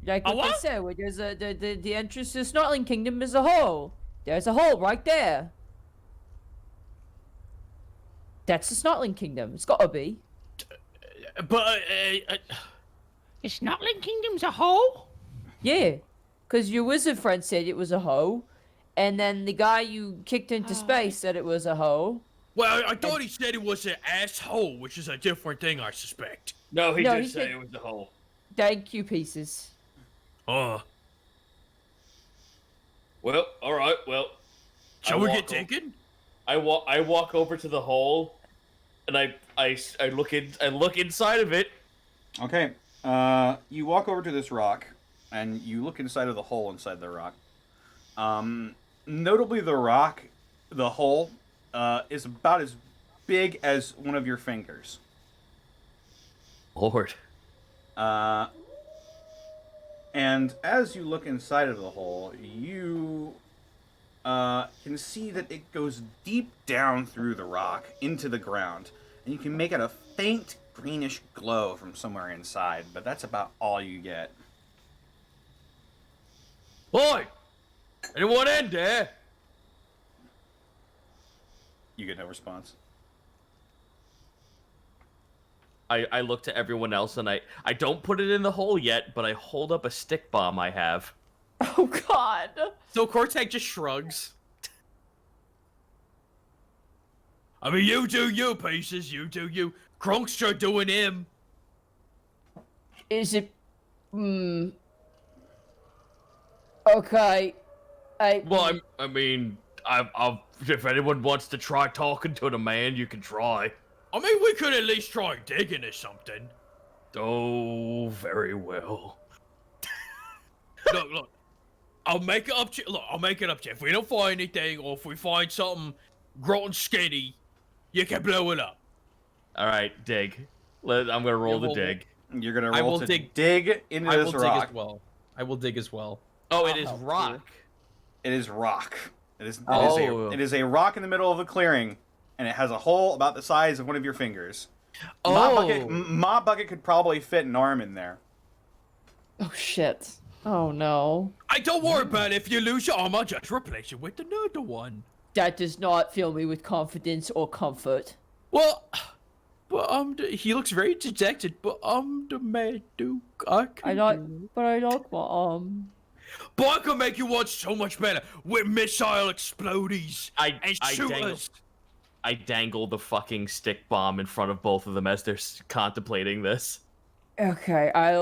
like A what they what? said, where there's the entrance to the Snotling Kingdom is a hole. There's a hole right there. That's the Snotling Kingdom. It's gotta be. But, The Snotling Kingdom's a hole? Yeah, because your wizard friend said it was a hole, and then the guy you kicked into space said it was a hole. well, I thought he said it was an asshole, which is a different thing, I suspect. No, he No, did he say said- it was a hole. Thank you, pieces. Uh, Well, all right. Well, shall I we walk get o- taken? I walk over to the hole, and I look inside of it. Okay. You walk over to this rock, and you look inside of the hole inside the rock. Notably, the hole, is about as big as one of your fingers. Lord. And as you look inside of the hole, you can see that it goes deep down through the rock into the ground, and you can make out a faint greenish glow from somewhere inside, but that's about all you get. Boy, anyone in there? You get no response. I look to everyone else, and I don't put it in the hole yet, but I hold up a stick bomb I have. Oh God. So Cortec just shrugs. I mean, you do you, pieces. You do you. Kronkster doing him. Is it? Okay. Well, I mean, if anyone wants to try talking to the man, you can try. I mean, we could at least try digging or something. Oh, very well. Look. I'll make it up to you. Look, I'll make it up to you. If we don't find anything, or if we find something growing skinny, you can blow it up. All right, dig. I'm gonna roll the dig. You're gonna I roll will to dig- dig into I will this dig rock. as well. I will dig as well. Oh, it I'll is help you. rock. It is rock. It is Oh. it is a rock in the middle of a clearing, and it has a hole about the size of one of your fingers. Oh. Mop bucket could probably fit an arm in there. Oh shit. Oh no. Hey, don't worry about it. If you lose your arm, I'll just replace it with another one. That does not fill me with confidence or comfort. Well, but he looks very dejected. But I'm the mad duke. I can do it. But I like my arm. But I can make you one so much better with missile explodies and shooters. I dangle the fucking stick bomb in front of both of them as they're contemplating this. Okay, I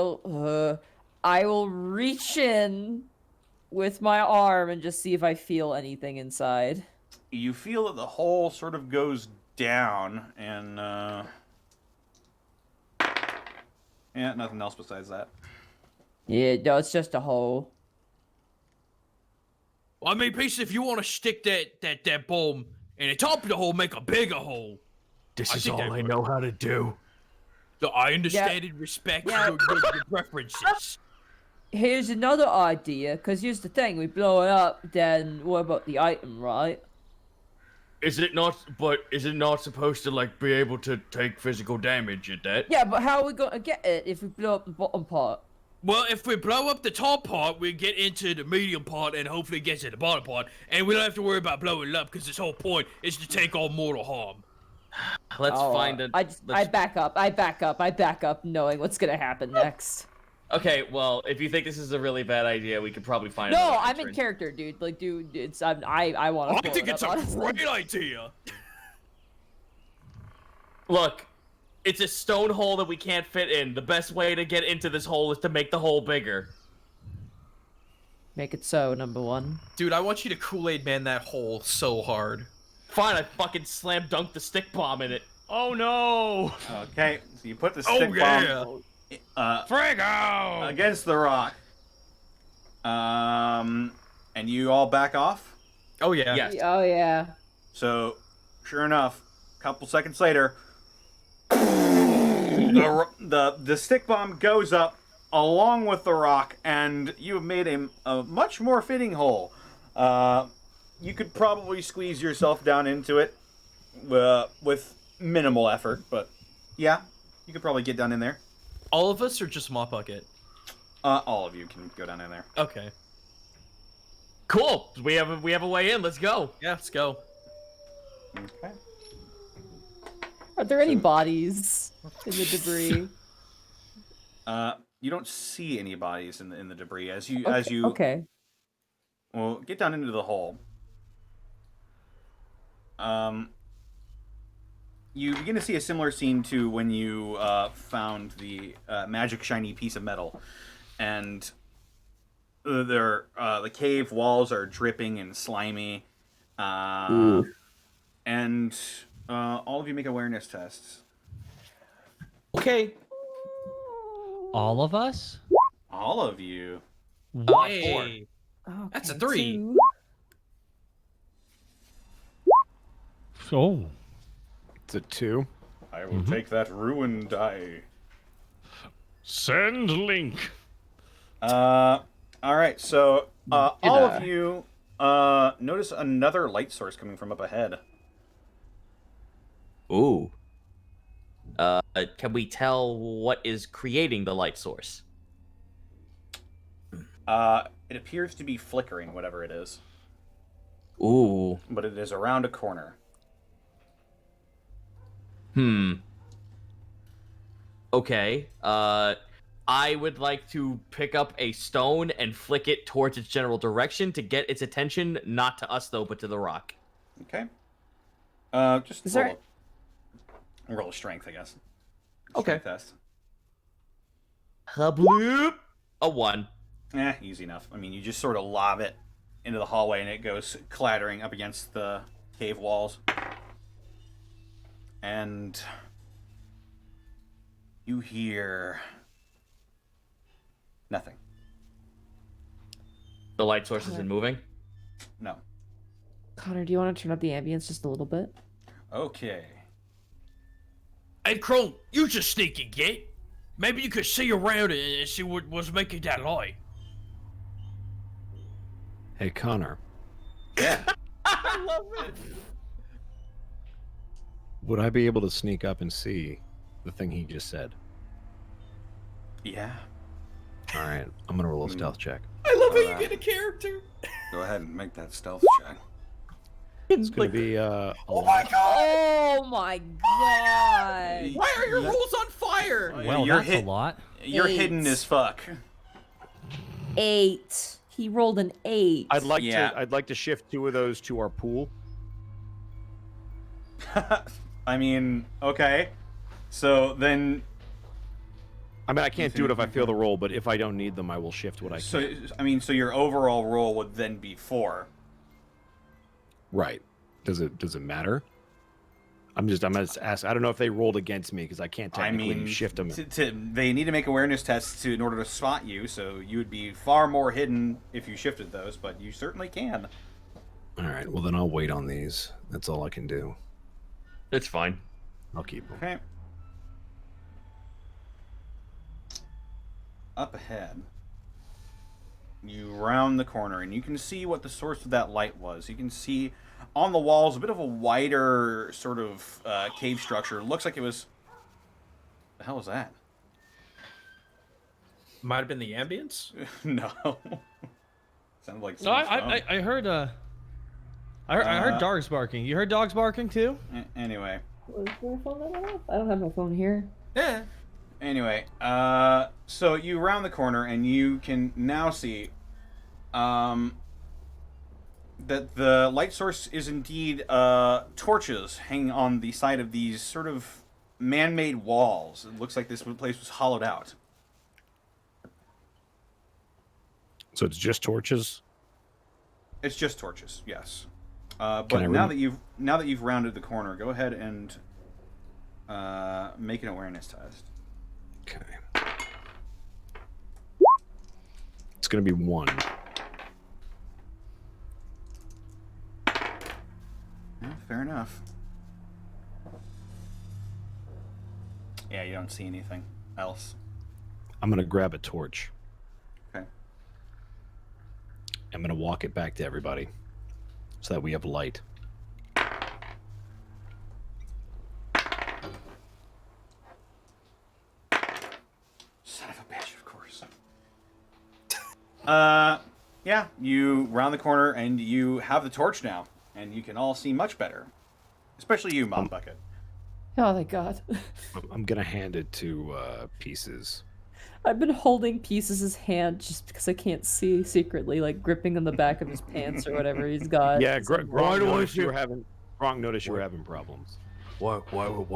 will reach in with my arm and just see if I feel anything inside. You feel that the hole sort of goes down, and yeah, nothing else besides that. Yeah, no, it's just a hole. I mean, Peace, if you want to stick that bomb in the top of the hole, make a bigger hole. This I is think all that I works. know how to do. So I understand and respect Yeah. your preferences. Here's another idea, because here's the thing, we blow it up, then what about the item, right? Is it not? But is it not supposed to like be able to take physical damage at that? Yeah, but how are we gonna get it if we blow up the bottom part? Well, if we blow up the top part, we get into the medium part and hopefully get to the bottom part, and we don't have to worry about blowing it up because its whole point is to take all mortal harm. Let's find it. I back up, knowing what's gonna happen next. Okay, well, if you think this is a really bad idea, we could probably find. No, another I'm in entrance. character, dude. Like, dude, I want to. I think it's a great idea. Look, it's a stone hole that we can't fit in. The best way to get into this hole is to make the hole bigger. Make it so, number one. Dude, I want you to Kool-Aid man that hole so hard. Fine, I fucking slam dunk the stick bomb in it. Oh no! Okay, so you put the stick bomb Frigo! against the rock. And you all back off. Oh yeah. Yes. Oh yeah. So, sure enough, a couple seconds later, the stick bomb goes up along with the rock, and you have made a much more fitting hole. You could probably squeeze yourself down into it with minimal effort, but yeah, you could probably get down in there. All of us or just Mop Bucket? All of you can go down in there. Okay. Cool. We have a way in. Let's go. Yeah, let's go. Okay. Are there any bodies in the debris? You don't see any bodies in the debris as you Okay. well, get down into the hole. You begin to see a similar scene to when you found the magic shiny piece of metal, and the cave walls are dripping and slimy, and all of you make awareness tests. Okay. All of us? All of you. Hey. That's a 3. two. Oh. It's a 2. I will take that ruin die. Send link. All right, so all of you notice another light source coming from up ahead. Ooh. Can we tell what is creating the light source? It appears to be flickering, whatever it is, Ooh. but it is around a corner. Okay. I would like to pick up a stone and flick it towards its general direction to get its attention, not to us though, but to the rock. Okay. Just Is roll, there- roll a strength, I guess. Okay. Strength test. Bloop. A 1. Easy enough. I mean, you just sort of lob it into the hallway, and it goes clattering up against the cave walls. And you hear nothing. The light source isn't moving. No. Connor, do you want to turn up the ambience just a little bit? Okay. Hey, Krew, you just sneaky git. Maybe you could see around it and see what was making that light. Hey, Connor. I love it. Would I be able to sneak up and see the thing he just said? Yeah. All right, I'm gonna roll a stealth check. I love how you get a character. Go ahead and make that stealth check. It's gonna be Oh my god! Oh my god! Why are your rules on fire? Well, You're that's a lot. You're 8. hidden as fuck. 8. He rolled an 8. I'd like Yeah. to. I'd like to shift 2 of those to our pool. I mean, okay. So then, I mean, I can't do it if I fail the roll, but if I don't need them, I will shift what I can. so your overall roll would then be 4. Right? Does it matter? I'm just asking. I don't know if they rolled against me because I can't I technically mean, shift them. they need to make awareness tests in order to spot you, so you would be far more hidden if you shifted those, but you certainly can. All right. Well, then I'll wait on these. That's all I can do. It's fine. I'll keep them. Okay. Up ahead, you round the corner, and you can see what the source of that light was. You can see on the walls, a bit of a wider sort of cave structure. Looks like it was... The hell was that? Might have been the ambience. No. Sounded like No, I heard I heard dogs barking. You heard dogs barking too? Anyway. Was my phone that off? I don't have my phone here. Yeah. Anyway, so you round the corner and you can now see that the light source is indeed torches hanging on the side of these sort of man-made walls. It looks like this place was hollowed out. So it's just torches? It's just torches, yes. But now that you've rounded the corner, go ahead and make an awareness test. Okay. It's going to be 1. Yeah, fair enough. Yeah, you don't see anything else. I'm going to grab a torch. Okay. I'm going to walk it back to everybody so that we have light. Son of a bitch, of course. Yeah, you round the corner and you have the torch now, and you can all see much better. Especially you, Mom Bucket. Oh, thank God. I'm going to hand it to Pieces. I've been holding Pieces' hand just because I can't see secretly, like gripping on the back of his pants or whatever he's got. Yeah, Why Gronk do I noticed you feel- were having... Gronk noticed you were having problems. Why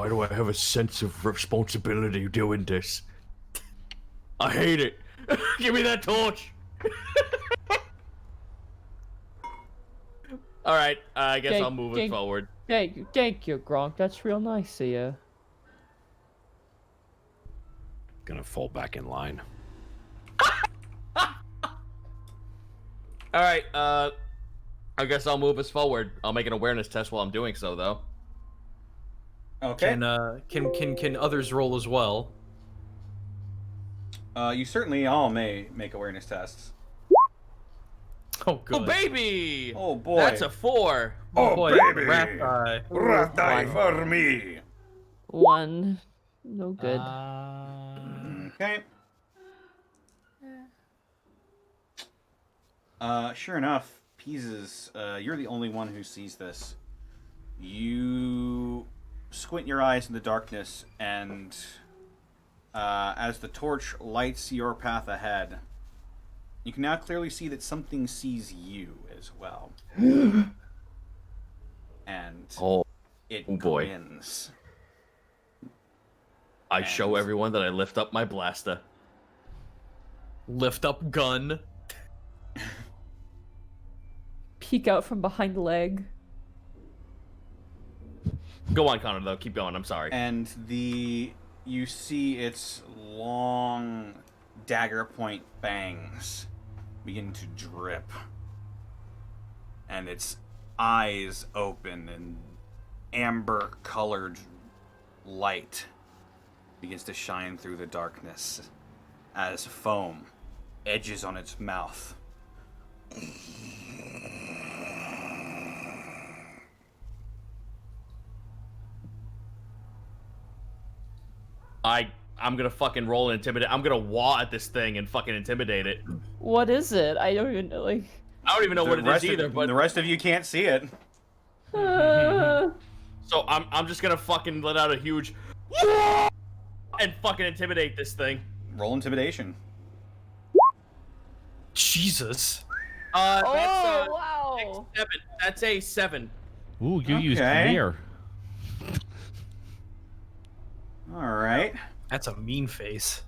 do I have a sense of responsibility doing this? I hate it. Give me that torch. All right, I guess Okay, I'll move it forward. Thank you, Gronk. That's real nice of you. Gonna fall back in line. All right, I guess I'll move us forward. I'll make an awareness test while I'm doing so, though. Okay. Can others roll as well? You certainly all may make awareness tests. Oh, good. Oh, baby! Oh, boy. That's a 4. Oh, boy. Rat eye. Rat eye for me. 1. No good. Okay. Sure enough, Pieces, you're the only one who sees this. You squint your eyes in the darkness, and as the torch lights your path ahead, you can now clearly see that something sees you as well. And it boy. grins. I show everyone that I lift up my blaster. Lift up gun. Peek out from behind the leg. Go on, Connor, though. Keep going. I'm sorry. And you see its long dagger point bangs begin to drip, and its eyes open, and amber colored light begins to shine through the darkness as foam edges on its mouth. I'm gonna fucking roll and intimidate. I'm gonna wah at this thing and fucking intimidate it. What is it? I don't even know. Like. I don't even know what it is either, but the rest of you can't see it. so I'm just gonna fucking let out a huge and fucking intimidate this thing. Roll intimidation. Jesus. That's wow. 7. That's a 7. Ooh, you used Okay. clear. All right. That's a mean face.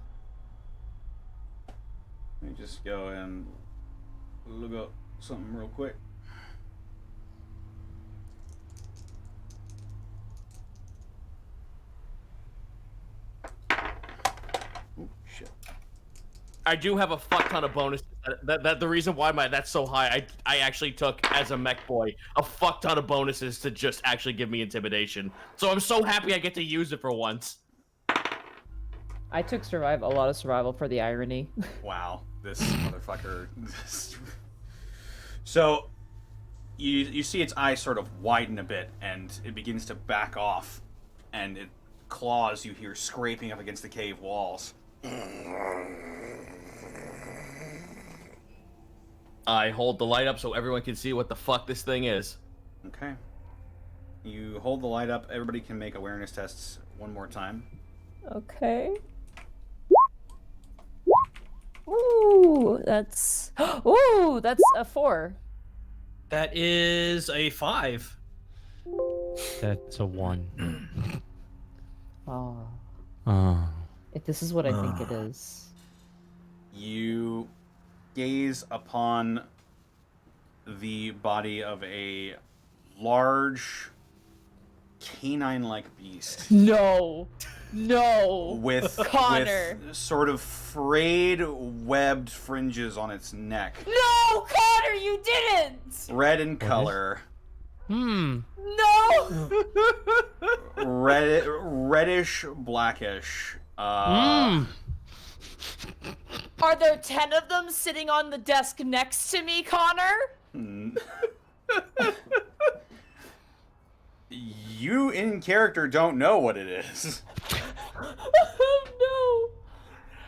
Let me just go and look up something real quick. Oh, shit. I do have a fuck ton of bonuses. That the reason why that's so high. I actually took as a mech boy a fuck ton of bonuses to just actually give me intimidation. So I'm so happy I get to use it for once. I took a lot of survival for the irony. Wow, this motherfucker. So, you see its eyes sort of widen a bit, and it begins to back off, and it claws you hear scraping up against the cave walls. I hold the light up so everyone can see what the fuck this thing is. Okay. You hold the light up. Everybody can make awareness tests one more time. Okay. Ooh, that's a 4. That is a 5. That's a 1. Oh. Oh. If this is what I think it is. You gaze upon the body of a large canine-like beast No. with Connor. sort of frayed, webbed fringes on its neck, No, Connor, you didn't. red in color, No. reddish, blackish. Are there 10 of them sitting on the desk next to me, Connor? You in character don't know what it is. No.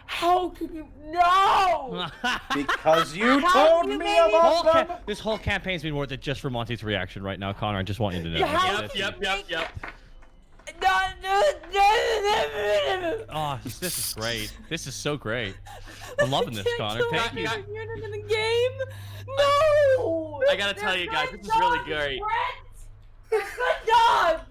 How could you? No. Because you How told you me made me- about them. This whole campaign's been worth it just for Monty's reaction right now, Connor. I just want you to know. How That's could it. you Oh, this is great. This is so great. I'm loving this, Connor. Thank you. You're in the game. No. I gotta tell you guys, this is really great. They're good dogs.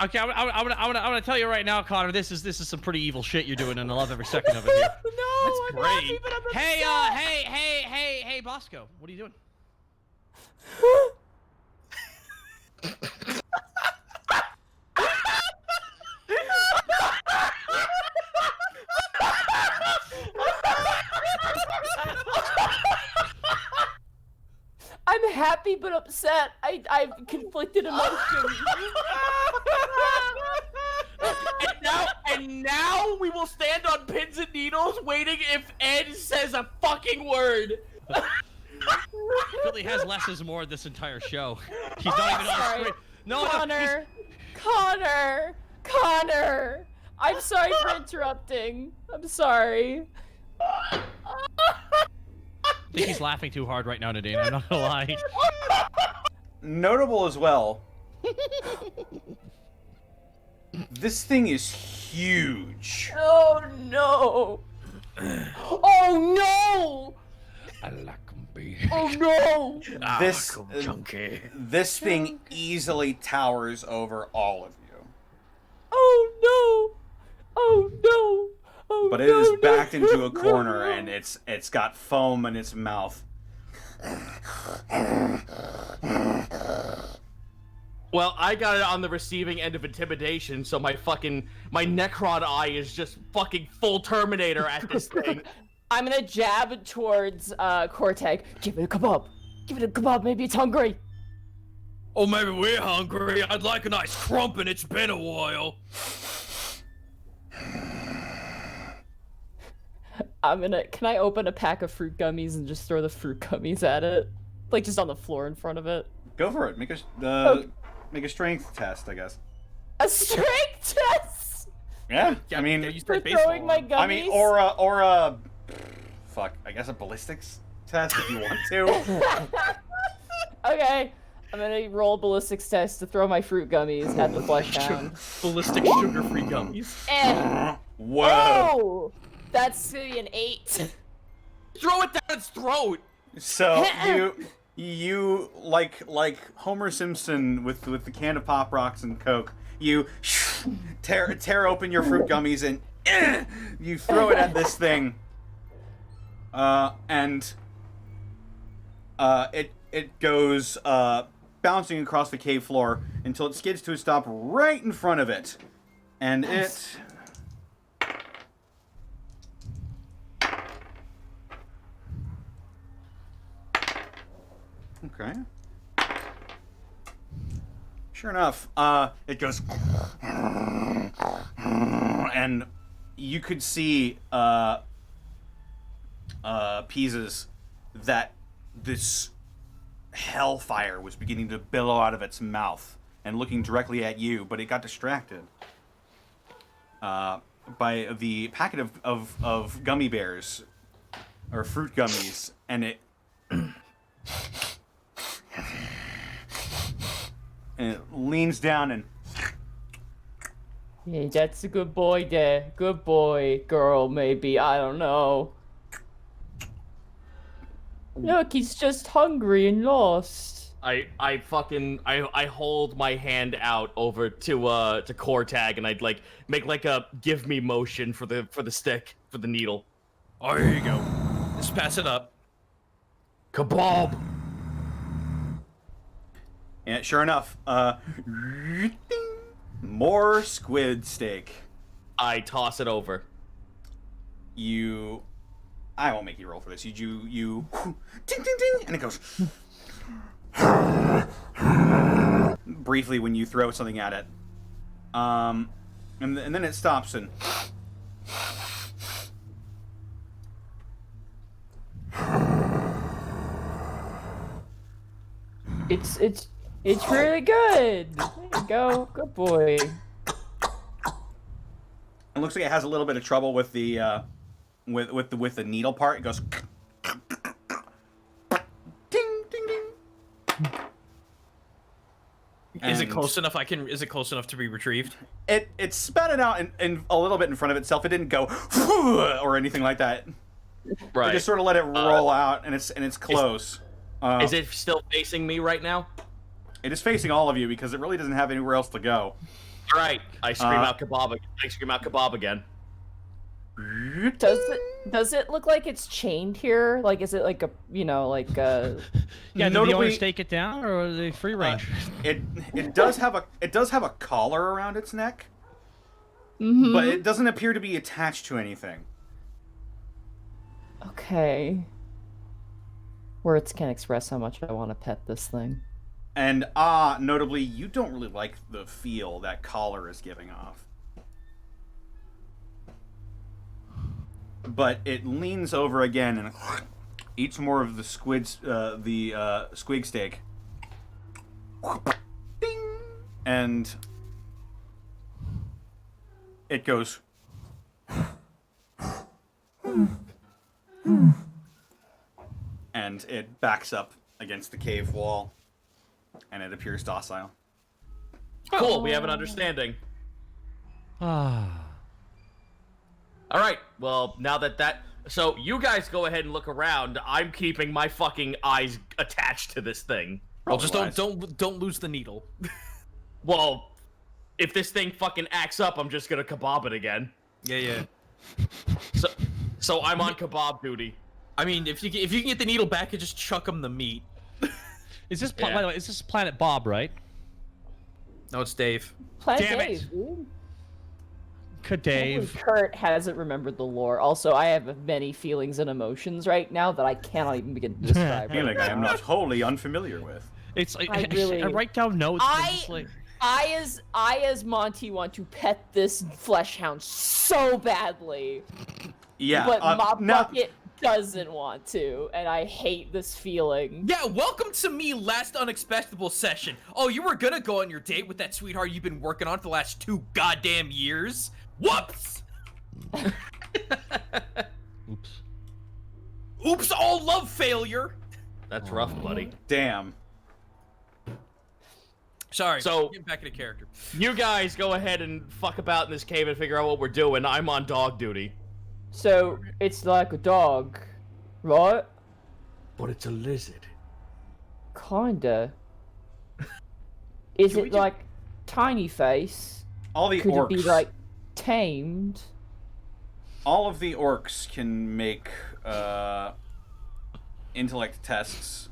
Okay, I'm gonna tell you right now, Connor. This is some pretty evil shit you're doing, and I love every second of it here. No, That's I'm great. happy, but I'm Hey, Bosco, what are you doing? I'm happy but upset. I've conflicted emotions. And now we will stand on pins and needles waiting if Ed says a fucking word. Billy has less is more this entire show. He's not even on Sorry. screen. No, Connor. I'm sorry for interrupting. I'm sorry. I think he's laughing too hard right now, Nadine. I'm not gonna lie. Notable as well. This thing is huge. Oh no. Oh no. I like 'em big. Oh no. This thing easily towers over all of you. Oh no. Oh no. Oh, But it is backed into a corner, and it's got foam in its mouth. Well, I got it on the receiving end of intimidation, so my Necron eye is just fucking full Terminator at this thing. I'm gonna jab towards Corteg. Give it a kebab. Give it a kebab. Maybe it's hungry. Oh, maybe we're hungry. I'd like a nice crumpin'. It's been a while. Can I open a pack of fruit gummies and just throw the fruit gummies at it? Like just on the floor in front of it? Go for it. Make a strength test, I guess. A strength test? Yeah. Yeah, I mean, you For start baseball. throwing my gummies? I mean, or a I guess a ballistics test if you want to. Okay. I'm gonna roll a ballistics test to throw my fruit gummies at the flesh hound. Ballistic sugar-free gummies. Whoa. Oh! That's gonna be an 8. Throw it down its throat. So you like Homer Simpson with the can of Pop Rocks and Coke. You tear open your fruit gummies and you throw it at this thing. And it goes bouncing across the cave floor until it skids to a stop right in front of it, and it. Okay. Sure enough, it goes, and you could see pieces that this hellfire was beginning to billow out of its mouth and looking directly at you, but it got distracted by the packet of gummy bears, or fruit gummies, and it leans down and Yeah, that's a good boy there. Good boy, girl, maybe. I don't know. Look, he's just hungry and lost. I hold my hand out over to Cortag, and I'd like make like a give me motion for the stick, for the needle. Oh, here you go. Just pass it up. Kebab. And sure enough, more squid steak. I toss it over. I won't make you roll for this. You ding ding ding, and it goes briefly when you throw something at it. And then it stops and It's really good. There you go. Good boy. it looks like it has a little bit of trouble with the with the needle part. It goes ding ding ding. Is it And close enough? Is it close enough to be retrieved? It spat it out in a little bit in front of itself. It didn't go or anything like that. Right. It just sort of let it roll out, and it's close. Is it still facing me right now? It is facing all of you because it really doesn't have anywhere else to go. All right. I scream out kebab. I scream out kebab again. Does it look like it's chained here? Like, is it like a, like a... Yeah, do the Notably- owners take it down, or are they free range? It does have a collar around its neck, Mm-hmm. but it doesn't appear to be attached to anything. Okay. Words can't express how much I want to pet this thing. And notably, you don't really like the feel that collar is giving off. But it leans over again and eats more of the squid steak. Ding! And it goes. And it backs up against the cave wall, and it appears docile. Cool. We have an understanding. Ah. All right. Well, now that so you guys go ahead and look around. I'm keeping my fucking eyes attached to this thing. Well, just Otherwise- don't lose the needle. Well, if this thing fucking acts up, I'm just gonna kebab it again. Yeah. So I'm on kebab duty. I mean, if you can get the needle back, you just chuck him the meat. Is this, Yeah. by the way, is this Planet Bob, right? No, it's Dave. Planet Damn it. Dave, dude. Could Dave. Kurt hasn't remembered the lore. Also, I have many feelings and emotions right now that I cannot even begin to describe. Feeling right I am now. not wholly unfamiliar with. It's like I really- I write down notes. and it's just like, I as Monty want to pet this flesh hound so badly, Yeah, but Mop now, Bucket doesn't want to, and I hate this feeling. Yeah, welcome to me last Unexpectables session. Oh, you were gonna go on your date with that sweetheart you've been working on for the last 2 goddamn years? Whoops! oops. Oops, all love failure! That's rough, buddy. damn. Sorry, So- get back into character. You guys go ahead and fuck about in this cave and figure out what we're doing. I'm on dog duty. So it's like a dog, right? But it's a lizard. Kinda. Is Can we it do- like tiny face? All the Could orcs, it be like tamed? all of the orcs can make intellect tests,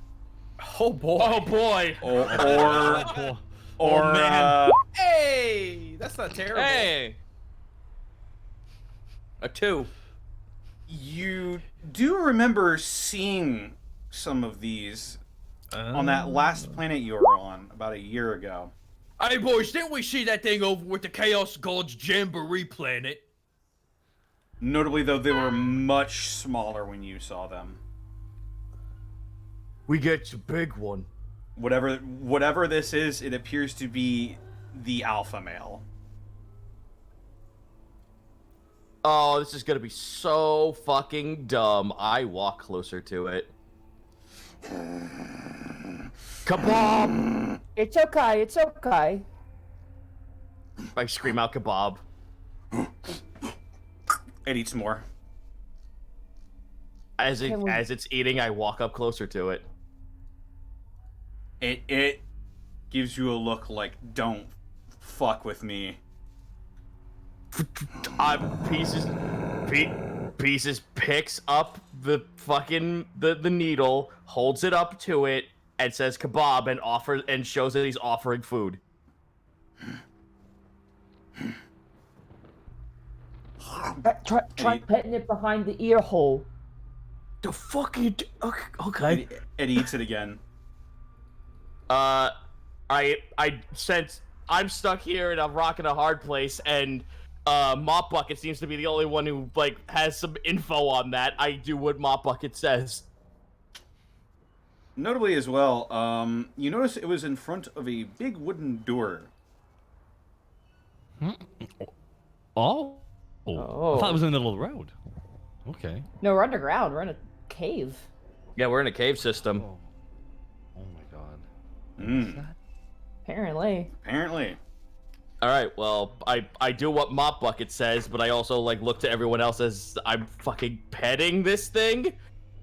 Oh boy. Oh boy. or man. Hey! That's not terrible. Hey. A 2. you do remember seeing some of these on that last planet you were on about a year ago. Hey boys, didn't we see that thing over with the Chaos Gods Jamboree planet? Notably, though, they were much smaller when you saw them. We get a big one. Whatever this is, it appears to be the alpha male. Oh, this is gonna be so fucking dumb. I walk closer to it. Kebab! It's okay. It's okay. I scream out kebab. It eats more. As it's eating, I walk up closer to it. It gives you a look like, don't fuck with me. Pieces picks up the fucking the needle, holds it up to it, and says kebab, and shows that he's offering food. Try petting it behind the ear hole. The fuck you do? Okay. It eats it again. I sense I'm stuck here and I'm rocking a hard place, and Mop Bucket seems to be the only one who like has some info on that. I do what Mop Bucket says. Notably as well, you notice it was in front of a big wooden door. Oh. Oh. I thought it was in the middle of the road. Okay. No, we're underground. We're in a cave. Yeah, we're in a cave system. Oh my god. Apparently. All right, well, I do what Mop Bucket says, but I also like look to everyone else as I'm fucking petting this thing.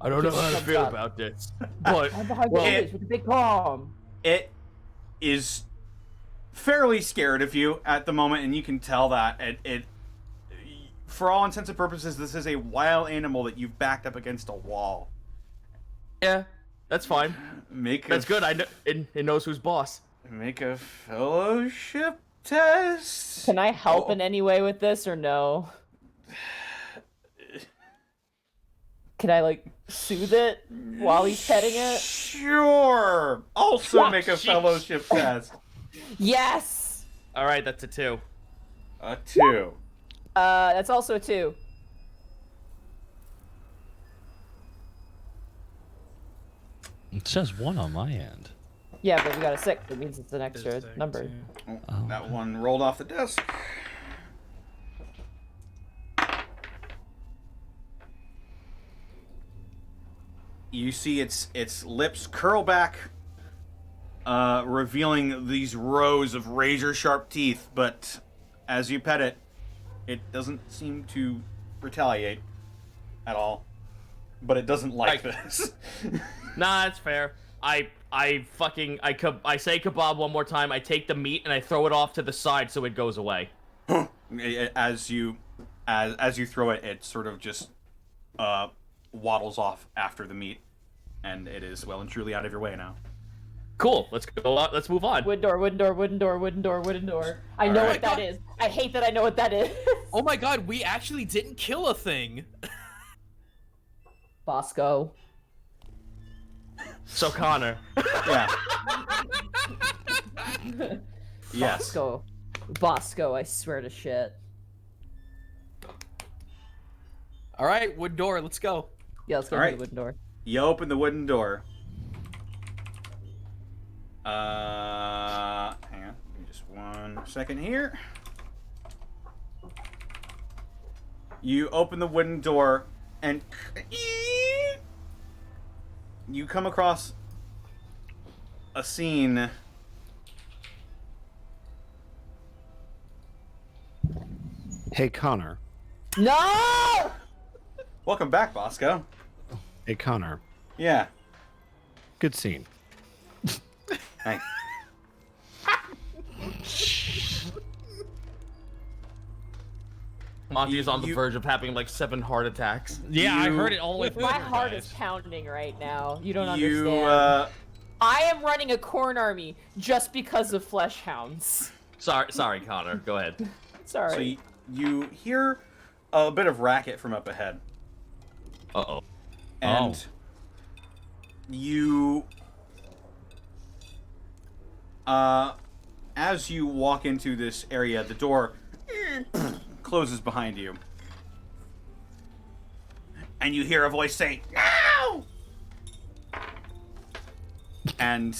I don't know how to feel about this, but I'm behind the ears with a big palm. It is fairly scared of you at the moment, and you can tell that it for all intents and purposes, this is a wild animal that you've backed up against a wall. yeah, that's fine. That's good. I know it knows who's boss. Make a fellowship test. Can I help in any way with this or no? Can I like soothe it while he's petting it? Sure. Also make a fellowship test. Yes. All right, that's a 2. A 2. That's also a 2. It says 1 on my end. Yeah, but we got a 6. That means it's an extra number. Oh, that one rolled off the desk. You see its lips curl back, revealing these rows of razor-sharp teeth, but as you pet it, it doesn't seem to retaliate at all. But it doesn't like this. Nah, that's fair. I say kebab one more time. I take the meat and I throw it off to the side so it goes away. As you throw it, it sort of just waddles off after the meat, and it is well and truly out of your way now. Cool. Let's go. Let's move on. Wooden door, wooden door, wooden door, wooden door, wooden door. I know what that is. I hate that I know what that is. Oh my god, we actually didn't kill a thing. Bosco. So Connor. Yeah. Yes. Bosco, I swear to shit. All right, wood door, let's go. Yeah, let's go to the wooden door. You open the wooden door. Hang on. Give me just 1 second here. You open the wooden door, and you come across a scene. Hey, Connor. No! Welcome back, Bosco. Hey, Connor. Yeah. Good scene. Thanks. Monty is on the verge of having like 7 heart attacks. Yeah, I heard it all the way through. My there, heart guys. is pounding right now. You don't You, understand. I am running a corn army just because of flesh hounds. Sorry, Connor. Go ahead. Sorry. So you hear a bit of racket from up ahead. Uh-oh. And you, as you walk into this area, the door closes behind you. And you hear a voice say, "No!" And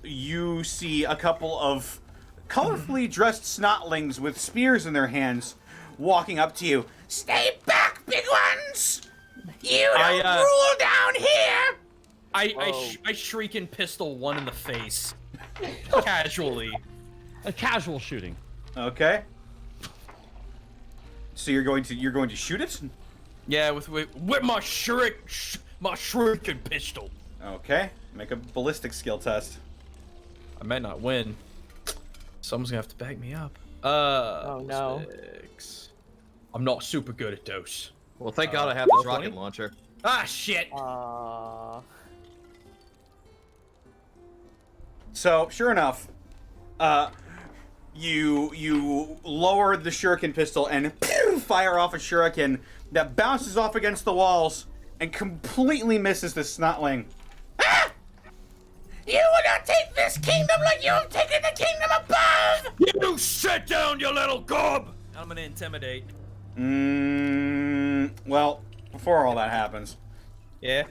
you see a couple of colorfully dressed snotlings with spears in their hands walking up to you. Stay back, big ones! You don't rule down here! I shriek and pistol one in the face. Casually. A casual shooting. Okay. So you're going to shoot it? Yeah, with my shrieking pistol. Okay. Make a ballistic skill test. I might not win. Someone's gonna have to back me up. Oh no. 6. I'm not super good at those. Well, thank God I have this 20? rocket launcher. Ah, shit. So, sure enough, you lower the shuriken pistol and fire off a shuriken that bounces off against the walls and completely misses the snotling. Ah! You will not take this kingdom like you have taken the kingdom above! You sit down, you little gob! I'm gonna intimidate. Well, before all that happens. Yeah.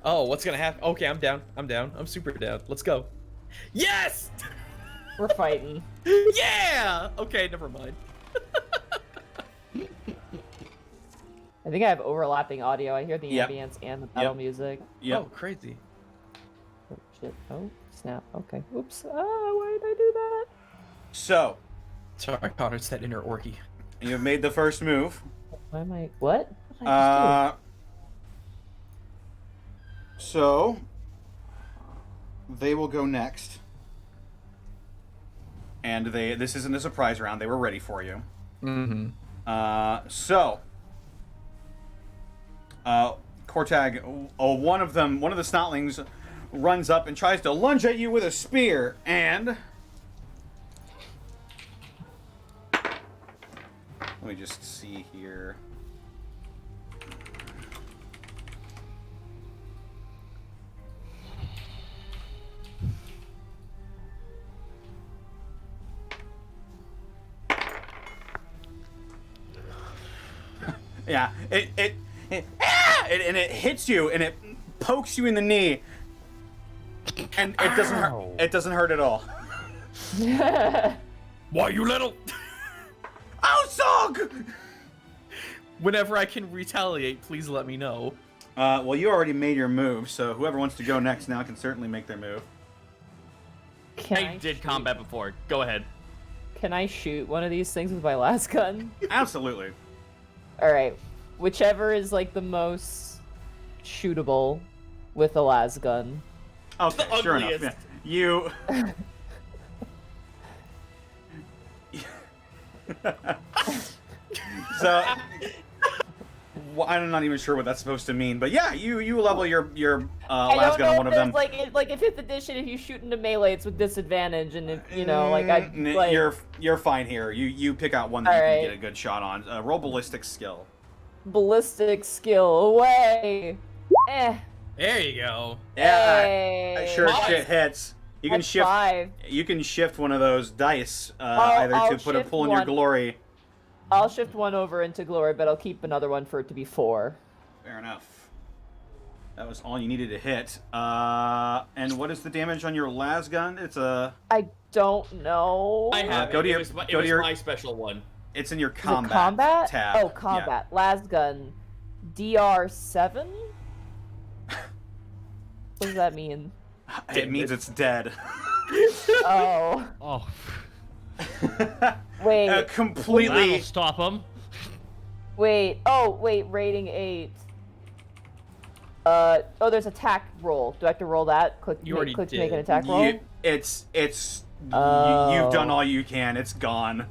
Oh, what's gonna happen? Okay, I'm down. I'm super down. Let's go. Yes! We're fighting. Yeah! Okay, never mind. I think I have overlapping audio. I hear the Yep. ambience and the battle music. Yep. Oh, crazy. Oh, shit. Oh, snap. Okay. Oops. Why did I do that? So, Sorry, Connor, it's that inner orky. you've made the first move. Why am I... What? What did I just So, they will go next. And this isn't a surprise round. They were ready for you. Mm-hmm. Kortag, one of the snotlings runs up and tries to lunge at you with a spear, and... Let me just see here. Yeah, it hits you and it pokes you in the knee, and it doesn't hurt. It doesn't hurt at all. Why, you little... Oh, Zog! Whenever I can retaliate, please let me know. Well, you already made your move, so whoever wants to go next now can certainly make their move. Can I did combat before. Go ahead. Can I shoot one of these things with my last gun? Absolutely. All right, whichever is like the most shootable with the las gun. Okay, The sure enough. ugliest. Yeah. You. So, well, I'm not even sure what that's supposed to mean, but yeah, you level your I las don't gun on know one if of them. there's like in 5th edition, if you shoot into melee, it's with disadvantage, and if you know, like I like. You're fine here. You pick out one that you can Alright. get a good shot on. Roll ballistic skill. Ballistic skill away. There you go. Yeah, Hey. sure Five. shit hits. You can That's shift. 5. You can shift one of those dice I'll either to put a shift pull in your one. glory. I'll shift one over into glory, but I'll keep another one for it to be 4. Fair enough. That was all you needed to hit. And what is the damage on your las gun? It's a. I don't know. I have go it. to your- It was go to your- my special one. It's in your Is it combat, combat? tab. Oh, combat. Las gun. DR7? What does that mean? Yeah. It means it's dead. Oh. Oh, Wait. Completely. that'll stop him. Wait. Oh, wait. Rating 8. Oh, there's attack roll. Do I have to roll that? Click to make an attack roll? It's. Oh. You've done all you can. It's gone.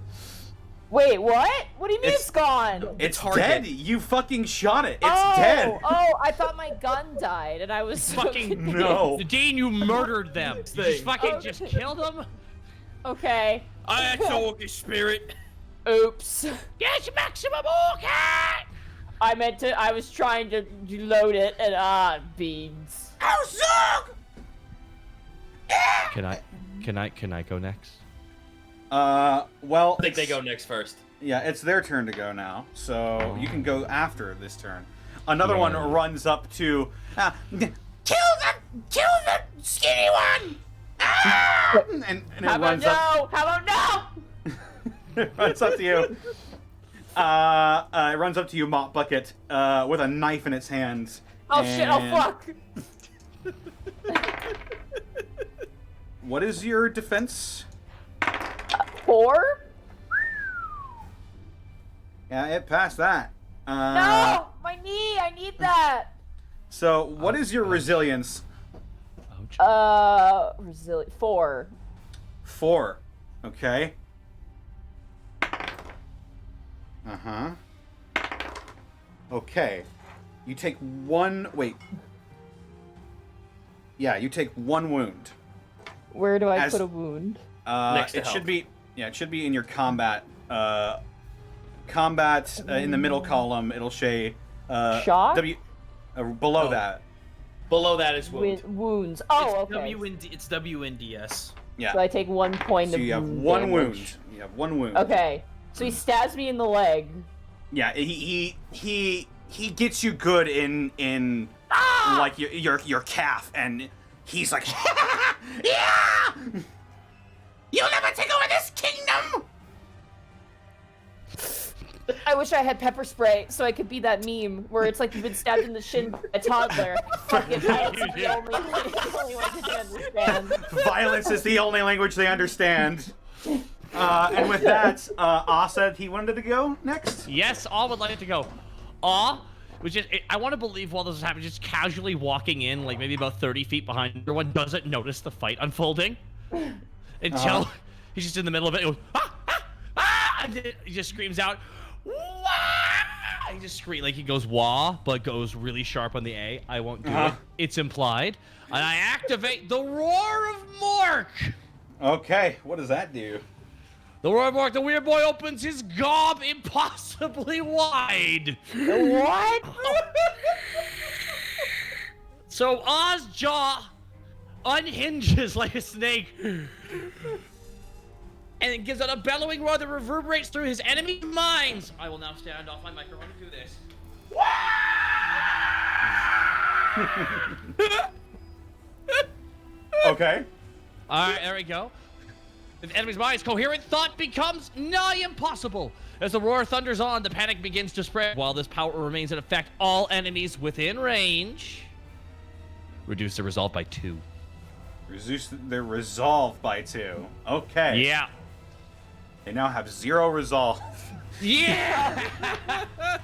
Wait, what? What do you mean It's- it's gone? It's target. dead. You fucking shot it. It's dead. Oh, I thought my gun died, and I was so Fucking confused. No. Dean, you murdered them. You just fucking Okay. just killed them. Okay. I had the orky spirit. Oops. Yes, maximum orca! I was trying to load it, and beans. Oh, Zog! Can I go next? Well. I think they go next first. Yeah, it's their turn to go now, so you can go after this turn. Another one runs up to. Kill them! Kill them! skinny one. And it How about runs up. no? How about no? It runs up to you. It runs up to you, Mop Bucket, with a knife in its hands. Oh shit! Oh fuck! What is your defense? 4? Yeah, it passed that. No! My knee! I need that! So, what is your resilience? Ouch. Resilient. 4. 4. Okay. Uh-huh. Okay. You take 1... Wait. Yeah, you take 1 wound. Where do I As- put a wound? Next to It health. should be... Yeah, it should be in your combat. Combat, in the middle column, it'll say... Shock? Below that. Below that is wound. Wounds. Oh, It's okay. It's WNDS. Yeah. So I take 1 point So of you have wound 1 damage. wound. You have 1 wound. Okay. So he stabs me in the leg. Yeah, he gets you good in like your calf, and he's like, Yeah! You'll never take over this kingdom. I wish I had pepper spray so I could be that meme where it's like you've been stabbed in the shin by a toddler. Fucking violence is the only language I understand. violence is the only language they understand. And with that, Ah said he wanted to go next. Yes, Aw would like to go. Aw, which is, I want to believe while this is happening, just casually walking in, like maybe about 30 feet behind everyone, doesn't notice the fight unfolding until he's just in the middle of it. He goes, ah, ah, ah, and then he just screams out, wah! He just screams, like he goes wah, but goes really sharp on the A. I won't do it. It's implied. And I activate the Roar of Mork. Okay, what does that do? The Roar of Mork, the weird boy opens his gob impossibly wide. What? So Oz's jaw unhinges like a snake. And it gives out a bellowing roar that reverberates through his enemy's minds. I will now stand off my microphone to do this. Okay. Alright, there we go. In the enemy's minds, coherent thought becomes nigh impossible. As the roar thunders on, the panic begins to spread. While this power remains in effect, all enemies within range reduce their resolve by 2. Reduce their resolve by 2. Okay. Yeah. They now have 0 resolve. Yeah!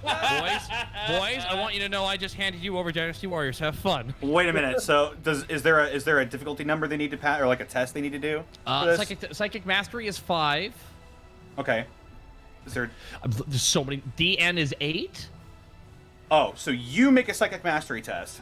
boys, I want you to know I just handed you over Dynasty Warriors. Have fun. Wait a minute. So, is there a difficulty number they need to pass, or like a test they need to do? for this? Psychic Mastery is 5. Okay. Is there? There's so many. DN is 8. Oh, so you make a psychic mastery test.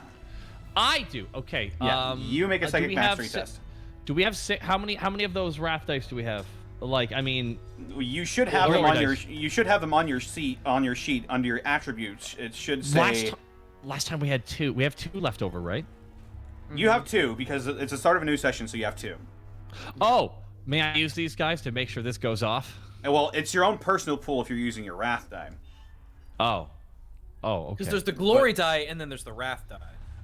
I do. Okay. Yeah. You make a do psychic we have mastery si- test. Do we have how many of those wrath dice do we have? Like, I mean, You should have them Glory on your. dice. You should have them on your sheet under your attributes. It should say. last time we had 2. We have 2 left over, right? You have 2 because it's the start of a new session, so you have 2. Oh, may I use these guys to make sure this goes off? And, well, it's your own personal pool if you're using your wrath die. Oh, okay. Because there's the glory die and then there's the wrath die.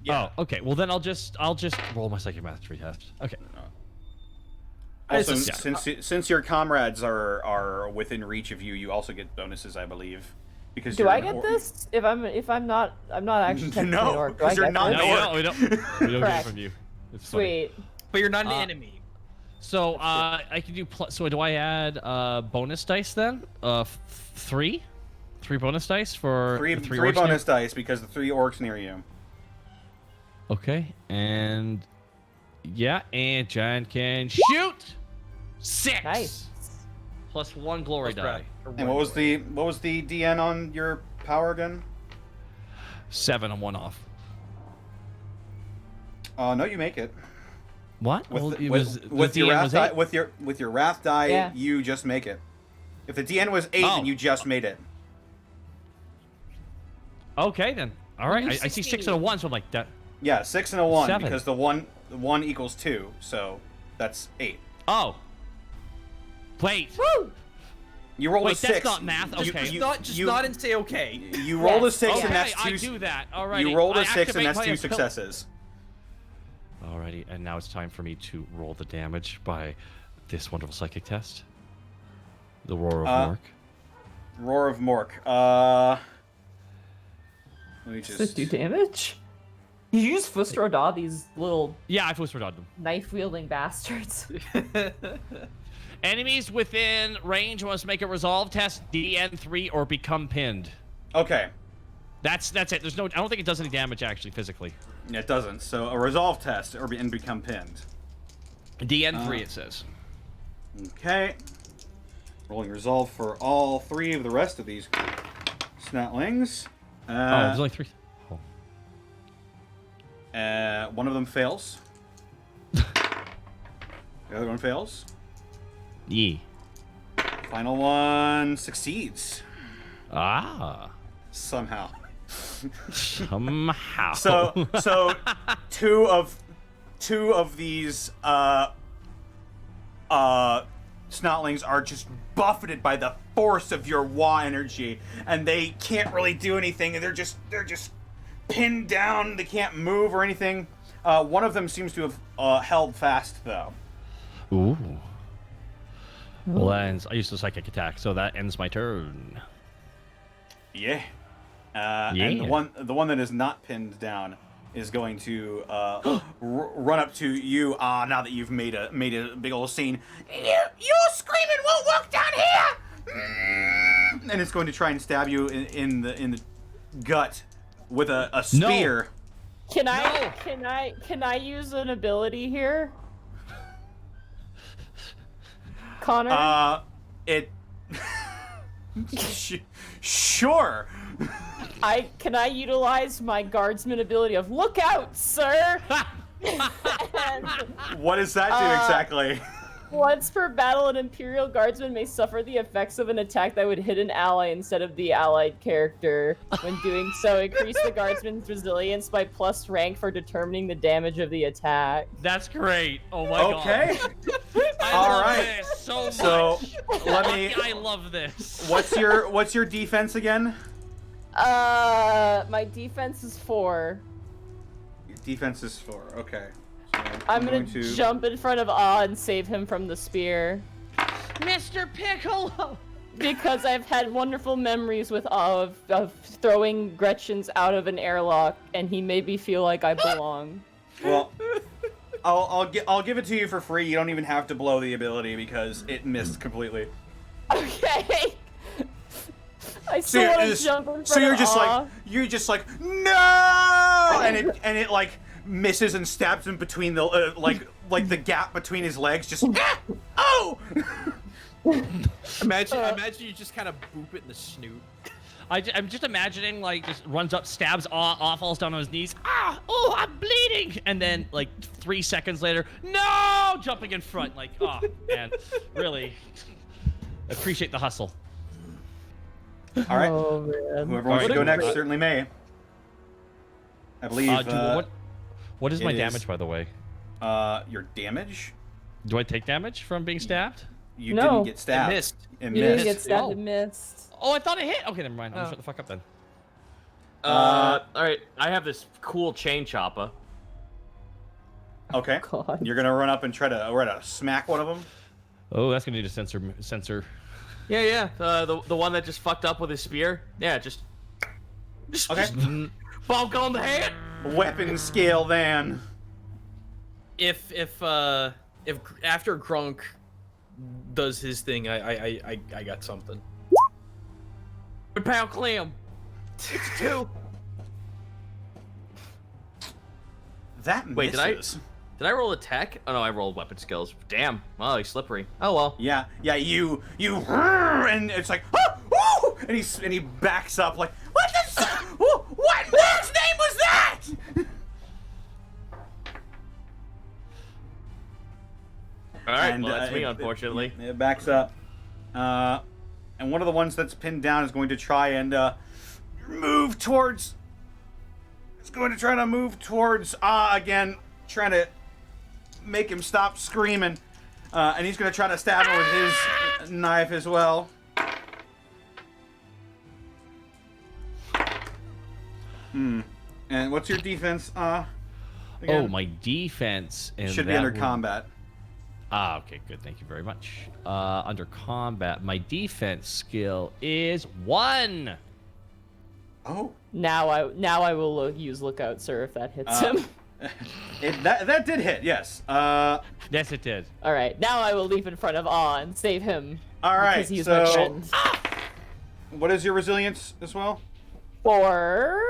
Yeah. Oh, okay. Well, then I'll just roll my psychic mastery test. Okay. Also, It's since your comrades are within reach of you, you also get bonuses, I believe. Because Do you're I an get orc. this? If I'm not actually technically No, an orc. Do I 'cause you're get not this? an No, we don't get it Correct. from you. It's funny. Sweet. But you're not an enemy. So I can do so do I add bonus dice then? 3 bonus dice for Three the 3 bonus orcs near- dice because the 3 orcs near you. Okay, and yeah, and John can shoot 6. Nice. Plus 1 glory die. And what was the DN on your power gun? 7 on 1 off. No, you make it. What? With, Well, the- it with, was, with the your DN wrath was die, 8. with your wrath die, Yeah. you just make it. If the DN was 8, Oh. then you just made it. Okay then. All right, You I see 6 and a 1, so I'm like that. Yeah, 6 and a 1 7. because the one equals 2, so that's 8. Oh. Wait. Woo! You rolled a Wait, 6. that's not math. You- Okay. you- Just you- nod and say okay. You rolled a Yes. 6 Okay, and that's I 2. do that. All right. You rolled a 6 and activate that's my 2 ability. successes. Alrighty. and now it's time for me to roll the damage by this wonderful psychic test. The Roar of Mork. Roar of Mork. Let me Does it just... do damage? You use Fusroda, these little Yeah, I Fusrodad them. knife-wielding bastards. Enemies within range must make a resolve test, DN3, or become pinned. Okay. That's it. There's no. I don't think it does any damage actually physically. Yeah, it doesn't. So a resolve test and become pinned. DN3 it says. Okay. Rolling resolve for all 3 of the rest of these snatlings. Oh, there's only 3. Oh. One of them fails. The other one fails. Yee. Final one succeeds. Ah. Somehow. Somehow. So two of these snotlings are just buffeted by the force of your Wa energy, and they can't really do anything. They're just pinned down. They can't move or anything. One of them seems to have held fast though. Ooh. Well, that ends. I used a psychic attack, so that ends my turn. Yeah. And the one that is not pinned down is going to run up to you. Now that you've made a big old scene, your screaming won't work down here. And it's going to try and stab you in the gut with a spear. Can I use an ability here? Connor? Sure. Can I utilize my guardsman ability of look out, sir? And, what does that do exactly? once per battle, an Imperial Guardsman may suffer the effects of an attack that would hit an ally instead of the allied character. When doing so, increase the Guardsman's resilience by plus rank for determining the damage of the attack. That's great. Oh my god. Okay. I All love right. this so much. So let me. I love this. What's your defense again? My defense is 4. Your defense is 4. Okay. So I'm gonna jump in front of and save him from the spear. Mr. Piccolo! Because I've had wonderful memories with of throwing Gretchen's out of an airlock, and he made me feel like I belong. Well, I'll give it to you for free. You don't even have to blow the ability because it missed completely. Okay. I still want to jump in front so of you're just like no, and it like misses and stabs him between the like the gap between his legs. Just oh. Imagine you just kind of boop it in the snoot. I'm just imagining, like, just runs up, stabs Aw, falls down on his knees. Oh, I'm bleeding! And then, like, 3 seconds later, no! Jumping in front, like, oh, man. Really appreciate the hustle. All right. Oh, man. Whoever wants to go next certainly may. I believe. What is my damage, by the way? Your damage? Do I take damage from being stabbed? You No. didn't get stabbed. It missed. It You missed. didn't get stabbed Oh. and missed. Oh, I thought it hit. Okay, never mind. I'll shut the fuck up then. All right. I have this cool chain chopper. Okay. God. You're gonna run up and try to smack one of them. Oh, that's gonna need a sensor. Yeah. The one that just fucked up with his spear. Yeah, just Okay. bonk on the head. Weapon scale then. If after Grunk does his thing, I got something. Pound clam. It's 2. That misses. Wait, did I roll attack? Oh no, I rolled weapon skills. Damn. Wow, he's slippery. Oh well. Yeah. You and it's like oh, and he backs up like what the what man's name was that? All right, And, well that's me, it- unfortunately. It backs up. And one of the ones that's pinned down is going to try and move towards. It's going to try to move towards again, trying to make him stop screaming. And he's going to try to stab him with his knife as well. And what's your defense? again? Oh, my defense. And Should be that under would- combat. Ah, okay, good. Thank you very much. Under combat, my defense skill is 1. Oh. Now I will use Lookout, sir, if that hits him. That did hit, yes. Yes, it did. All right, now I will leap in front of and save him. All right, because he's my so friend. what is your resilience as well? 4.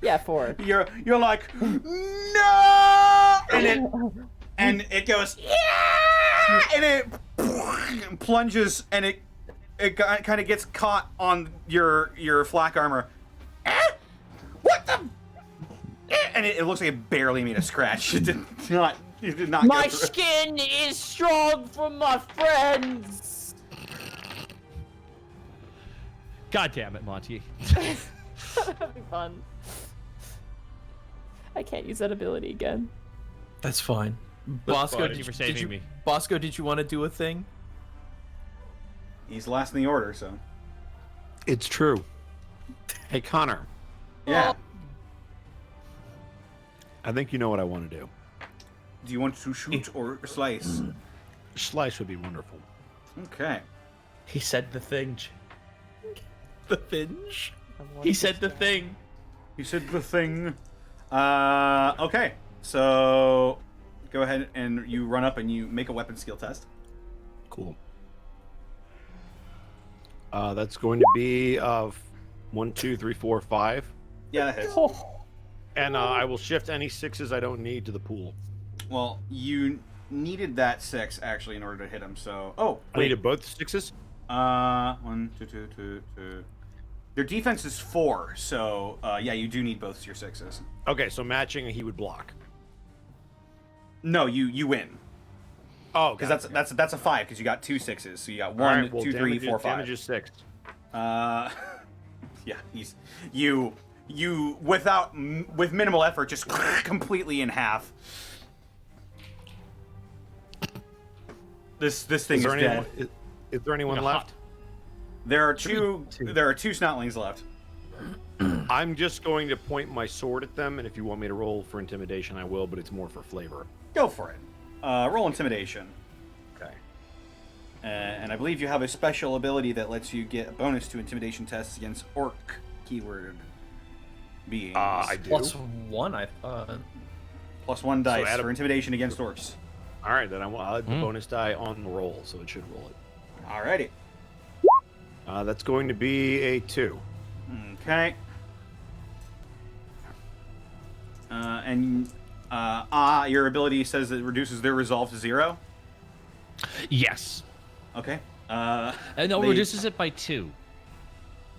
Yeah, 4. You're like, no, and it goes, yeah, and it plunges, and it kind of gets caught on your flak armor. What the? And it looks like it barely made a scratch. It did not. It did not. My go through. skin is strong for my friends. God damn it, Monty. That'd be fun. I can't use that ability again. That's fine. Bosco, Thank you for saving me. Bosco, did you want to do a thing? He's last in the order, so. It's true. Hey, Connor. Yeah. I think you know what I want to do. Do you want to shoot or slice? Slice would be wonderful. Okay. He said the thing. The binge? He said the thing. You said the thing. Okay. So, go ahead and you run up and you make a weapon skill test. Cool. That's going to be 1, 2, 3, 4, 5. Yeah, that hits. And I will shift any 6s I don't need to the pool. Well, you needed that 6 actually in order to hit him. So, oh, I wait. needed both 6s? 1, 2, 2, 2, 2. Their defense is 4, so yeah, you do need both your 6s. Okay, so matching, he would block. No, you win. Oh, Because that's a 5 because you got 2 6s. So you got 1, right, well, 2, 3, damage 4, 5. Damage is 6. Yeah, you with minimal effort just completely in half. This thing is dead. Is there anyone Like a left? There are two snotlings left. I'm just going to point my sword at them, and if you want me to roll for intimidation, I will, but it's more for flavor. Go for it. Roll intimidation. Okay. And I believe you have a special ability that lets you get a bonus to intimidation tests against orc keyword beings. I do. +1, I thought. +1 dice add a- for intimidation against orcs. All right, then I'll add the bonus die on the roll, so it should roll it. Alrighty. That's going to be a 2. Okay. Your ability says it reduces their resolve to 0. Yes. Okay. No, it They- reduces it by 2.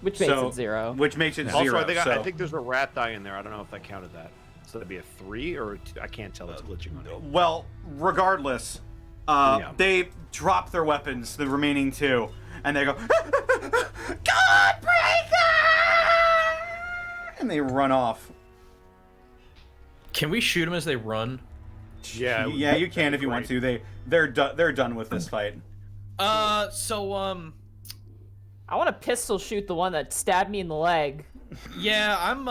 Which makes it 0. Which makes it 0. Also, I so- think there's a rat die in there. I don't know if I counted that. So that'd be a 3 or a 2. I can't tell. It's glitching on me. Well, regardless, Yeah. they drop their weapons, the remaining 2, and they go, Godbreaker! And they run off. Can we shoot them as they run? Yeah. Yeah, you can if you want to. They're done with this fight. I want to pistol shoot the one that stabbed me in the leg. Yeah, I'm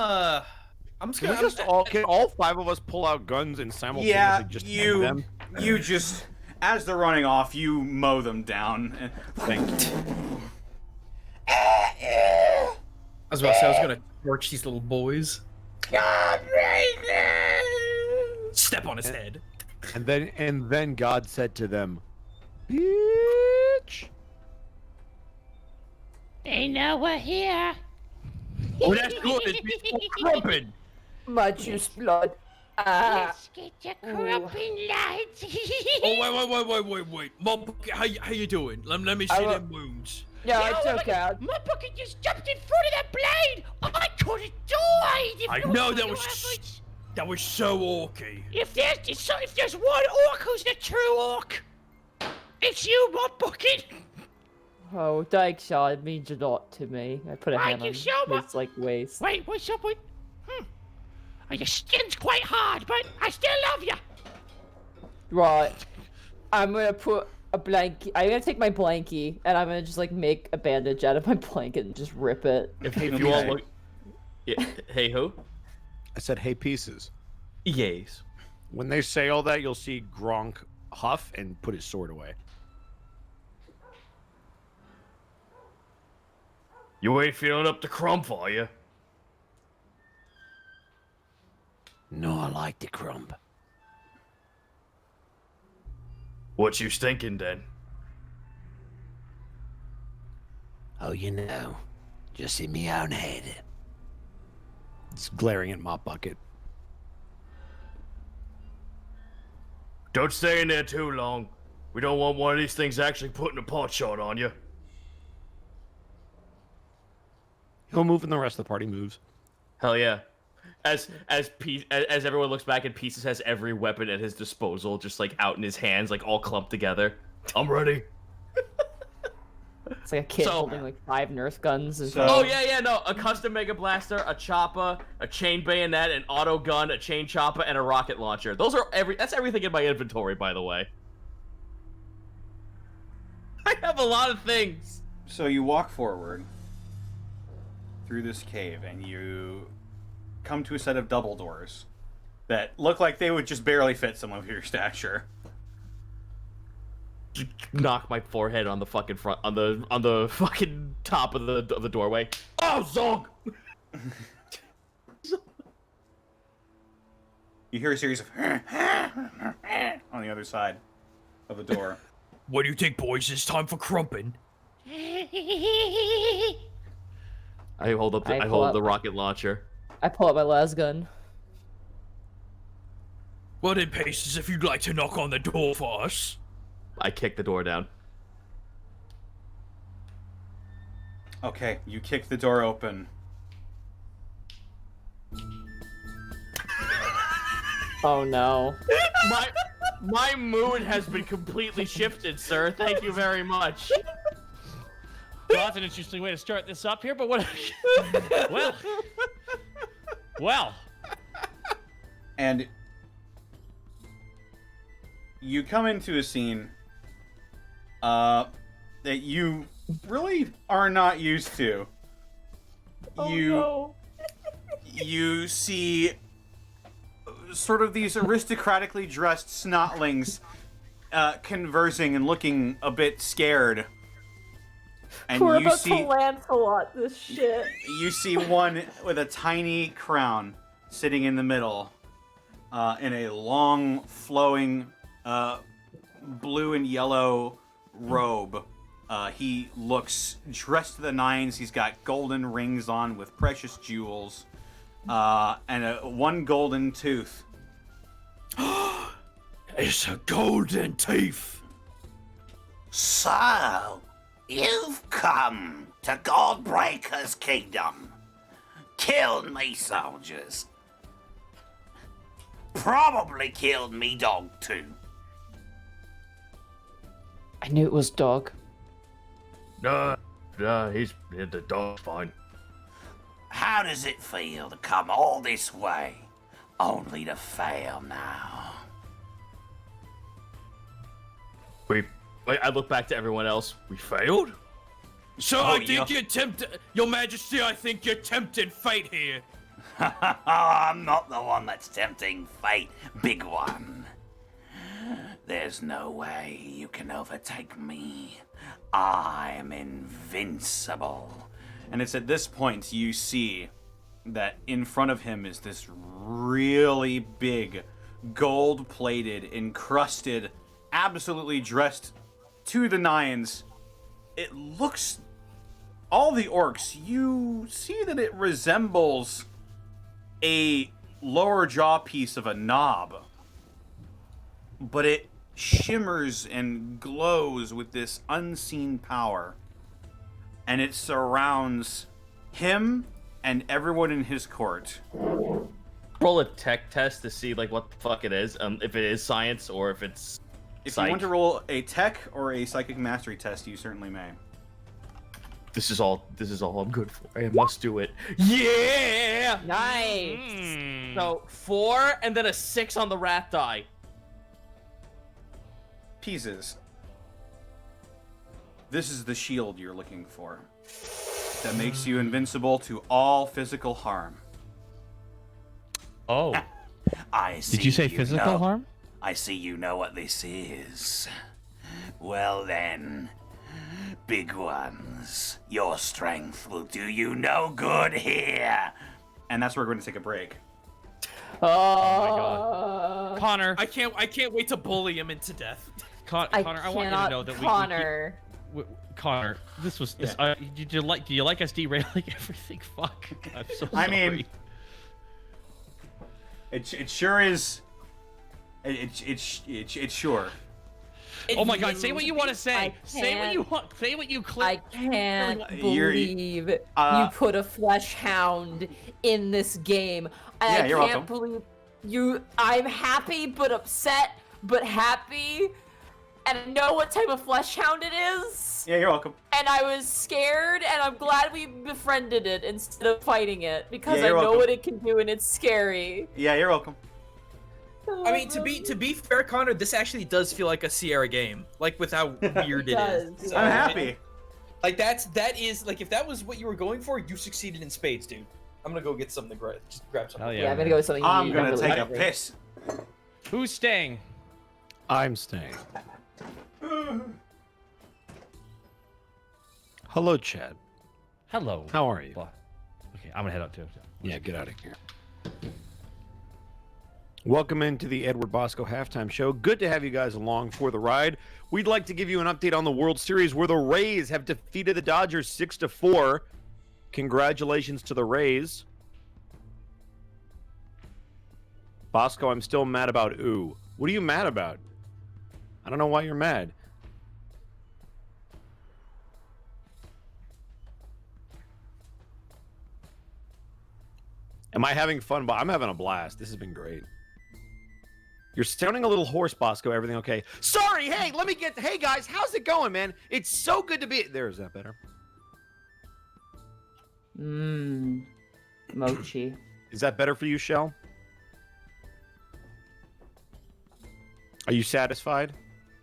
just gonna. Can all 5 of us pull out guns and simultaneously Yeah, just hang them? you just, as they're running off, you mow them down. Thank you. I was about to say I was gonna torch these little boys. Step on his head. And then God said to them, "Bitch." They know we're here. Oh, that's good. It's crumping. My juice blood. Let's get your crumping, lads. Oh, wait. Mom, how you doing? Let me see them wounds. Yeah, I Oh, took out. My bucket just jumped in front of that blade. I could have died. If I it know wasn't that for was your efforts. that was so orky. If there's one orc who's the true orc, it's you, my bucket. Oh, thanks, Shaw. It means a lot to me. I put a Thank hand you on so much. his, like, waist. Wait, what's up with? Your skin's quite hard, but I still love you. Right. I'm gonna put a blankie. I'm gonna take my blankie, and I'm gonna just, like, make a bandage out of my blanket and just rip it. If you all look, yeah, hey who? I said, "Hey, pieces." Yes. When they say all that, you'll see Gronk huff and put his sword away. You ain't feeling up to crump, are you? No, I like the crumb. What you thinking, then? Oh, just in my own head. It's glaring at Mop Bucket. Don't stay in there too long. We don't want one of these things actually putting a pot shot on you. He'll move and the rest of the party moves. Hell yeah. As everyone looks back and Pieces has every weapon at his disposal, just like out in his hands, like all clumped together. I'm ready. It's like a kid holding like 5 Nerf guns. And Oh yeah, no, a custom Mega Blaster, a chopper, a chain bayonet, an auto gun, a chain chopper, and a rocket launcher. That's everything in my inventory, by the way. I have a lot of things. So you walk forward through this cave, and you come to a set of double doors that look like they would just barely fit some of your stature. Knock my forehead on the fucking front, on the fucking top of the doorway. Oh, Zog! You hear a series of on the other side of the door. What do you think, boys? It's time for crumping. I hold up the rocket launcher. I pull out my las gun. Well then, Paces, if you'd like to knock on the door for us. I kick the door down. Okay, you kick the door open. Oh no. My mood has been completely shifted, sir. Thank you very much. Well, that's an interesting way to start this up here, but what? Well. And you come into a scene that you really are not used to. You see sort of these aristocratically dressed snotlings conversing and looking a bit scared. And We're you about see to Lancelot this shit. you see one with a tiny crown sitting in the middle in a long flowing blue and yellow robe. He looks dressed to the nines. He's got golden rings on with precious jewels and one golden tooth. It's a golden teeth. So, you've come to Godbreaker's kingdom. Killed me soldiers. Probably killed me dog too. I knew it was dog. Nah, the dog's fine. How does it feel to come all this way, only to fail now? I look back to everyone else. We failed? So I think you're tempted, Your Majesty, I think you're tempting fate here. I'm not the one that's tempting fate, big one. There's no way you can overtake me. I'm invincible. And it's at this point you see that in front of him is this really big, gold-plated, encrusted, absolutely dressed to the nines. It looks... All the orcs, you see that it resembles a lower jaw piece of a knob. But it shimmers and glows with this unseen power. And it surrounds him and everyone in his court. Roll a tech test to see like what the fuck it is. If it is science or if it's If psych. you want to roll a tech or a psychic mastery test, you certainly may. This is all I'm good for. I must do it. Yeah! Nice. So 4 and then a 6 on the rat die. Pieces. This is the shield you're looking for. That makes you invincible to all physical harm. Oh. I see Did you say you physical know- harm? I see you know what this is. Well then, big ones, your strength will do you no good here. And that's where we're going to take a break. Oh, my God. Connor, I can't wait to bully him into death. Connor, I want you to know that Connor. Connor, this was. This, do you like us derailing everything? Fuck. I'm so sorry. I mean, it sure is. It's sure. Oh my God! Say what you want to say. I Say what you can't- want. Say what you I click. can't You're- believe you put a flesh hound in this game. Yeah, I you're can't welcome. believe you. I'm happy but upset but happy. And I know what type of flesh hound it is. Yeah, you're welcome. And I was scared, and I'm glad we befriended it instead of fighting it because Yeah, I you're know welcome. what it can do, and it's scary. Yeah, you're welcome. I mean, to be fair, Connor, this actually does feel like a Sierra game, like with how weird it is. does. So, I'm happy. Like that is like if that was what you were going for, you succeeded in spades, dude. I'm gonna go get something to grab. Just grab something. Hell Yeah, yeah. I'm gonna go with something. I'm neat. gonna really take a hungry. piss. Who's staying? I'm staying. Hello, Chad. Hello. How are you? Well, okay, I'm gonna head out too. Yeah, get out of here. Welcome into the Edward Bosco halftime show. Good to have you guys along for the ride. We'd like to give you an update on the World Series where the Rays have defeated the Dodgers 6-4. Congratulations to the Rays. Bosco, I'm still mad about ooh. What are you mad about? I don't know why you're mad. Am I having fun? But I'm having a blast. This has been great. You're sounding a little hoarse, Bosco. Everything okay? Sorry. Hey, let me get. Hey guys, how's it going, man? It's so good to be. There, is that better? Mochi. Is that better for you, Shell? Are you satisfied?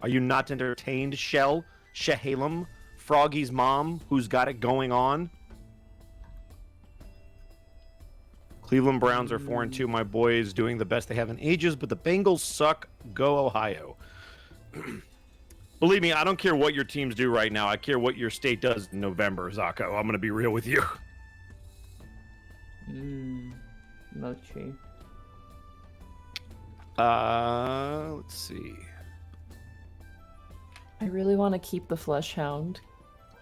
Are you not entertained, Shell? Shehalem? Froggy's mom, who's got it going on? Cleveland Browns are 4-2. My boys doing the best they have in ages, but the Bengals suck. Go Ohio. Believe me, I don't care what your teams do right now. I care what your state does in November, Zako. I'm going to be real with you. Mochi. Let's see. I really want to keep the flesh hound.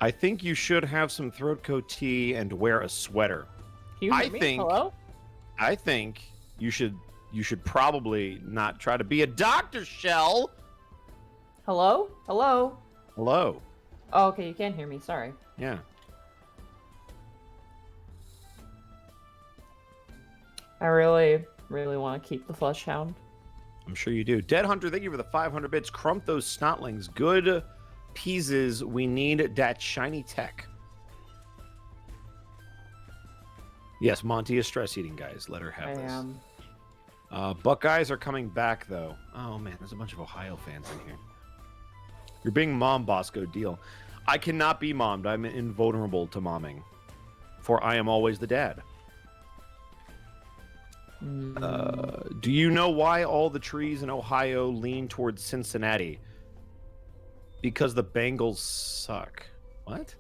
I think you should have some throat coat tea and wear a sweater. Can you hear me? Hello? I think you should probably not try to be a doctor, Shell. Hello? Hello? Hello. Oh, okay, you can't hear me. Sorry. Yeah. I really, really want to keep the flesh hound. I'm sure you do. Dead Hunter, thank you for the 500 bits. Crump those snotlings. Good pieces. We need that shiny tech. Yes, Monty is stress eating, guys. Let her have I this. am. Buckeyes are coming back, though. Oh, man, there's a bunch of Ohio fans in here. You're being mom, Bosco. Deal. I cannot be mommed. I'm invulnerable to momming. For I am always the dad. Do you know why all the trees in Ohio lean towards Cincinnati? Because the Bengals suck. What?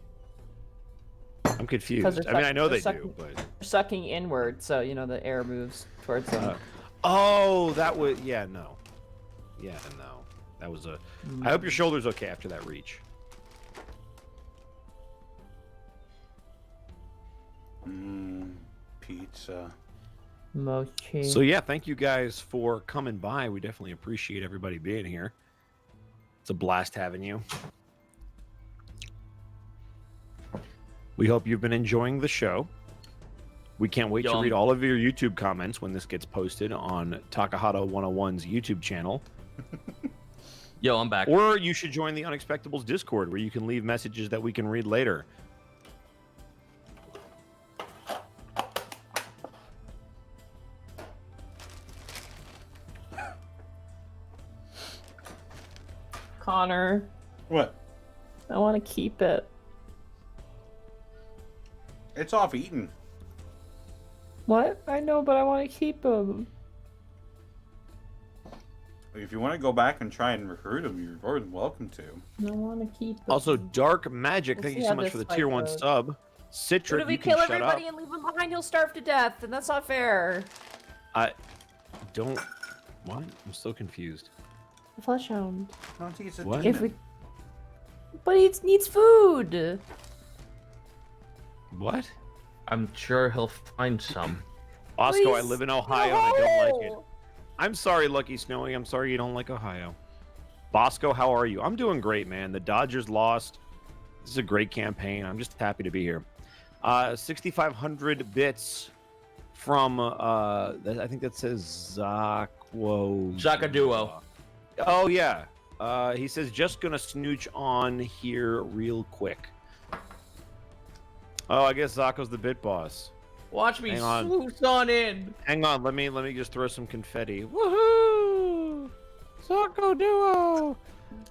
I'm confused. I mean, I know they do, but... They're sucking inward, so, you know, the air moves towards them. Oh, that was... Yeah, no. Yeah, no. That was a... I hope your shoulder's okay after that reach. Pizza. Mochi. So, yeah, thank you guys for coming by. We definitely appreciate everybody being here. It's a blast having you. We hope you've been enjoying the show. We can't wait to read all of your YouTube comments when this gets posted on Takahata 101's YouTube channel. Yo, I'm back. Or you should join the Unexpectables Discord where you can leave messages that we can read later. Connor, What? I want to keep it. It's off eaten. What? I know, but I want to keep him. If you want to go back and try and recruit them, you're more than welcome to. I want to keep. Also, Dark Magic, We'll thank see you so how much this for the fight tier 1 goes. sub. What Citric, if we you kill can shut everybody up. and leave him behind? He'll starve to death, and that's not fair. I don't. What? I'm so confused. The flesh hound. Monty's a What? demon. If we. But he needs food. What? I'm sure he'll find some. Bosco, I Please. live in Ohio and I don't like it. No. I'm sorry, Lucky Snowy. I'm sorry you don't like Ohio. Bosco, how are you? I'm doing great, man. The Dodgers lost. This is a great campaign. I'm just happy to be here. 6,500 bits from, I think that says Zakwo. Zakaduo. Oh, yeah. He says, just gonna snooch on here real quick. Oh, I guess Zako's the bit boss. Watch me Hang on. swoosh on in. Hang on, let me just throw some confetti. Woohoo! Zako Duo!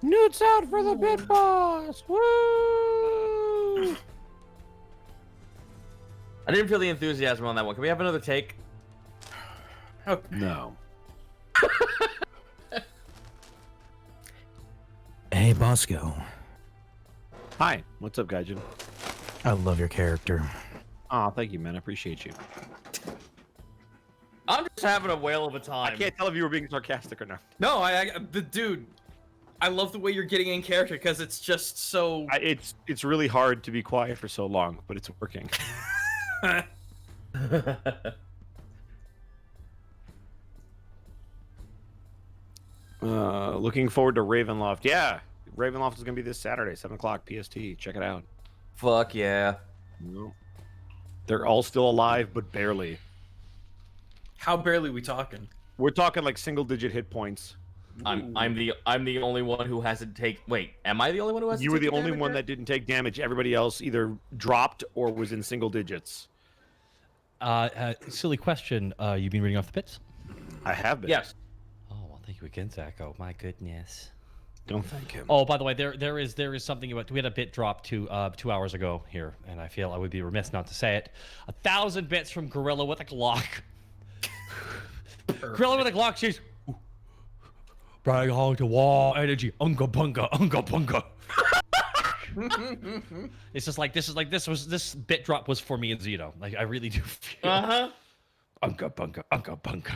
Newt's out for the bit boss! Woo! I didn't feel the enthusiasm on that one. Can we have another take? No. Hey, Bosco. Hi, what's up, Gaijin? I love your character. Aw, thank you, man. I appreciate you. I'm just having a whale of a I time. can't tell if you were being sarcastic or not. No, dude, I love the way you're getting in character because it's just so. It's really hard to be quiet for so long, but it's working. Looking forward to Ravenloft. Yeah, Ravenloft is gonna be this Saturday, 7 o'clock PST. Check it out. Fuck yeah. No. They're all still alive, but barely. How barely we talking? We're talking like single-digit hit points. I'm the only one who hasn't take. Wait, am I the only one who hasn't? You were the taken only damage one yet? that didn't take damage. Everybody else either dropped or was in single digits. Silly question. You been reading off the bits? I have been. Yes. Oh, well, thank you again, Zach. Oh, my goodness. Don't thank him. Oh, by the way, there is something about we had a bit drop 2 hours ago here, and I feel I would be remiss not to say it. 1,000 bits from Gorilla with a Glock. Gorilla with a Glock says, "Bring on to war energy, unga bunga, unga bunga." This bit drop was for me and Zito. Like I really do feel. Unga bunga, unga bunga.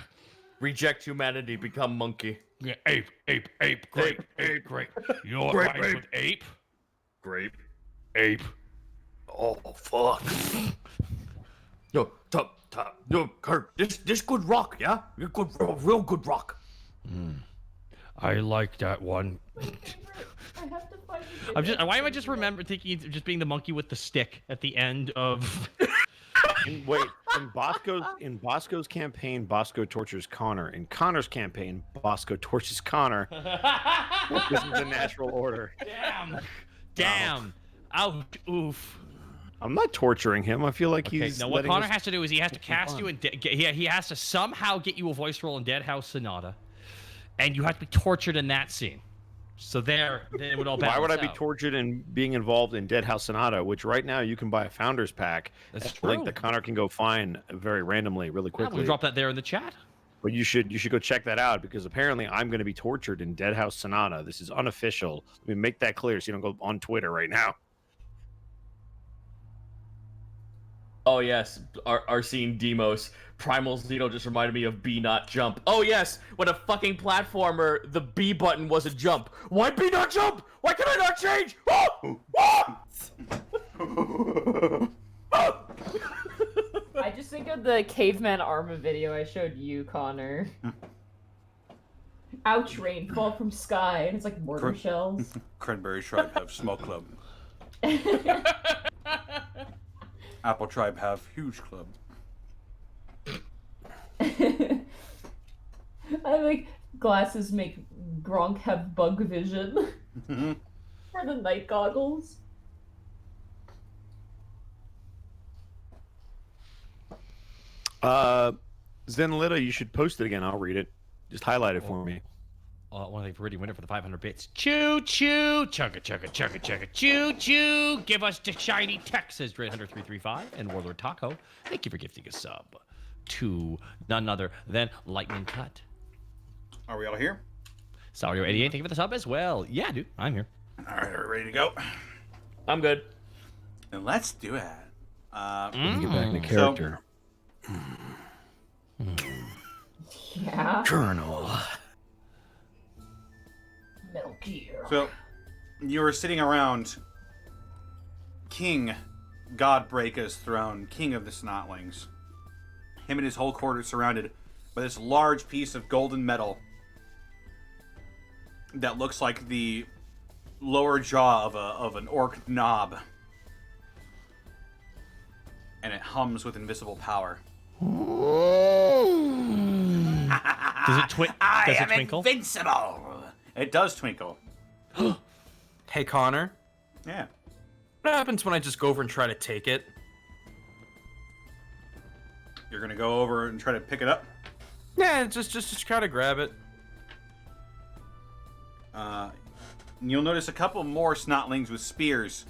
Reject humanity, become monkey. Yeah, ape, great, ape, great. You know what rhymes with ape? Grape. Ape. Oh fuck. Yo, yo, Kurt. This good rock, yeah? You're good, real good rock. I like that one. I have to find Why am I just thinking of just being the monkey with the stick at the end of? Wait, in Bosco's campaign, Bosco tortures Connor. In Connor's campaign, Bosco tortures Connor. This is the natural order. Damn. Ouch. Oof. I'm not torturing him. I feel like Okay, he's. now what letting Connor us- has to do is he has to cast you in. He has to somehow get you a voice role in Dead House Sonata, and you have to be tortured in that scene. So then it would all balance Why would I be out. tortured in being involved in Dead House Sonata, which right now you can buy a founder's pack. That's at a link true. that Connor can go find very randomly, really Yeah, quickly. we'll drop that there in the chat. But you should go check that out because apparently I'm going to be tortured in Dead House Sonata. This is unofficial. Let me make that clear so you don't go on Twitter right now. Oh yes, our scene Demos. Primal Zeno just reminded me of B not jump. Oh yes, when a fucking platformer, the B button was a jump. Why B not jump? Why can I not change? I just think of the caveman Arma video I showed you, Connor. Ouch, rain fall from sky, and it's like mortar shells. Cranberry Tribe have small club. Apple Tribe have huge club. I like glasses make Gronk have bug vision. For the night goggles. Zenlita, you should post it again. I'll read it. Just highlight it for me. One of the already winner for the 500 bits. Choo choo, chugga chugga chugga chugga choo choo. Give us the shiny text, says Dread10335 and Warlord Taco. Thank you for gifting a sub to none other than Lightning Cut. Are we all here? Sario88, thank you for the sub as well. Yeah, dude, I'm here. All right, are we ready to go? I'm good. And let's do it. Let me get back into character. Yeah. Colonel. Metal Gear. So, you were sitting around King Godbreaker's throne, king of the Snotlings. Him and his whole court are surrounded by this large piece of golden metal that looks like the lower jaw of an orc knob. And it hums with invisible power. Does it twinkle? Invincible. It does twinkle. Hey, Connor. Yeah. What happens when I just go over and try to take it? You're gonna go over and try to pick it up. Yeah, just try to grab it. You'll notice a couple more Snotlings with spears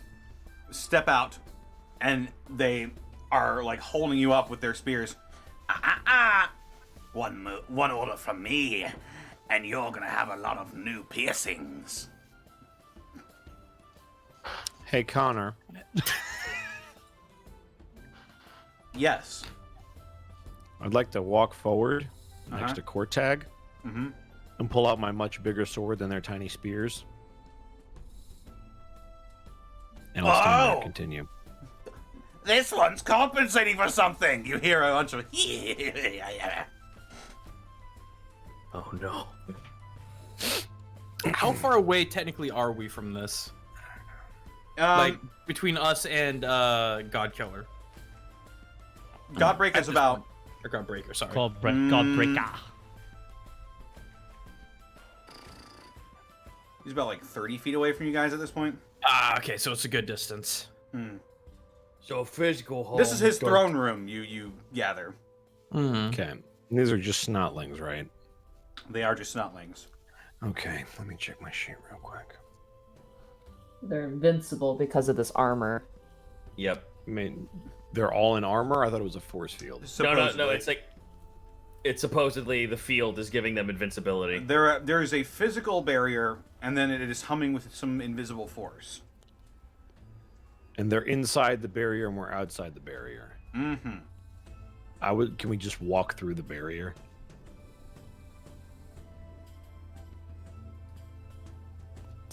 step out, and they are like holding you up with their spears. One order from me, and you're gonna have a lot of new piercings. Hey, Connor. Yes. I'd like to walk forward next Uh-huh. to Kortag Mm-hmm. and pull out my much bigger sword than their tiny spears. And I'll stand there and Oh! continue. This one's compensating for something. You hear a bunch of Oh no. How far away technically are we from this? Like between us and Godkiller. Godbreaker is about Or Godbreaker, sorry. Godbreaker. he's about like 30 feet away from you guys at this point. Ah, okay, so it's a good distance. So physical harm. This is his throne room. You gather. Okay. These are just Snotlings, right? They are just Snotlings. Okay, let me check my sheet real quick. They're invincible because of this armor. Yep. I mean, they're all in armor? I thought it was a force field. No. Supposedly. It's like it's supposedly the field is giving them invincibility. There is a physical barrier, and then it is humming with some invisible force. And they're inside the barrier and we're outside the barrier. Mm-hmm. Can we just walk through the barrier?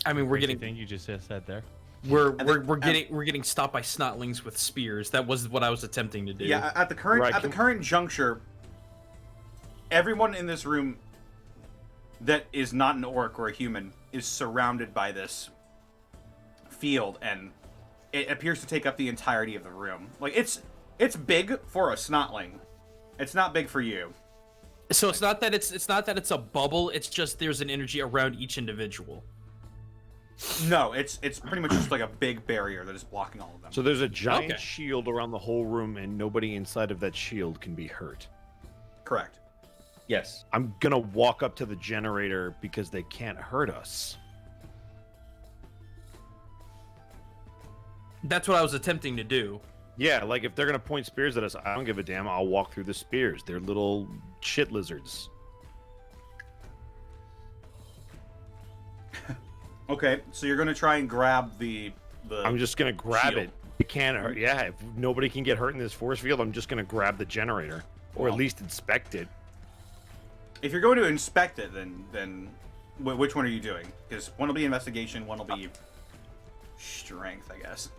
I mean, we're Crazy getting thing you just said there. we're getting stopped by Snotlings with spears. That was what I was attempting to do. Yeah, at the current Right, at the current juncture, everyone in this room that is not an orc or a human is surrounded by this field, and it appears to take up the entirety of the room. Like it's big for a Snotling. It's not big for you. So it's not that it's a bubble. It's just there's an energy around each individual. No, it's pretty much just like a big barrier that is blocking all of them. So there's a giant Okay. shield around the whole room and nobody inside of that shield can be hurt. Correct. Yes. I'm gonna walk up to the generator because they can't hurt us. That's what I was attempting to do. Yeah, like if they're gonna point spears at us, I don't give a damn. I'll walk through the spears. They're little shit lizards. Okay, so you're gonna try and grab the I'm just gonna grab shield. it. It can't hurt. Yeah, if nobody can get hurt in this force field, I'm just gonna grab the generator, or at least inspect it. If you're going to inspect it, then which one are you doing? Because one will be investigation, one will be strength, I guess.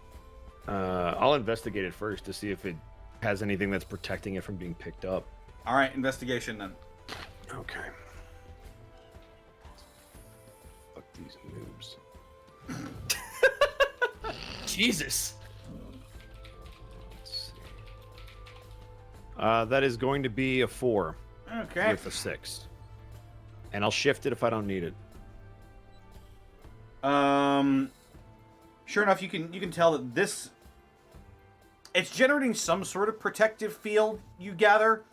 I'll investigate it first to see if it has anything that's protecting it from being picked up. All right, investigation then. Okay. Fuck these noobs. Jesus. Let's see. That is going to be a 4 Okay. with a 6, and I'll shift it if I don't need it. Sure enough, you can tell that it's generating some sort of protective field. You gather,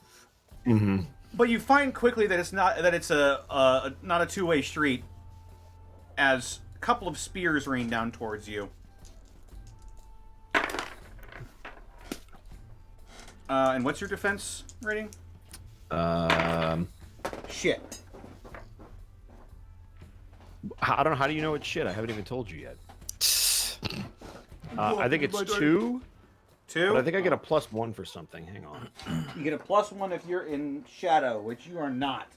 but you find quickly that it's not a two-way street, as a couple of spears rain down towards you. And what's your defense rating? Shit. I don't know. How do you know it's shit? I haven't even told you yet. I think it's 2. 2? But I think I get a +1 for something. Hang on. You get a +1 if you're in shadow, which you are not.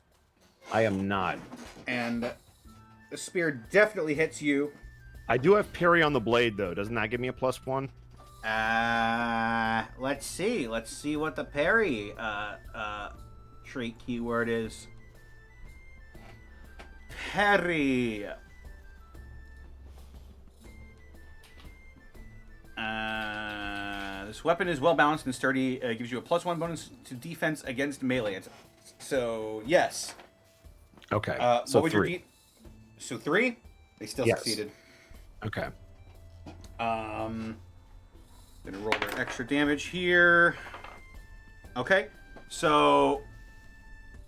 I am not. And the spear definitely hits you. I do have parry on the blade, though. Doesn't that give me a +1? Let's see. Let's see what the parry trait keyword is. Parry. This weapon is well balanced and sturdy. Gives you a +1 bonus to defense against melee. So yes. Okay. So what would 3. your So 3? They still succeeded. Okay. Gonna roll their extra damage here. Okay. So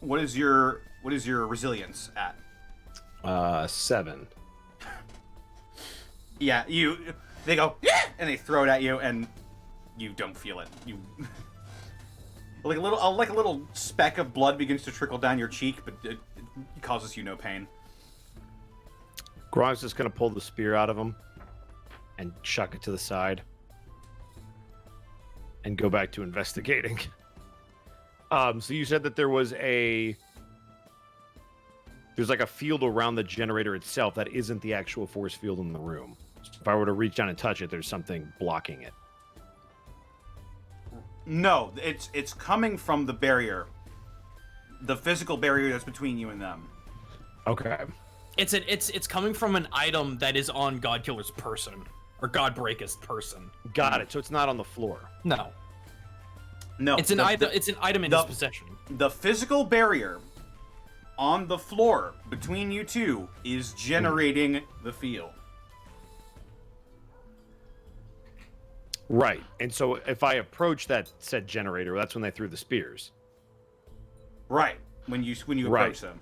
what is your resilience at? 7. Yeah, they go and they throw it at you and you don't feel it. You like a little speck of blood begins to trickle down your cheek, but it causes you no pain. Grog's just gonna pull the spear out of him and chuck it to the side and go back to investigating. So you said that there's like a field around the generator itself that isn't the actual force field in the room. So if I were to reach down and touch it, there's something blocking it. No, it's coming from the barrier. The physical barrier that's between you and them. Okay. It's coming from an item that is on Godkiller's person or Godbreaker's person. Got it. So it's not on the floor. No. No. It's an item. It's an item in his possession. The physical barrier on the floor between you two is generating the field. Right. And so if I approach that said generator, that's when they threw the spears. Right. When you approach them.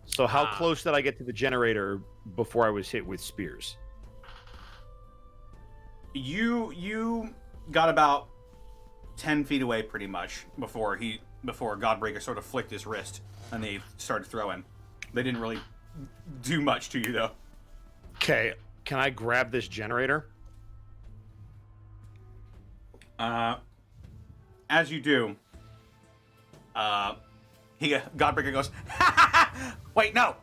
So how close did I get to the generator before I was hit with spears? You got about 10 feet away pretty much before Godbreaker sort of flicked his wrist and they started throwing. They didn't really do much to you though. Okay, can I grab this generator? As you do, Godbreaker goes, wait, no!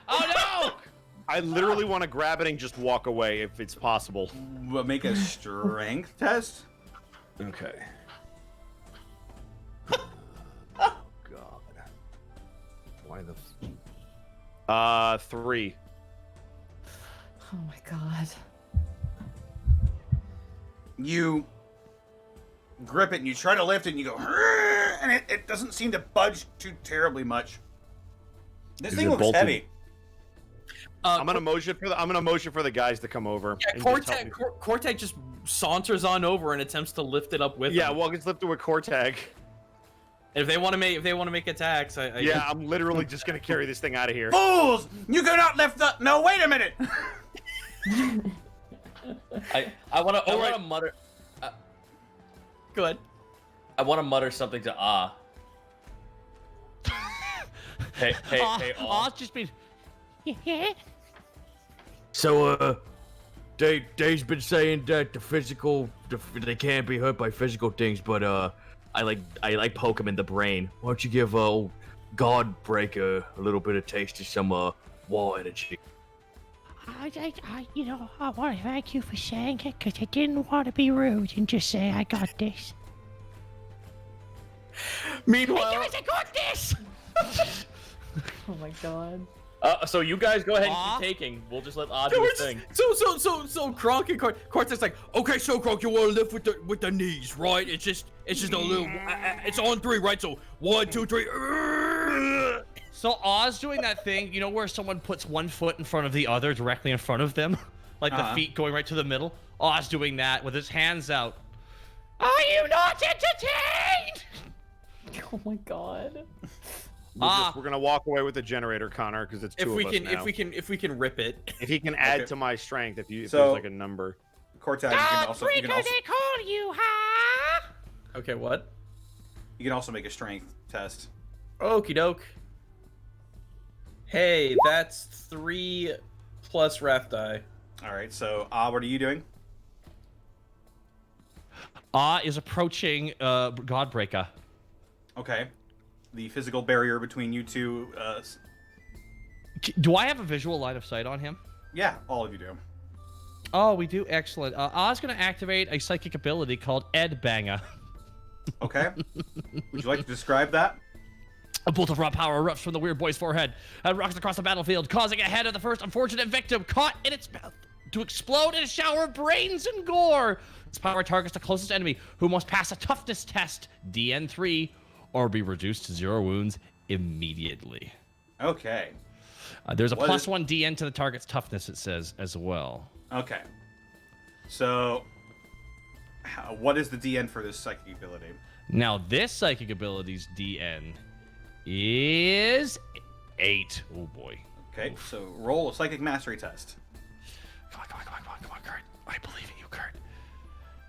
Oh no! I literally want to grab it and just walk away if it's possible. Make a strength test. Okay. Oh God. Why the? 3. Oh my god. You grip it and you try to lift it and you go, and it doesn't seem to budge too terribly much. This Is thing it looks bolted? heavy. I'm gonna motion for the guys to come over. Yeah, and just help me. Corteg just saunters on over and attempts to lift it up with him. Yeah, well, it's lifted with Corteg. And if they want to make attacks, Yeah, I'm literally just gonna carry this thing out of here. Fools! You cannot lift the. No, wait a minute. I want to mutter. Go ahead. I want to mutter something to Hey, Ah's just been. Yeah. So, Dave's been saying that they can't be hurt by physical things, but I like poke him in the brain. why don't you give old Godbreaker a little bit of taste of some wall energy? I want to thank you for saying it because I didn't want to be rude and just say I got this. Meanwhile, Hey guys, I got this! Oh my god. So you guys go ahead and Ah. keep taking. We'll just let Odd do his thing. so Kronk and Cortez like, okay, so Kronk, you want to lift with the knees, right? It's just a little. It's on 3, right? So 1, 2, 3. So Ah's doing that thing, where someone puts one foot in front of the other directly in front of them? Like the feet going right to the middle? Ah's doing that with his hands out. Are you not entertained? Oh my god. We're gonna walk away with the generator, Connor, because it's two of us now. If we can rip it. If he can add to my strength, if So- there's like a number. Cortez, Godbreaker, they call you, huh? Okay, what? you can also make a strength test. Okie doke. Hey, that's 3 plus wrath die. All right. So, what are you doing? Is approaching Godbreaker. Okay. The physical barrier between you two. Do I have a visual line of sight on him? Yeah, all of you do. Oh, we do. Excellent. Oz going to activate a psychic ability called Ed Banger. Okay. Would you like to describe that? A bolt of raw power erupts from the weird boy's forehead and rocks across the battlefield, causing a head of the first unfortunate victim caught in its mouth to explode in a shower of brains and gore. This power targets the closest enemy, who must pass a toughness test, DN3, or be reduced to 0 wounds immediately. Okay. There's a +1 DN to the target's toughness, it says, as well. Okay. So, what is the DN for this psychic ability? Now, this psychic ability's DN is 8. Oh, boy. Okay, so roll a psychic mastery test. Come on, Kurt. I believe in you, Kurt.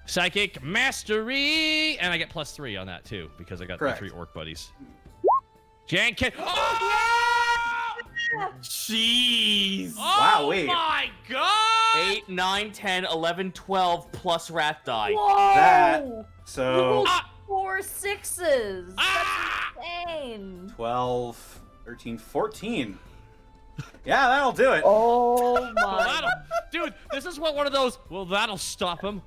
Psychic mastery! And I get +3 on that, too, because I got the 3 orc buddies. Jankin. Jeez. Oh, Wowee. my God! 8, 9, 10, 11, 12 plus wrath die. Whoa! That, so... 4 6s. Ah! That's insane. 12, 13, 14. Yeah, that'll do it. Oh Well, my. dude, this is what one of those, well, that'll stop him.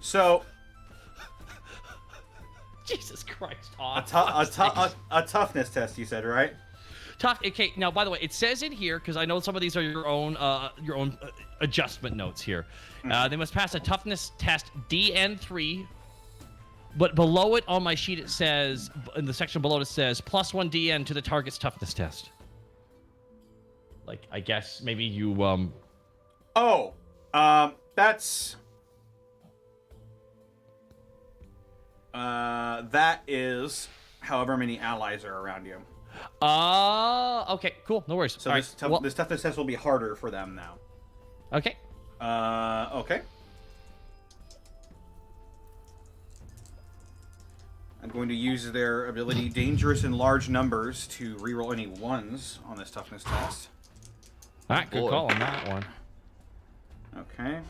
So, Jesus Christ. a toughness test, you said, right? Tough. Okay. Now, by the way, it says in here, because I know some of these are your own adjustment notes here. They must pass a toughness test DN3, but below it on my sheet it says, in the section below it says +1 DN to the target's toughness test. Like, I guess maybe you That's... that is however many allies are around you. Okay, cool. No worries. So All this, right, this toughness test will be harder for them now. okay. Okay. I'm going to use their ability Dangerous in Large Numbers to reroll any 1s on this toughness test. All right, good call on that one. Okay.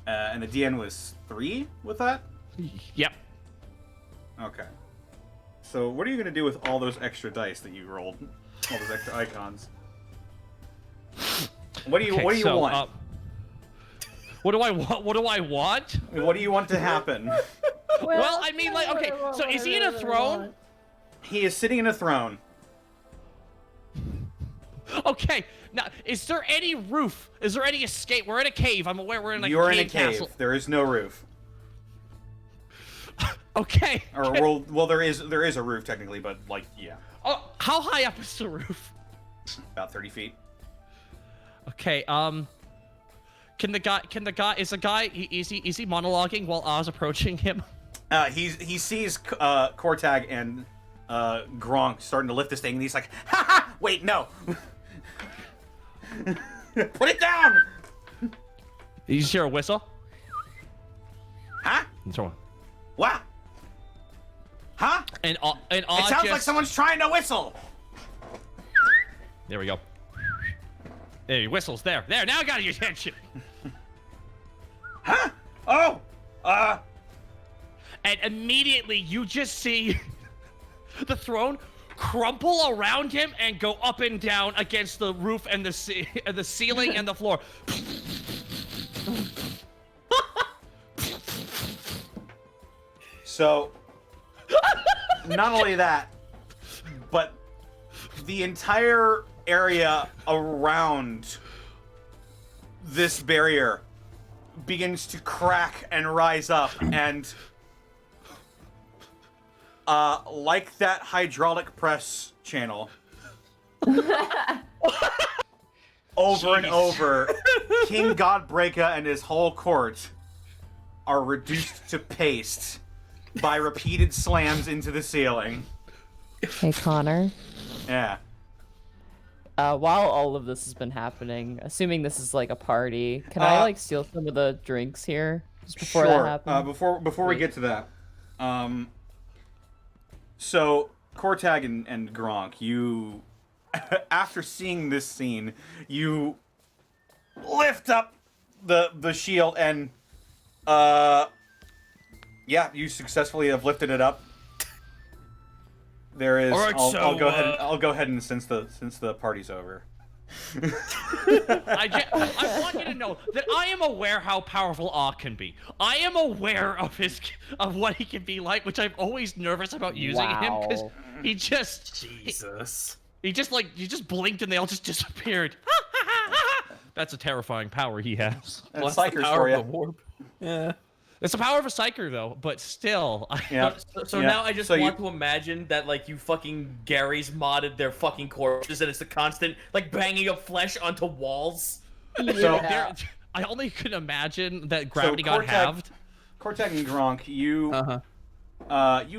And the DN was 3 with that? Yep. Okay. So what are you going to do with all those extra dice that you rolled? All those extra icons? What do you want? What do I want? What do I want? What do you want to happen? Well, I mean, like, okay, so is he in a throne? He is sitting in a throne. Okay, now, is there any roof? Is there any escape? We're in a cave. I'm aware we're in, like, You're a in a cave. castle. There is no roof. Okay. Or well, there is a roof technically, but like, yeah, Oh, how high up is the roof? about 30 feet. Okay, is he monologuing while I was approaching him? He sees Kortag and Gronk starting to lift this thing, and he's like, "Ha ha! Wait, no! Put it down!" Did you just hear a whistle? Huh? Throw one. What? Huh? And It sounds like someone's trying to whistle. There we go. There, he whistles. There. Now I got your attention. Huh? Oh! And immediately you just see the throne crumple around him and go up and down against the roof and the ceiling and the floor. So, not only that, but the entire area around this barrier begins to crack and rise up, and like that hydraulic press channel, over and over, King Godbreaker and his whole court are reduced to paste by repeated slams into the ceiling. Hey, Connor. Yeah. While all of this has been happening, assuming this is like a party, can I like steal some of the drinks here? Just before that Sure. happened. Before we get to that, so Kortag and Gronk, you after seeing this scene, you lift up the shield and yeah, you successfully have lifted it up. There is. All right, I'll go ahead. I'll go ahead and since the party's over. I want you to know that I am aware how powerful Aw can be. I am aware of what he can be like, which I'm always nervous about using him because he just Jesus. he just blinked and they all just disappeared. That's a terrifying power he has. That's Psychers for you. Yeah. It's the power of a psyker though, but still. Yeah. So now I just want to imagine that like you fucking Gary's modded their fucking corpses and it's the constant like banging up flesh onto walls. So I only could imagine that gravity got halved. Kortag and Gronk, you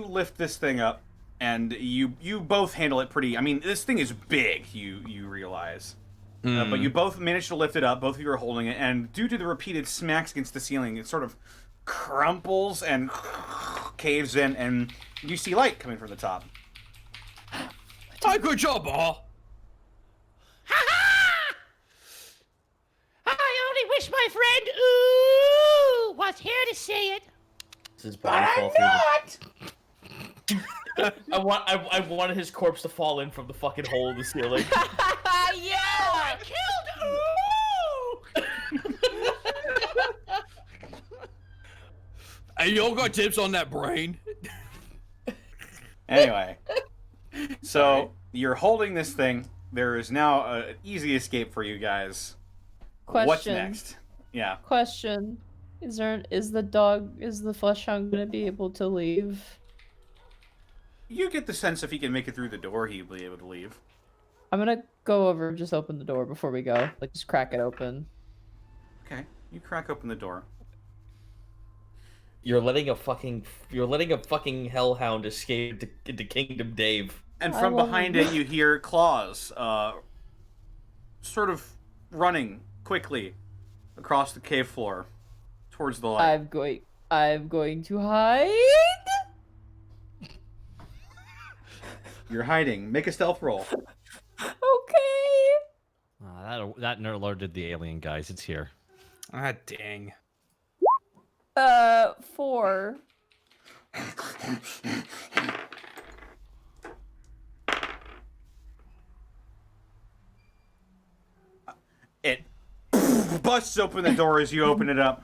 lift this thing up, and you both handle it pretty. I mean, this thing is big. You realize, but you both managed to lift it up. Both of you are holding it, and due to the repeated smacks against the ceiling, it sort of crumples and caves in, and you see light coming from the top. Hi, good job, Aw. I only wish my friend Ooh was here to see it. His body fall through I wanted his corpse to fall in from the fucking hole in the ceiling. Yeah! I killed Ooh! Hey, y'all got tips on that brain? Anyway, so you're holding this thing. There is now an easy escape for you guys. Question. What's next? Yeah. Question. Is the flesh hound gonna be able to leave? You get the sense if he can make it through the door, he'll be able to leave. I'm gonna go over and just open the door before we go. Like, just crack it open. Okay. You crack open the door. You're letting a fucking hellhound escape into Kingdom Dave. And from behind it, you hear claws, sort of running quickly across the cave floor towards the light. I'm going to hide. You're hiding. Make a stealth roll. Okay. That alerted the alien guys. It's here. Ah, dang. 4. It busts open the door as you open it up.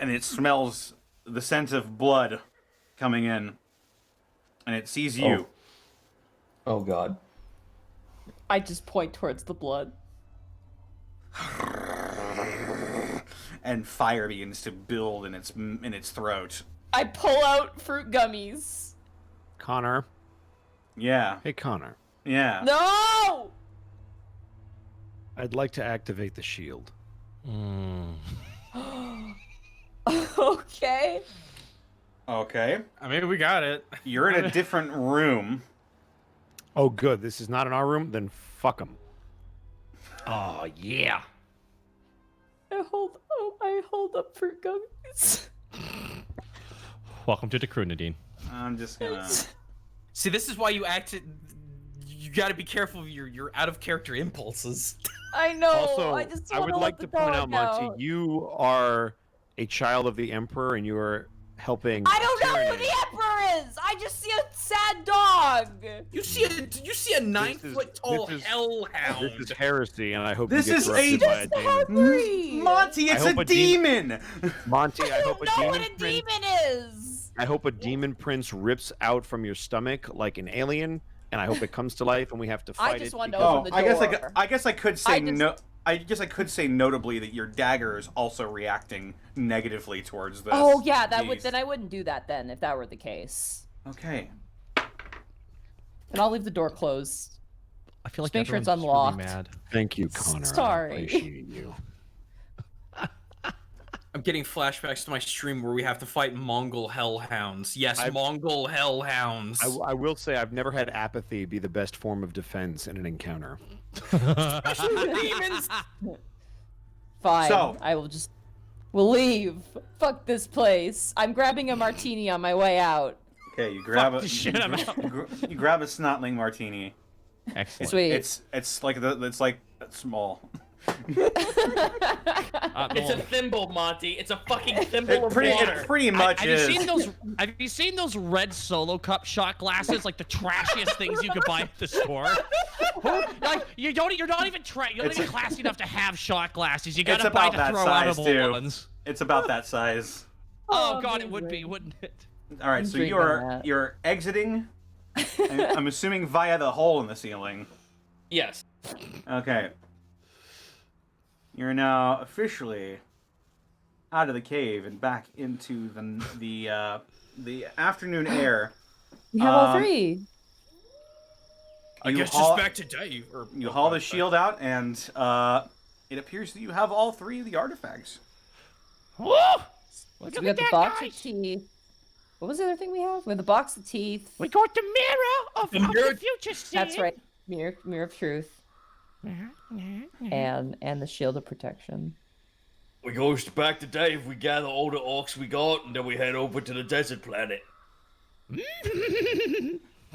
And it smells the scent of blood coming in. And it sees you. Oh god. I just point towards the blood. And fire begins to build in its throat. I pull out fruit gummies. Connor. Yeah. Hey, Connor. Yeah. No! I'd like to activate the shield. Okay. Okay. I mean, we got it. You're in a different room. Oh, good. This is not in our room? Then fuck them. Oh yeah. I hold up fruit gummies. Welcome to the crew, Nadine. I'm just gonna... See, this is why you you gotta be careful of your out of character impulses. I know. Also, I would like to point out, Monty, you are a child of the Emperor, and you are helping. I don't know who tyranny. the Emperor is. I just see a sad dog. You see a 9-foot tall hellhound. This is heresy, and I hope This you get is corrected by a demon. Hungry. Monty, it's I a hope a demon! Monty, I hope a know demon what a prince. demon is. I hope a demon prince rips out from your stomach like an alien, and I hope it comes to life, and we have to fight just it. want to because- open the I guess I could say I just- no. I guess I could say notably that your dagger is also reacting negatively towards this. Oh yeah, that would beast. then I wouldn't do that then if that were the case. Okay. And I'll leave the door closed. I feel like Just make sure it's everyone's really unlocked. mad. Thank you, Connor. Sorry. I appreciate you. I'm getting flashbacks to my stream where we have to fight Mongol hellhounds. Yes, Mongol hellhounds. I will say I've never had apathy be the best form of defense in an encounter. Demons. Fine. So- I will just. We'll leave. Fuck this place. I'm grabbing a martini on my way out. Okay, you grab the shit I'm out. you grab a snotling martini. Excellent. Sweet. It's like small. It's a thimble, Monty. It's a fucking thimble of water. It pretty much have is. you seen those? Have you seen those red Solo Cup shot glasses? Like the trashiest things you could buy at the store. Like you're not even you're not even classy enough to have shot glasses. You gotta It's buy about the that throw-outable size, too. ones. It's about that size. Oh god, it would be, wouldn't it? All right, I'm so drinking that. you're exiting. I'm assuming via the hole in the ceiling. Yes. Okay. You're now officially out of the cave and back into the afternoon air. We have all Um, three. I You guess haul- just back to Dave. Or, You haul the shield out, and it appears that you have all three of the artifacts. Woo! Look So at we got the that, box guys. of teeth. What was the other thing we have? We have the box of teeth. We got the mirror of the future state. That's right. Mirror of truth. And the shield of protection. We goes back to Dave, we gather all the orcs we got, and then we head over to the desert planet.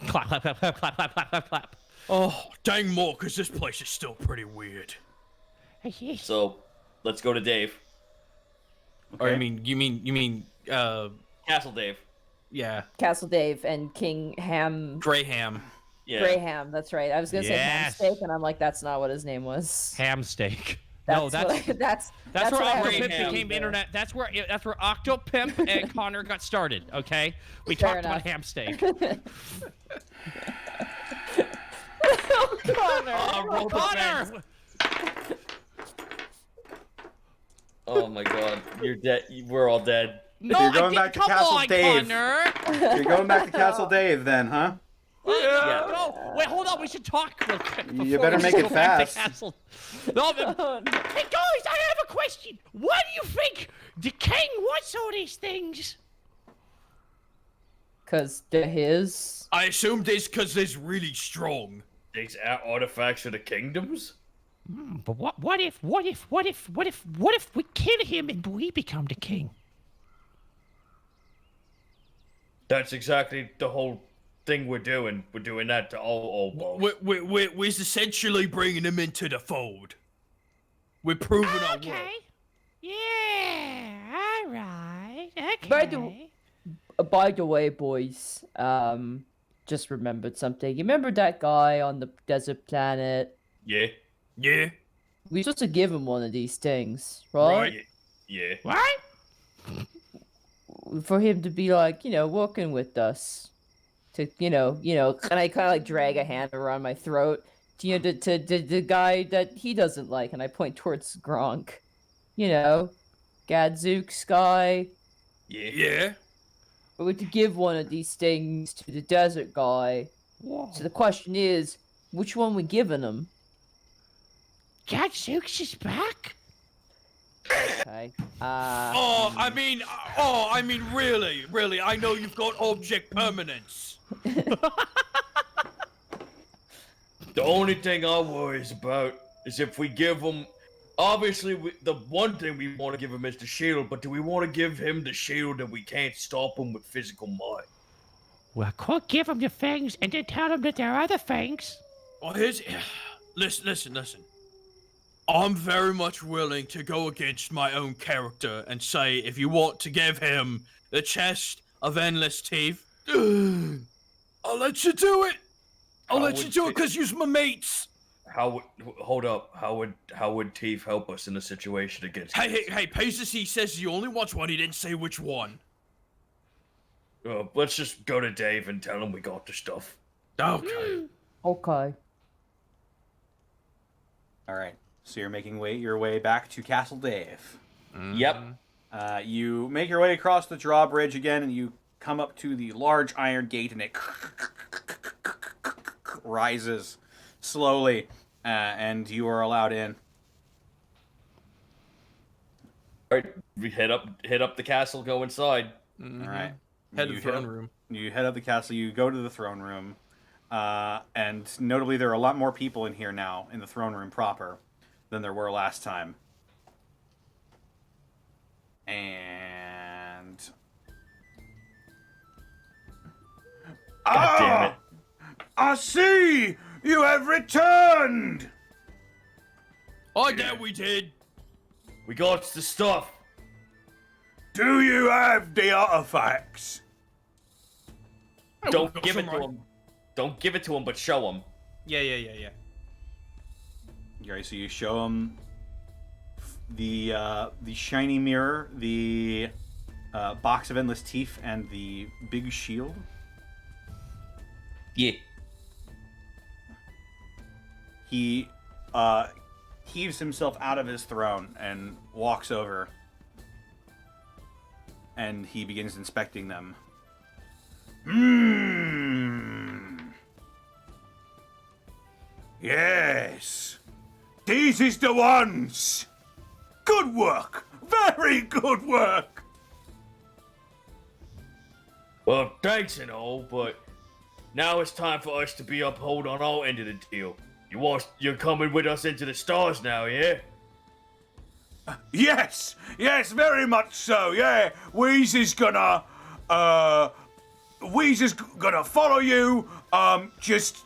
Clap, clap, clap, clap, clap, clap, clap, clap, clap. Oh, dang more, because this place is still pretty weird. So, let's go to Dave. Or Okay. you mean Castle Dave. yeah, Castle Dave and King Ham. Graham. Yeah. Graham, that's right. I was gonna say ham Yes. steak, and I'm like, that's not what his name was. Ham steak. That's No, that's what that's That's where what I Octopimp had became there. internet. That's where Octopimp and Connor got started. Okay, we Fair talked about enough. ham steak. Connor, Oh my god. You're dead. We're all dead. no, You're going I didn't. back to Come Castle on, Dave. Connor. You're going back to Castle Dave then, huh? Yeah. No, wait, hold on. We should talk real quick. You before better we make go it back to fast. Castle. No, but Hey guys, I have a question. Why do you think the king wants all these things? Cause they're his. I assumed it's because they're really strong. These artifacts of the kingdoms? But what if we kill him and we become the king? That's exactly the whole thing we're doing. We're doing that to all balls. We're essentially bringing them into the fold. We're proving our worth. Okay. Yeah. All right. Okay. By the way, boys, just remembered something. You remember that guy on the desert planet? Yeah. Yeah. We supposed to give him one of these things, right? Right. Yeah. What? For him to be like, working with us. To, and I kind of like drag a hand around my throat. To the guy that he doesn't like, and I point towards Gronk. Gadzooks guy. Yeah. Yeah. But we have to give one of these things to the desert guy. Whoa. So the question is, which one we giving him? Gadzooks is back? Okay. Oh, I mean, really, I know you've got object permanence. The only thing I worries about is if we give him. Obviously, the one thing we want to give him is the shield, but do we want to give him the shield that we can't stop him with physical might? Well, could give him the things and then tell him that there are other things. Oh, listen. I'm very much willing to go against my own character and say, if you want to give him the chest of endless teeth, I'll let you do it. I'll let you do it because you're my mates. Hold up. How would Teeth help us in a situation against? Hey, Paces, he says he only wants one. He didn't say which one. Let's just go to Dave and tell him we got the stuff. Okay. Okay. All right. So you're making your way back to Castle Dave. Yep. You make your way across the drawbridge again, and you come up to the large iron gate, and it rises slowly, and you are allowed in. All right, we head up the castle, go inside. All right. Head to You the throne room. You head up the castle. You go to the throne room, and notably, there are a lot more people in here now in the throne room proper than there were last time. And God damn it! I see you have returned. Oh, yeah, we did. We got the stuff. Do you have the artifacts? Don't give it to him. Don't give it to him, but show him. Yeah. Okay, so you show him the shiny mirror, the box of endless teeth, and the big shield. Yeah. He heaves himself out of his throne and walks over, and he begins inspecting them. Yes. These is the ones. Good work. Very good work. Well, thanks and all, but now it's time for us to be uphold on our end of the deal. You're coming with us into the stars now, yeah? Yes, very much so. Yeah, Weezy's gonna follow you. Just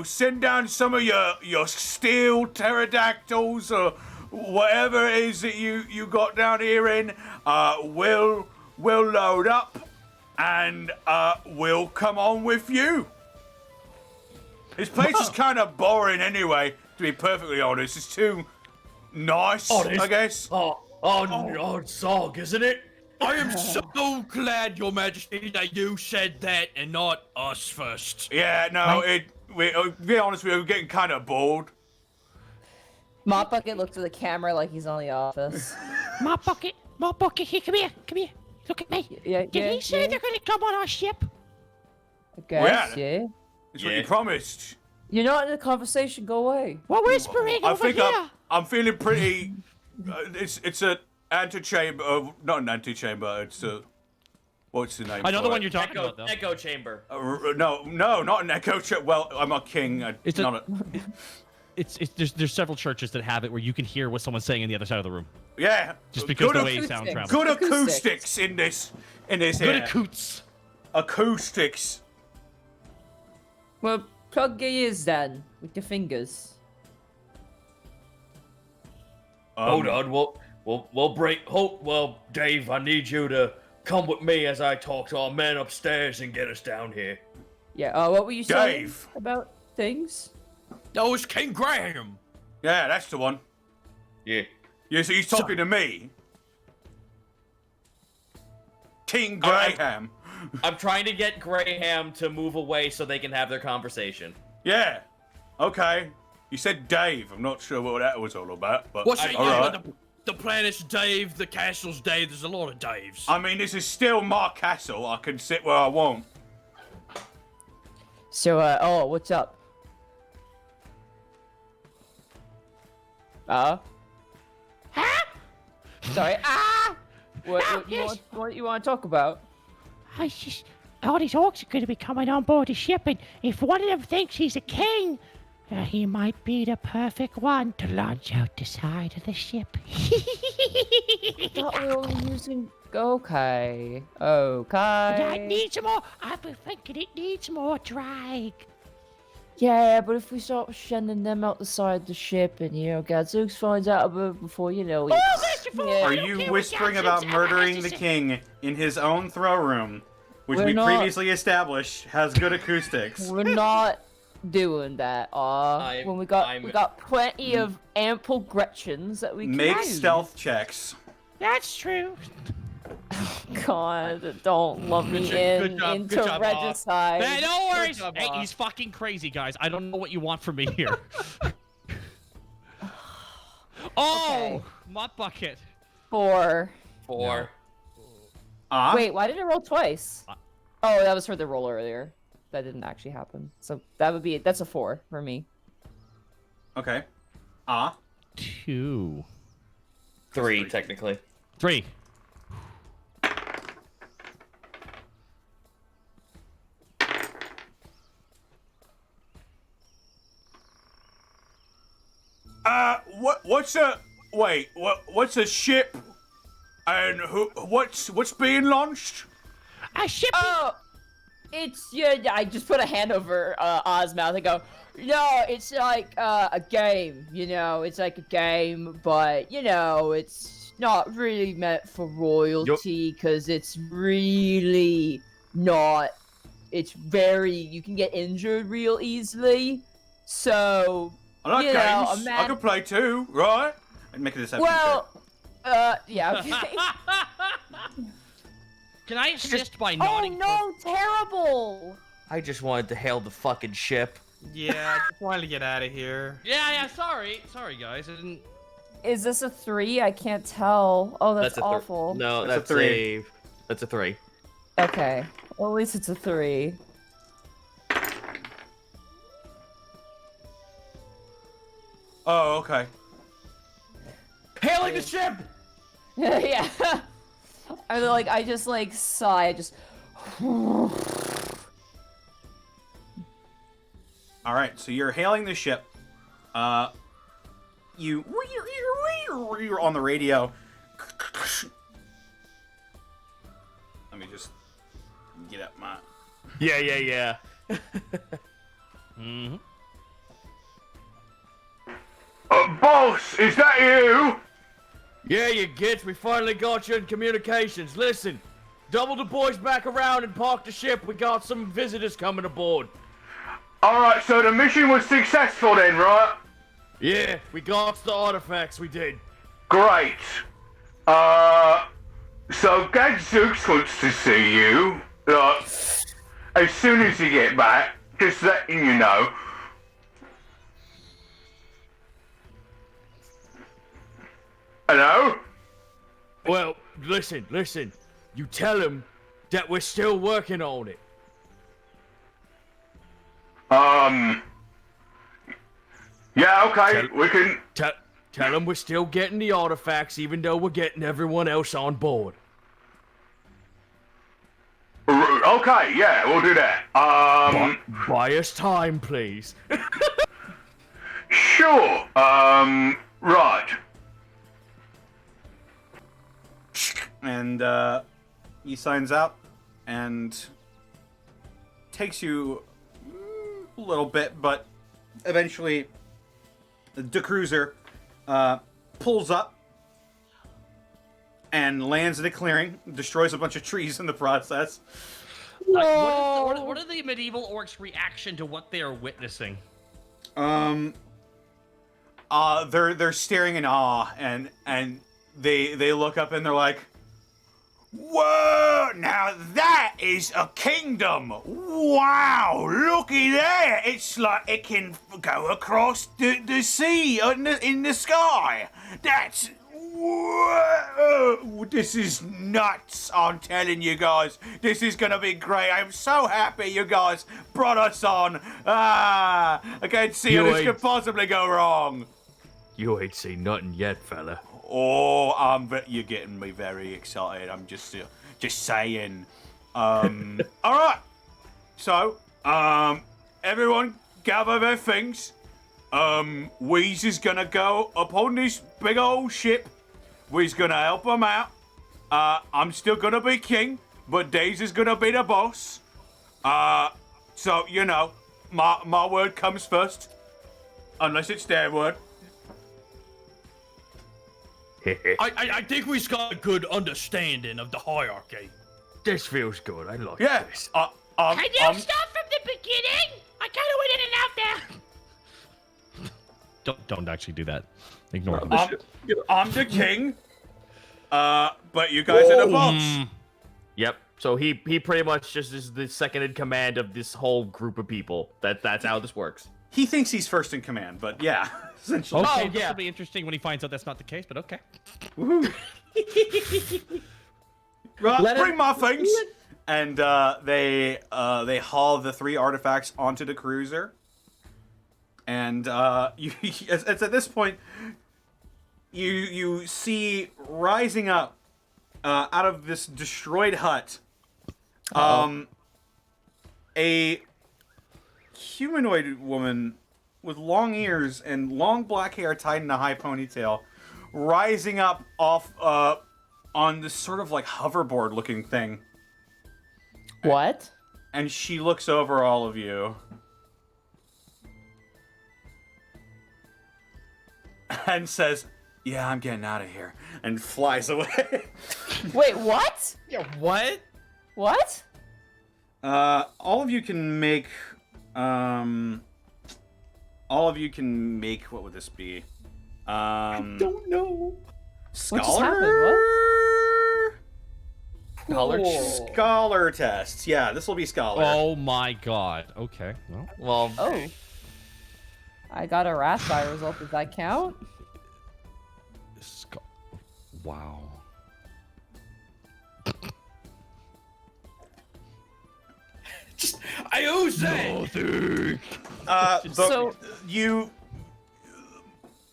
send down some of your steel pterodactyls or whatever it is that you got down here in. We'll load up and we'll come on with you. This place is kind of boring anyway, to be perfectly honest. It's too nice, I guess. Zog, isn't it? I am so glad, Your Majesty, that you said that and not us first. Yeah, no, to be honest, we were getting kind of bored. Mop Bucket looks at the camera like he's on The Office. Mop Bucket, here, come here. Look at me. Did he say they're gonna come on our ship? I guess, yeah. It's what you promised. You're not in the conversation, go away. We're whispering over here. I'm feeling pretty. It's an antechamber. Not an antechamber. It's a. What's the name? I know the one you're talking about, though. Echo chamber. No, not an echo chamber. Well, I'm a king. It's there's several churches that have it where you can hear what someone's saying in the other side of the room. Yeah. Just because the way sound travels. Good acoustics in this Good here. Acoustics. Well, plug your ears then, with your fingers. Hold on, we'll break. Well, Dave, I need you to come with me as I talk to our men upstairs and get us down here. Yeah, what were you saying Dave. about things? That was King Graham. Yeah, that's the one. Yeah. Yeah, so he's talking to me. King Graham. I'm trying to get Graham to move away so they can have their conversation. Yeah. Okay. You said Dave. I'm not sure what that was all about, but What's it? all right. The planet's Dave, the castle's Dave. There's a lot of Daves. I mean, this is still my castle. I can sit where I want. So, what's up? Huh? Sorry. What you want to talk about? All these orcs are going to be coming on board the ship, and if one of them thinks he's a king, he might be the perfect one to launch out the side of the ship. I thought we were using... Okay. That needs more. I've been thinking it needs more drag. Yeah, but if we start sending them out the side of the ship and, Gadzooks finds out about it before, Are you whispering about murdering the king in his own throne room, which we previously established has good acoustics? We're not doing that, when we got plenty of ample Gretchens that we can Make use. stealth checks. That's true. God, don't lump me into good job, regicide. Hey, no worries. Hey, he's fucking crazy, guys. I don't know what you want from me here. Okay. Mop Bucket. 4. No. Wait, why did it roll twice? Oh, that was for the roll earlier. That didn't actually happen. So that's a 4 for me. Okay. 2. 3, technically. 3. What's a ship? And what's being launched? A ship. Oh, it's I just put a hand over Oz's mouth and go, no, it's like a game. You know, it's like a game, but you know, it's not really meant for royalty because it's really not. It's very you can get injured real easily. So I like you know, games. I can play too, right? And make a deception well, yeah. Okay. Can I assist by Oh nodding? no, terrible! I just wanted to hail the fucking ship. Yeah, I just wanted to get out of here. Yeah, sorry, guys. I didn't. Is this a 3? I can't tell. Oh, that's a awful. No, That's a that's 3. That's a 3. Okay. Well, at least it's a 3. Oh, okay. Hailing the ship! Yeah. I just like sigh. I just. All right, so you're hailing the ship. You're on the radio. Let me just get up my. Yeah. Mm-hmm. Boss, is that you? Yeah, you gits, we finally got you in communications. Listen, double the boys back around and park the ship. We got some visitors coming aboard. Alright, so the mission was successful then, right? Yeah, we got the artifacts, we did. Great. So Gadzooks wants to see you. As soon as you get back, just letting you know. Hello? Well, listen. You tell him that we're still working on it. Yeah, okay, we can... Tell him we're still getting the artifacts even though we're getting everyone else on board. Okay, yeah, we'll do that. Buy us time, please. Sure, right. And he signs out and takes you a little bit, but eventually the cruiser pulls up and lands in a clearing, destroys a bunch of trees in the process. What are the medieval orcs' reaction to what they are witnessing? They're staring in awe, and they look up and they're like, "Whoa! Now that is a kingdom! Wow! Looky there! It's like it can go across the sea in the sky. That's whoa! This is nuts! I'm telling you guys, this is gonna be great. I'm so happy you guys brought us on. I can't see how this could possibly go wrong." You ain't seen nothing yet, fella. Oh, you're getting me very excited. I'm just saying. All right. So, everyone gather their things. Weez is gonna go up on this big old ship. We's gonna help him out. I'm still gonna be king, but Daisy's gonna be the boss. So you know, my word comes first, unless it's their word. I think we've got a good understanding of the hierarchy. This feels good. I like Yeah. this. Can you start from the beginning? I kind of went in and out there. Don't actually do that. Ignore him. I'm the king. But you guys are the boss. Yep. So he pretty much just is the second in command of this whole group of people. That's how this works. He thinks he's first in command, but yeah, essentially. Okay, this yeah. will be interesting when he finds out that's not the case, but okay. Right, bring my things. And they haul the 3 artifacts onto the cruiser. And it's at this point you see rising up out of this destroyed hut, a humanoid woman with long ears and long black hair tied in a high ponytail, rising up off on this sort of like hoverboard looking thing. What? And she looks over all of you. And says, "Yeah, I'm getting out of here," and flies away. Wait, what? Yeah, what? What? All of you can make. All of you can make. What would this be? I don't know. What just happened? What? Scholar tests. Yeah, this will be scholar. Oh my god. Okay. Well, Oh. I got a rat eye result. Does that count? wow. I use that.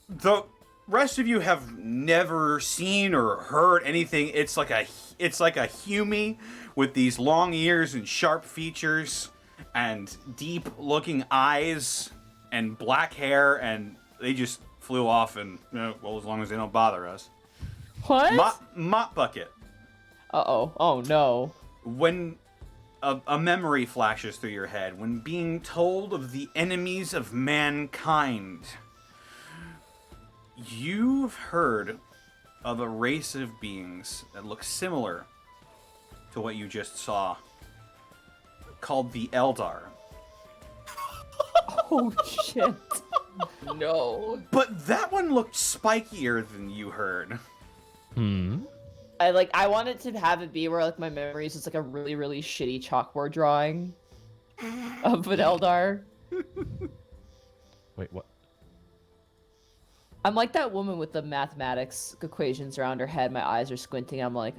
The rest of you have never seen or heard anything. It's like a Humie with these long ears and sharp features and deep looking eyes and black hair, and they just flew off, and well, as long as they don't bother us. What? Mop bucket. Uh-oh. Oh, no. When a memory flashes through your head, when being told of the enemies of mankind, you've heard of a race of beings that look similar to what you just saw, called the Eldar. Oh, shit. No. But that one looked spikier than you heard. I wanted to have it be where like my memories is like a really, really shitty chalkboard drawing of an Eldar. Wait, what? I'm like that woman with the mathematics equations around her head. My eyes are squinting. I'm like,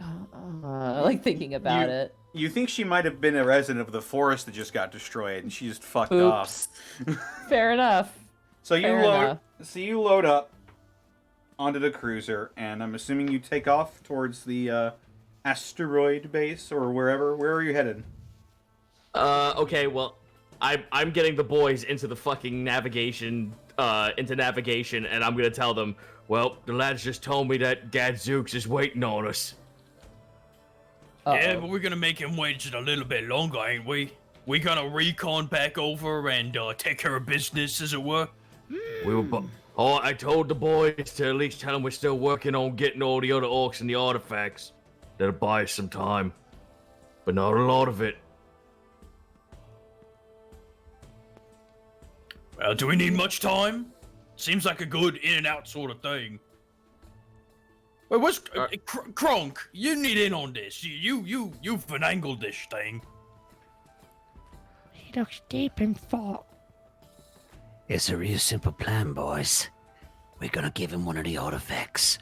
like thinking about it. You think she might have been a resident of the forest that just got destroyed, and she just fucked Oops. off. Fair enough. So you Fair load. enough. So you load up onto the cruiser, and I'm assuming you take off towards the asteroid base or wherever. Where are you headed? Okay, well, I'm getting the boys into the fucking navigation, and I'm gonna tell them, well, the lads just told me that Gadzooks is waiting on us. Yeah, but we're gonna make him wait just a little bit longer, ain't we? We gonna recon back over and take care of business, as it were. I told the boys to at least tell them we're still working on getting all the other orcs and the artifacts. That'll buy us some time, but not a lot of it. Well, do we need much time? Seems like a good in and out sort of thing. Wait, what's Kronk? You need in on this. You finagled this thing. He looks deep in thought. It's a real simple plan, boys. We're gonna give him one of the artifacts,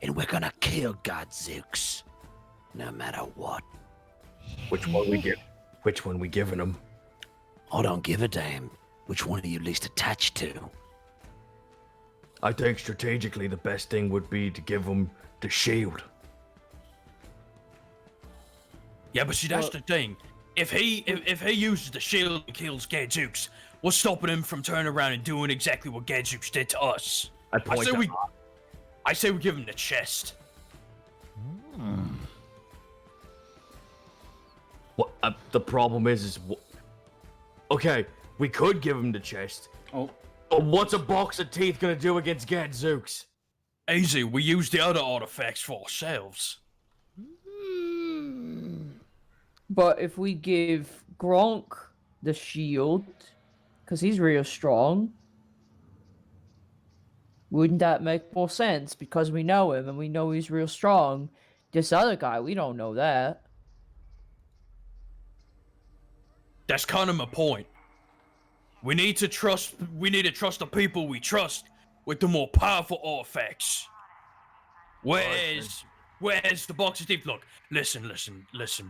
and we're gonna kill Gadzooks, no matter what. Which one we giving him? I don't give a damn which one are you least attached to. I think strategically the best thing would be to give him the shield. Yeah, but see, that's the thing. If he uses the shield and kills Gadzooks, what's stopping him from turning around and doing exactly what Gadzooks did to us? I say we give him the chest. What the problem is okay, we could give him the chest. Oh. But what's a box of teeth gonna do against Gadzooks? Easy, we use the other artifacts for ourselves. But if we give Gronk the shield, because he's real strong, wouldn't that make more sense? Because we know him and we know he's real strong. This other guy, we don't know that. That's kind of my point. We need to trust the people we trust with the more powerful artifacts. Where's the box of teeth? Look, listen,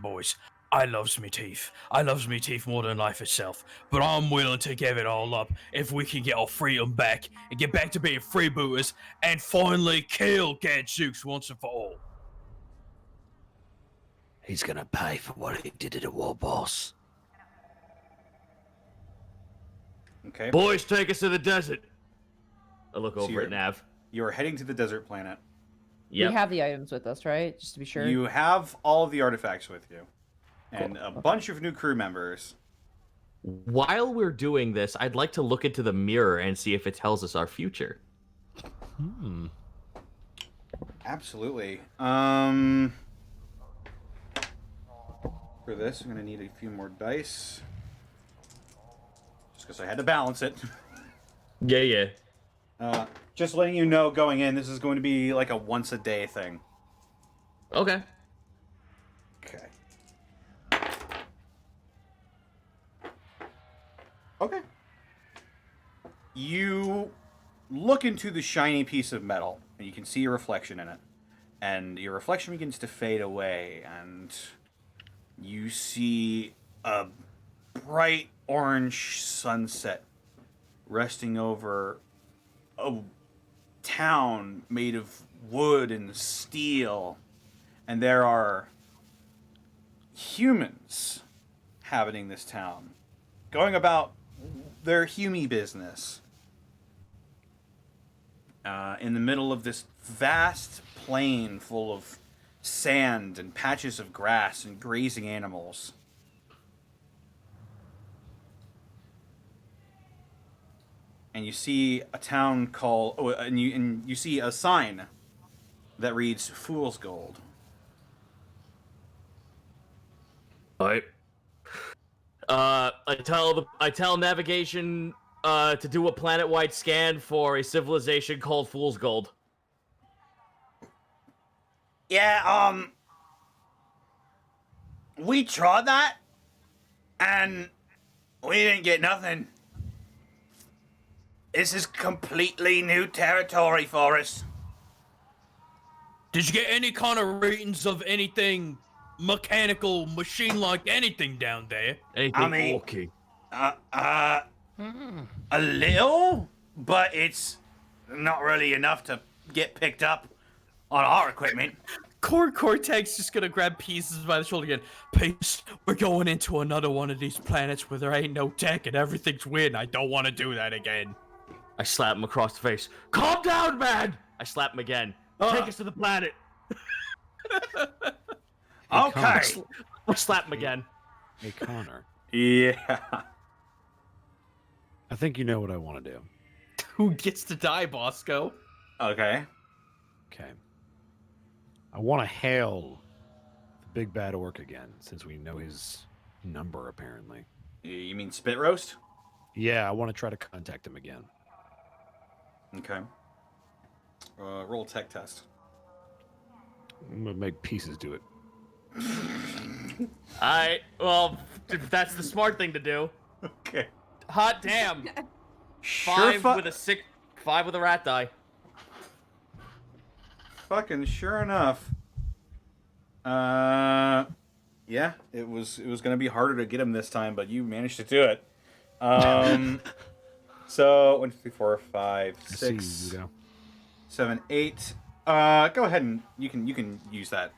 boys. I loves me teeth. I loves me teeth more than life itself. But I'm willing to give it all up if we can get our freedom back and get back to being freebooters and finally kill Gadzooks once and for all. He's gonna pay for what he did to the war boss. Okay. Boys, take us to the desert. I look So over you're- at Nav. You are heading to the desert planet. Yep. We have the items with us, right? Just to be sure. You have all of the artifacts with you, and Cool. a bunch of new crew members. While we're doing this, I'd like to look into the mirror and see if it tells us our future. Absolutely. For this, I'm gonna need a few more dice, just because I had to balance it. Yeah. Just letting you know, going in, this is going to be like a once a day thing. Okay. Okay. Okay. You look into the shiny piece of metal, and you can see your reflection in it. And your reflection begins to fade away, and you see a bright orange sunset resting over a town made of wood and steel. And there are humans inhabiting this town, going about their humie business. In the middle of this vast plain full of sand and patches of grass and grazing animals. And you see a town called, and you see a sign that reads Fool's Gold. Alright. I tell navigation to do a planet-wide scan for a civilization called Fool's Gold. Yeah, we tried that, and we didn't get nothing. This is completely new territory for us. Did you get any kind of ratings of anything mechanical, machine-like, anything down there? Anything I mean- orky. A little, but it's not really enough to get picked up on our equipment. Cortex just gonna grab Pieces by the shoulder again. Peace, we're going into another one of these planets where there ain't no tech and everything's weird, and I don't want to do that again. I slap him across the face. Calm down, man! I slap him again. Take us to the planet. Okay. I slap him again. Hey, Connor, Yeah. I think you know what I want to do. Who gets to die, Bosco? Okay. Okay. I want to hail the big bad orc again, since we know his number, apparently. You mean spit roast? Yeah, I want to try to contact him again. Okay. Roll a tech test. I'm going to make Pieces do it. Well, that's the smart thing to do. Okay. Hot damn. Sure Five with a rat die. Fucking sure enough. Yeah, it was gonna be harder to get him this time, but you managed to do it. So 1, 2, 3, 4, 5, I see 6, you, Udo. 7, 8. Go ahead and you can use that.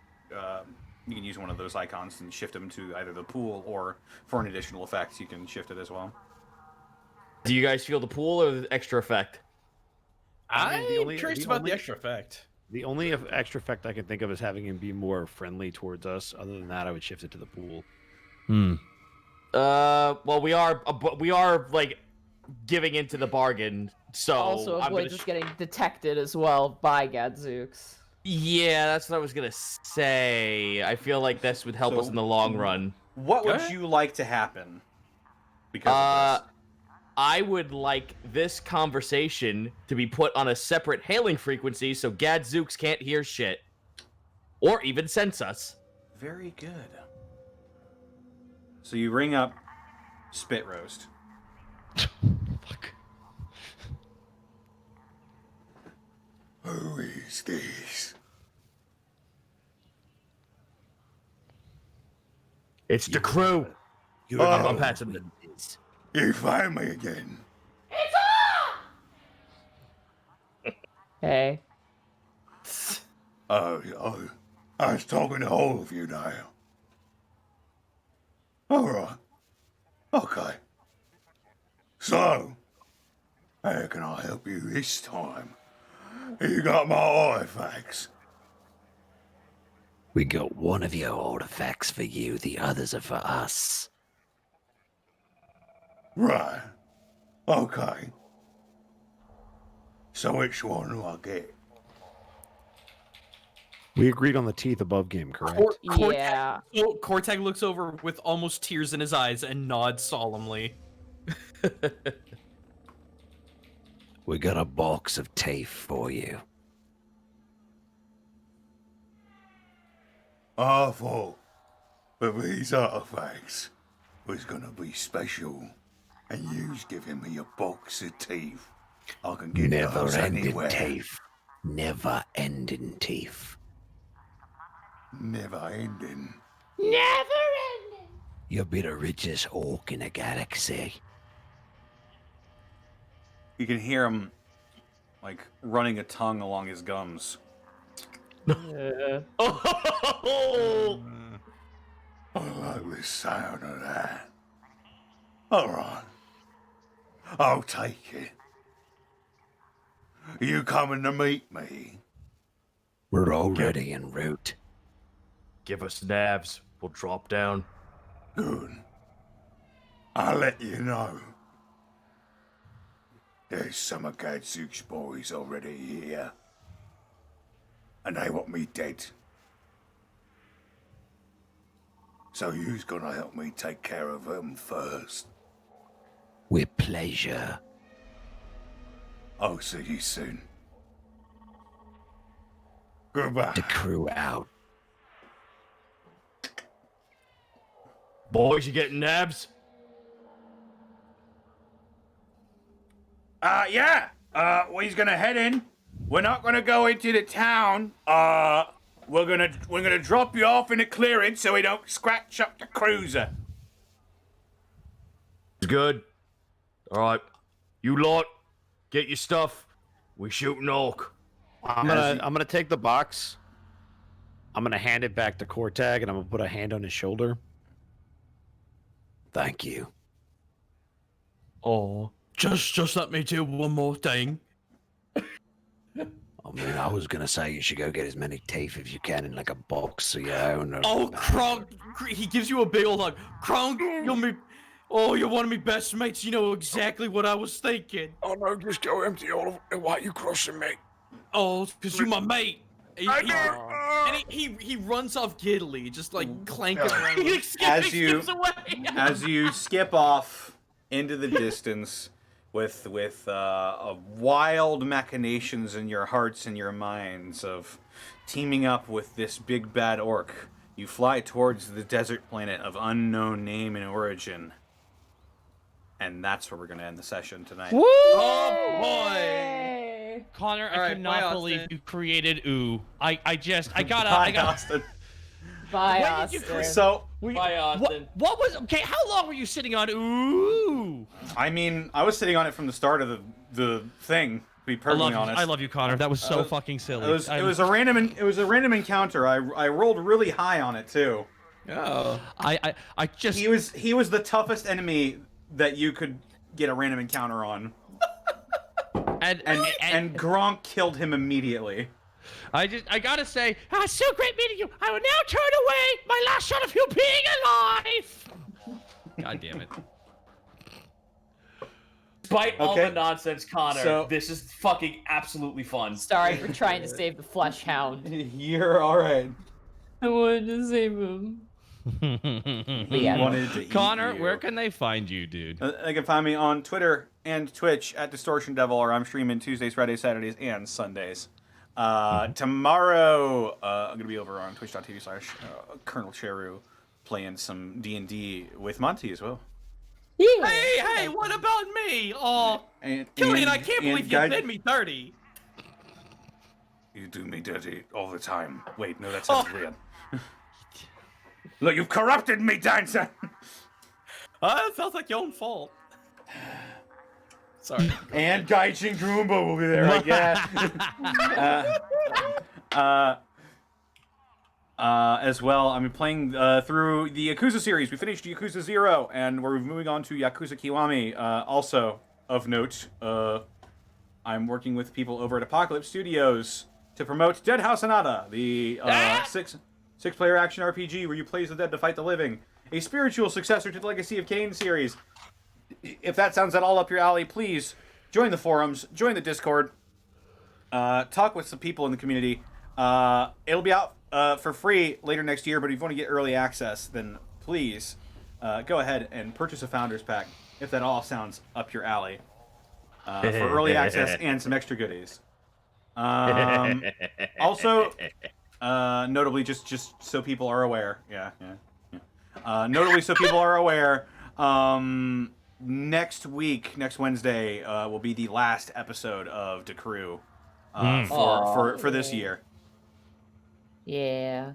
You can use one of those icons and shift them to either the pool, or for an additional effect, you can shift it as well. Do you guys feel the pool or the extra effect? I mean, I'm curious about the extra effect. The only extra effect I can think of is having him be more friendly towards us. Other than that, I would shift it to the pool. Well, we are like giving into the bargain, so Also I'm avoid gonna just getting detected as well by Gadzooks. Yeah, that's what I was gonna say. I feel like this would help us So- in the long run. What would Okay. you like to happen? Because of this? I would like this conversation to be put on a separate hailing frequency so Gadzooks can't hear shit. Or even sense us. Very good. So you ring up Spit Roast. Fuck. Who is this? It's the crew. I'm passing it. You find me again. Hey. Oh, I was talking to all of you now. All right. Okay. So, how can I help you this time? You got my artifacts. We got one of your artifacts for you, the others are for us. Right. Okay. So which one do I get? We agreed on the teeth above game, correct? Yeah. Cortag looks over with almost tears in his eyes and nods solemnly. We got a box of teeth for you. I thought that these artifacts was gonna be special, and you's giving me a box of teeth. I can get those Never-ending anywhere. teeth. Never-ending teeth. Never ending. Never ending. You'll be the richest orc in the galaxy. You can hear him, like, running a tongue along his gums. Oh! I like the sound of that. All right. I'll take it. You coming to meet me? We're already en route. Give us nabs. We'll drop down. Good. I'll let you know. There's some of Gadzooks boys already here. And they want me dead. So you's gonna help me take care of them first. With pleasure. I'll see you soon. Goodbye. The crew out. Boys, you getting nabs? Yeah. We's gonna head in. We're not gonna go into the town. We're gonna drop you off in a clearing so we don't scratch up the cruiser. It's good. All right. You lot, get your stuff. We shoot an orc. I'm gonna take the box. I'm gonna hand it back to Cortag, and I'm gonna put a hand on his shoulder. Thank you. Oh, just let me do one more thing. I mean, I was gonna say you should go get as many teeth as you can in like a box of your own. Or Oh, Kronk, he gives you a big old hug. Kronk, you're one of my best mates. You know exactly what I was thinking. Oh no, just go empty all of it. Why are you crossing me? Oh, because you're my mate. And he runs off giddily, just like clanking around. As you skips away. as you skip off into the distance with wild machinations in your hearts and your minds of teaming up with this big bad orc, you fly towards the desert planet of unknown name and origin. And that's where we're going to end the session tonight. Woo! Oh boy! Connor, All I right, cannot bye, believe Austin. you created ooh. I Bye, gotta. Austin. Bye, When did you Austin. So, Bye, Austin. What was okay? How long were you sitting on ooh? I mean, I was sitting on it from the start of the thing. To be perfectly honest, I love you, Connor. That was so fucking silly. It was a random encounter. I rolled really high on it too. Oh. I just He was the toughest enemy that you could get a random encounter on, and Gronk killed him immediately. I gotta say, so great meeting you. I will now turn away my last shot of you being alive. God damn it. Despite all Okay. the nonsense, Connor, So- this is fucking absolutely fun. Sorry for trying to save the flesh hound. You're all right. I wanted to save him. But yeah. Wanted to eat Connor, you. where can they find you, dude? They can find me on Twitter and Twitch at Distortion Devil, or I'm streaming Tuesdays, Fridays, Saturdays, and Sundays. Tomorrow, I'm gonna be over on Twitch.tv/Colonel Cheru, playing some D&D with Monty as well. Yeah. Hey, what about me? Oh, Killian, I can't believe you did me 30. You do me dirty all the time. Wait, no, that sounds weird. Look, you've corrupted me, dancer. It felt like your own fault. Sorry. And Gaijin Goomba will be there, I guess. as well. I'm playing through the Yakuza series. We finished Yakuza 0, and we're moving on to Yakuza Kiwami. Also of note, I'm working with people over at Apocalypse Studios to promote Dead House Sonata, the six-player action RPG where you play as the dead to fight the living, a spiritual successor to the Legacy of Kain series. If that sounds at all up your alley, please join the forums, join the Discord, talk with some people in the community. It'll be out for free later next year, but if you want to get early access, then please go ahead and purchase a Founders Pack, if that all sounds up your alley, for early access and some extra goodies. Also, notably, just so people are aware, notably so people are aware, next Wednesday, will be the last episode of the Krew for this year. Yeah.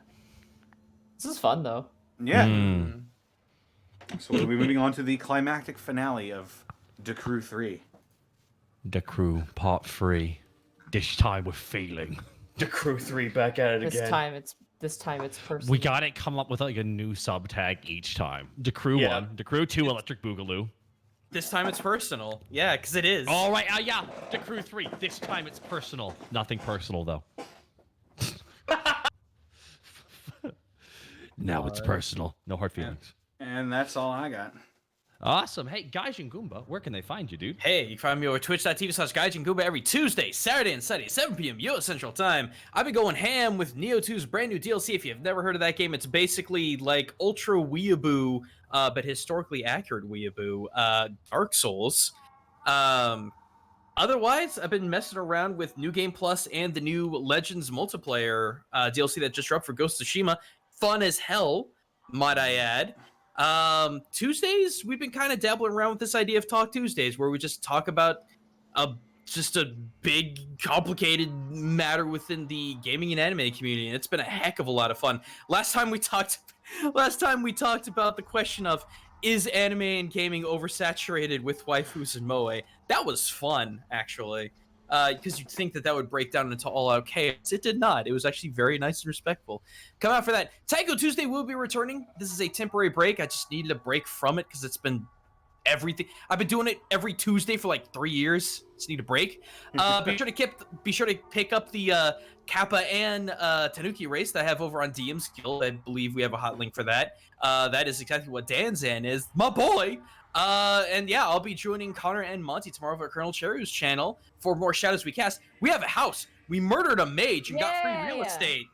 This is fun, though. Yeah. So we'll be moving on to the climactic finale of The Krew 3. The Krew Part 3. This time with feeling. The Krew 3 back at it This again. time it's personal. We gotta come up with like a new subtag each time. The Krew 1, The Krew 2, Electric Boogaloo. This time it's personal. Yeah, because it is. All right, yeah. The Krew 3. This time it's personal. Nothing personal though. Now it's personal. No hard feelings. And that's all I got. Awesome. Hey, Gaijin Goomba, where can they find you, dude? Hey, you can find me over twitch.tv/GaijinGooba every Tuesday, Saturday, and Sunday, 7 p.m. US Central Time. I've been going ham with Neo 2's brand new DLC. If you've never heard of that game, it's basically like ultra weeaboo, but historically accurate weeaboo, Dark Souls. Otherwise, I've been messing around with New Game Plus and the new Legends multiplayer DLC that just dropped for Ghost of Tsushima. Fun as hell, might I add. Tuesdays, we've been kind of dabbling around with this idea of Talk Tuesdays, where we just talk about just a big, complicated matter within the gaming and anime community, and it's been a heck of a lot of fun. Last time we talked about the question of, is anime and gaming oversaturated with waifus and moe? That was fun, actually, because you'd think that would break down into all-out chaos. It did not. It was actually very nice and respectful. Come out for that. Taiko Tuesday will be returning. This is a temporary break. I just needed a break from it because it's been everything. I've been doing it every Tuesday for like 3 years. Just need a break. Be sure to pick up the Kappa and Tanuki race that I have over on DM's Guild. I believe we have a hot link for that. That is exactly what Danzan is, my boy. And yeah, I'll be joining Connor and Monty tomorrow for Colonel Cheru's channel for more Shadows We Cast. We have a house. We murdered a mage and got free real estate.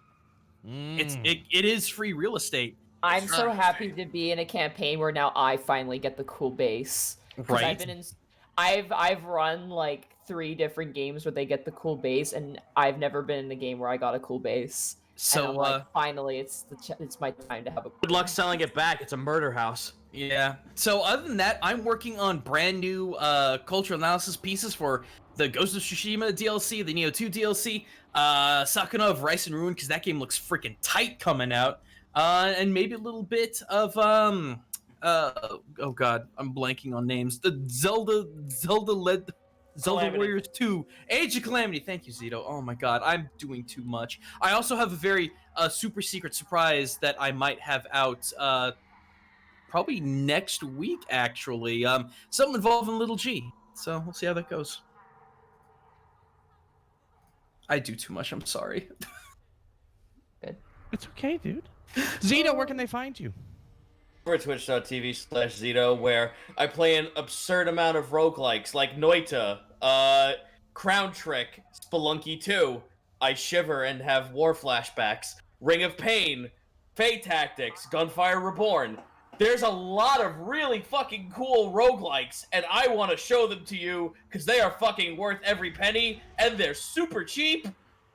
It is free real estate. I'm so happy to be in a campaign where now I finally get the cool base. Right. I've run like 3 different games where they get the cool base, and I've never been in a game where I got a cool base. So and I'm like, finally, it's my time to have a. Good luck selling it back. It's a murder house. Yeah. So other than that, I'm working on brand new cultural analysis pieces for the Ghost of Tsushima DLC, the Neo 2 DLC, Sakuna of Rice and Ruin, because that game looks freaking tight coming out, and maybe a little bit of oh god, I'm blanking on names. The Zelda Warriors 2, Age of Calamity. Thank you, Zito. Oh my god, I'm doing too much. I also have a very super secret surprise that I might have out probably next week, actually. Something involving Little G. So we'll see how that goes. I do too much. I'm sorry. Good. It's okay, dude. Zito, where can they find you? We're twitch.tv/Zito, where I play an absurd amount of roguelikes like Noita, Crown Trick, Spelunky 2, I Shiver and have war flashbacks, Ring of Pain, Fate Tactics, Gunfire Reborn. There's a lot of really fucking cool roguelikes, and I want to show them to you because they are fucking worth every penny, and they're super cheap.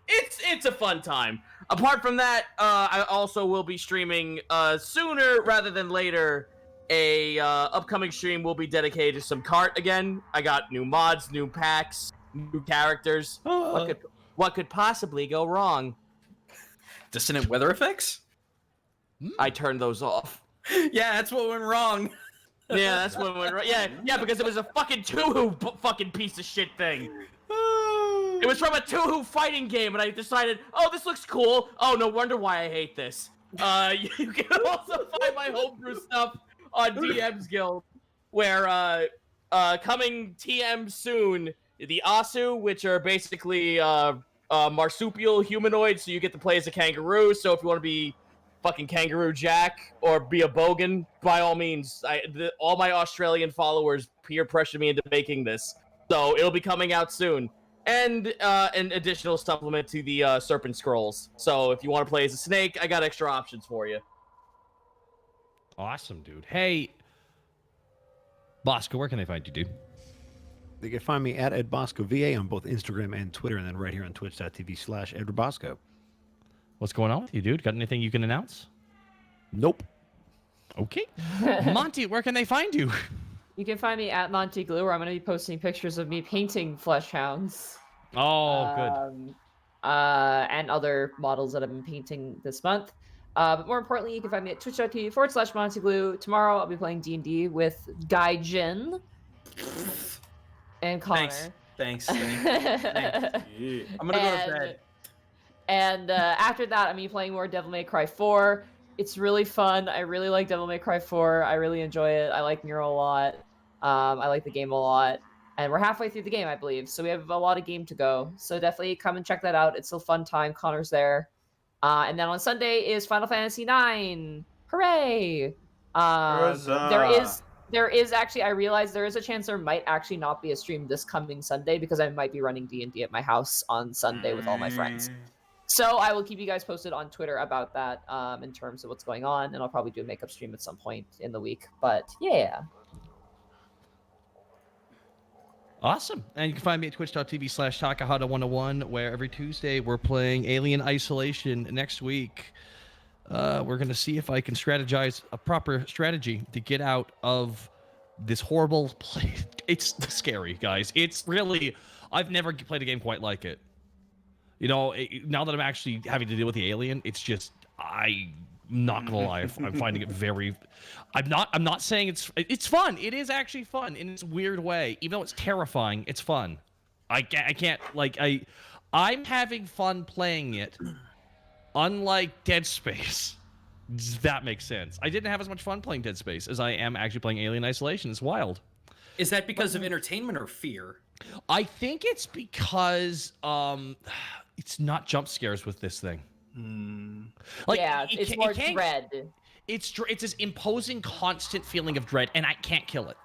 It's a fun time. Apart from that, I also will be streaming sooner rather than later. A upcoming stream will be dedicated to some cart again. I got new mods, new packs, new characters. What could possibly go wrong? Dissonant weather effects? I turned those off. Yeah, that's what went wrong. Yeah, that's what went wrong. Yeah, because it was a fucking fucking piece of shit thing. It was from a two-who fighting game, and I decided, oh, this looks cool. Oh, no wonder why I hate this. You can also find my homebrew stuff on DM's Guild, where coming TM soon, the Asu, which are basically marsupial humanoids, so you get to play as a kangaroo. So if you want to be fucking Kangaroo Jack or be a bogan, by all means. All my Australian followers peer pressured me into making this, so it'll be coming out soon. And an additional supplement to the Serpent Scrolls. So if you want to play as a snake, I got extra options for you. Awesome, dude. Hey, Bosco, where can they find you, dude? They can find me at EdBoscoVA on both Instagram and Twitter, and then right here on twitch.tv/EdwardBosco. What's going on with you, dude? Got anything you can announce? Nope. Okay. Monty, where can they find you? You can find me at Monty Glue, where I'm going to be posting pictures of me painting flesh hounds. Oh, good. And other models that I've been painting this month. But more importantly, you can find me at twitch.tv/Monty Glue. Tomorrow I'll be playing D&D with Gaijin and Connor. Thanks. I'm gonna go to bed. And after that, I'm going to be playing more Devil May Cry 4. It's really fun. I really like Devil May Cry 4. I really enjoy it. I like Nero a lot. I like the game a lot. And we're halfway through the game, I believe. So we have a lot of game to go. So definitely come and check that out. It's a fun time. Connor's there. And then on Sunday is Final Fantasy IX. Hooray! There is actually, I realize there is a chance there might actually not be a stream this coming Sunday because I might be running D&D at my house on Sunday with all my friends. So I will keep you guys posted on Twitter about that in terms of what's going on, and I'll probably do a makeup stream at some point in the week. But yeah. Awesome. And you can find me at twitch.tv/Takahata101, where every Tuesday we're playing Alien Isolation. Next week, we're going to see if I can strategize a proper strategy to get out of this horrible place. It's scary, guys. It's really, I've never played a game quite like it. You know, now that I'm actually having to deal with the alien, it's just, I'm not gonna lie, I'm finding it very, I'm not saying it's fun. It is actually fun in its weird way. Even though it's terrifying, it's fun. I'm having fun playing it, unlike Dead Space. Does that make sense? I didn't have as much fun playing Dead Space as I am actually playing Alien Isolation. It's wild. Is that because of entertainment or fear? I think it's because it's not jump scares with this thing. Like, yeah, it's more dread. It's this imposing, constant feeling of dread, and I can't kill it.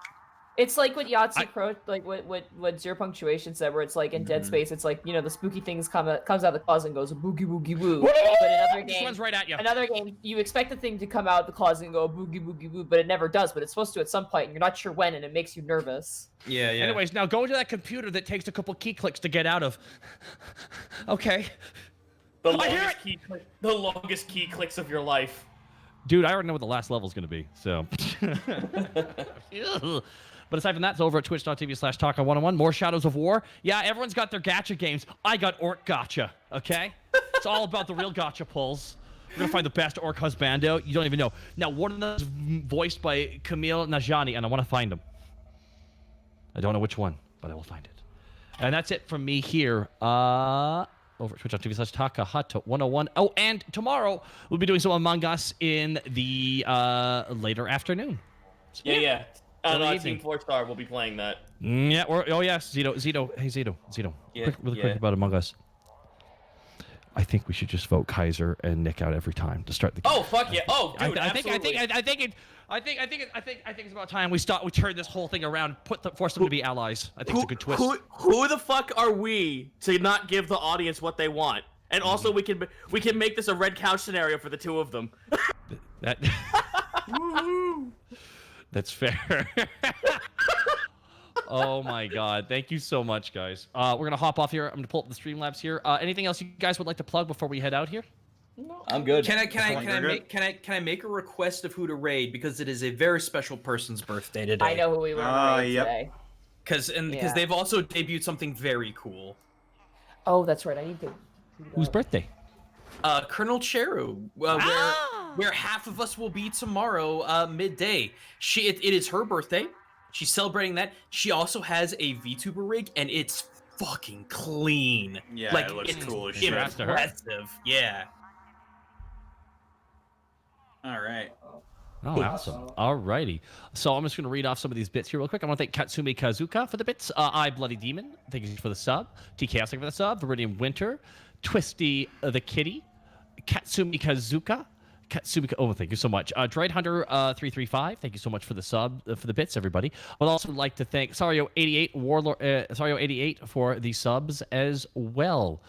It's like what Yahtzee Pro, like what Zero Punctuation said, where it's like in Dead Space, it's like, you know, the spooky things comes out of the closet and goes boogie woogie woo. But another game, runs right at you. Another game, you expect the thing to come out of the closet and go boogie woogie woo, but it never does. But it's supposed to at some point, and you're not sure when, and it makes you nervous. Yeah. Anyways, now go to that computer that takes a couple key clicks to get out of. Okay. The longest key clicks of your life. Dude, I already know what the last level's going to be, so. But aside from that, it's over at twitch.tv/Taka101. More Shadows of War. Yeah, everyone's got their gacha games. I got Orc Gacha, okay? It's all about the real gacha pulls. We're going to find the best Orc husbando. You don't even know. Now, one of them is voiced by Camille Najani, and I want to find him. I don't know which one, but I will find it. And that's it from me here. Over at twitch.tv/Takahata101. Oh, and tomorrow we'll be doing some Among Us in the later afternoon. So, Yeah. Team 4-Star will be playing that. Yeah. Zito. Hey, Zito. Yeah, Quick about Among Us. I think we should just vote Kaiser and Nick out every time to start the game. Oh fuck yeah! Oh dude, I think it's about time we turn this whole thing around. Force them to be allies. I think it's a good twist. Who the fuck are we to not give the audience what they want? And also, we can make this a red couch scenario for the two of them. That's fair. Oh my god. Thank you so much, guys. We're going to hop off here. I'm going to pull up the Streamlabs here. Anything else you guys would like to plug before we head out here? No. I'm good. Can I make a request of who to raid, because it is a very special person's birthday today. I know who we were raid today. Because they've also debuted something very cool. Oh, that's right. I need to. Whose birthday? Colonel Cheru, where half of us will be tomorrow midday. It is her birthday. She's celebrating that. She also has a VTuber rig, and it's fucking clean. Yeah, Like it looks it's cool as shit. impressive. Yeah. All right. Oh, awesome. Alrighty. So I'm just going to read off some of these bits here real quick. I want to thank Katsumi Kazuka for the bits. I Bloody Demon, thank you for the sub. TK for the sub. Viridian Winter. Twisty the Kitty. Katsumi Kazuka. Oh, thank you so much. Dread Hunter 335. Thank you so much for the sub, for the bits, everybody. I'd also like to thank Sario88 Warlord Sario88 for the subs as well.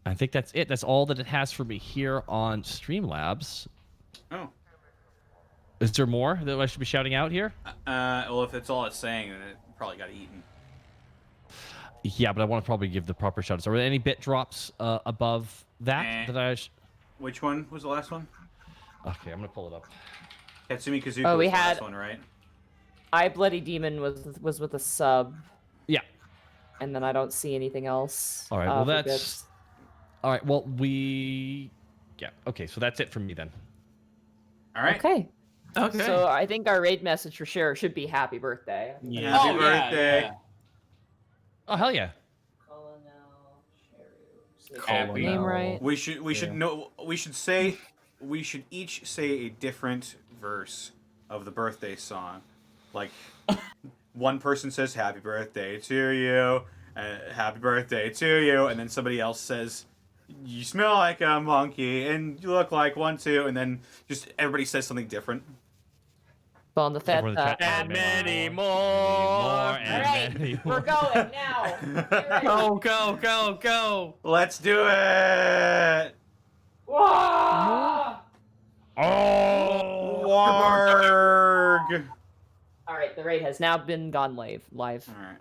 I think that's it. That's all that it has for me here on Streamlabs. Oh. Is there more that I should be shouting out here? Well, if that's all it's saying, then it probably got eaten. Yeah, but I want to probably give the proper shoutouts. Are there any bit drops above that that I? Which one was the last one? Okay, I'm gonna pull it up. Katsumi Kazuka Oh, we was the had last one, right? I Bloody Demon was with a sub. Yeah. And then I don't see anything else. All right. Well, for that's. bits. All right. Well, yeah. Okay. So that's it from me then. All right. Okay. Okay. So I think our raid message for sure should be happy birthday. Yeah. Happy birthday. Oh hell yeah. Happy. Name right. We should know. We should each say a different verse of the birthday song. Like, one person says "Happy birthday to you," "Happy birthday to you," and then somebody else says, "You smell like a monkey," and "You look like one too," and then just everybody says something different. On the fat. And many more. Alright, we're going now. Go. Let's do it. Whoa! Oh, warg. All right, the raid has now been gone live. All right.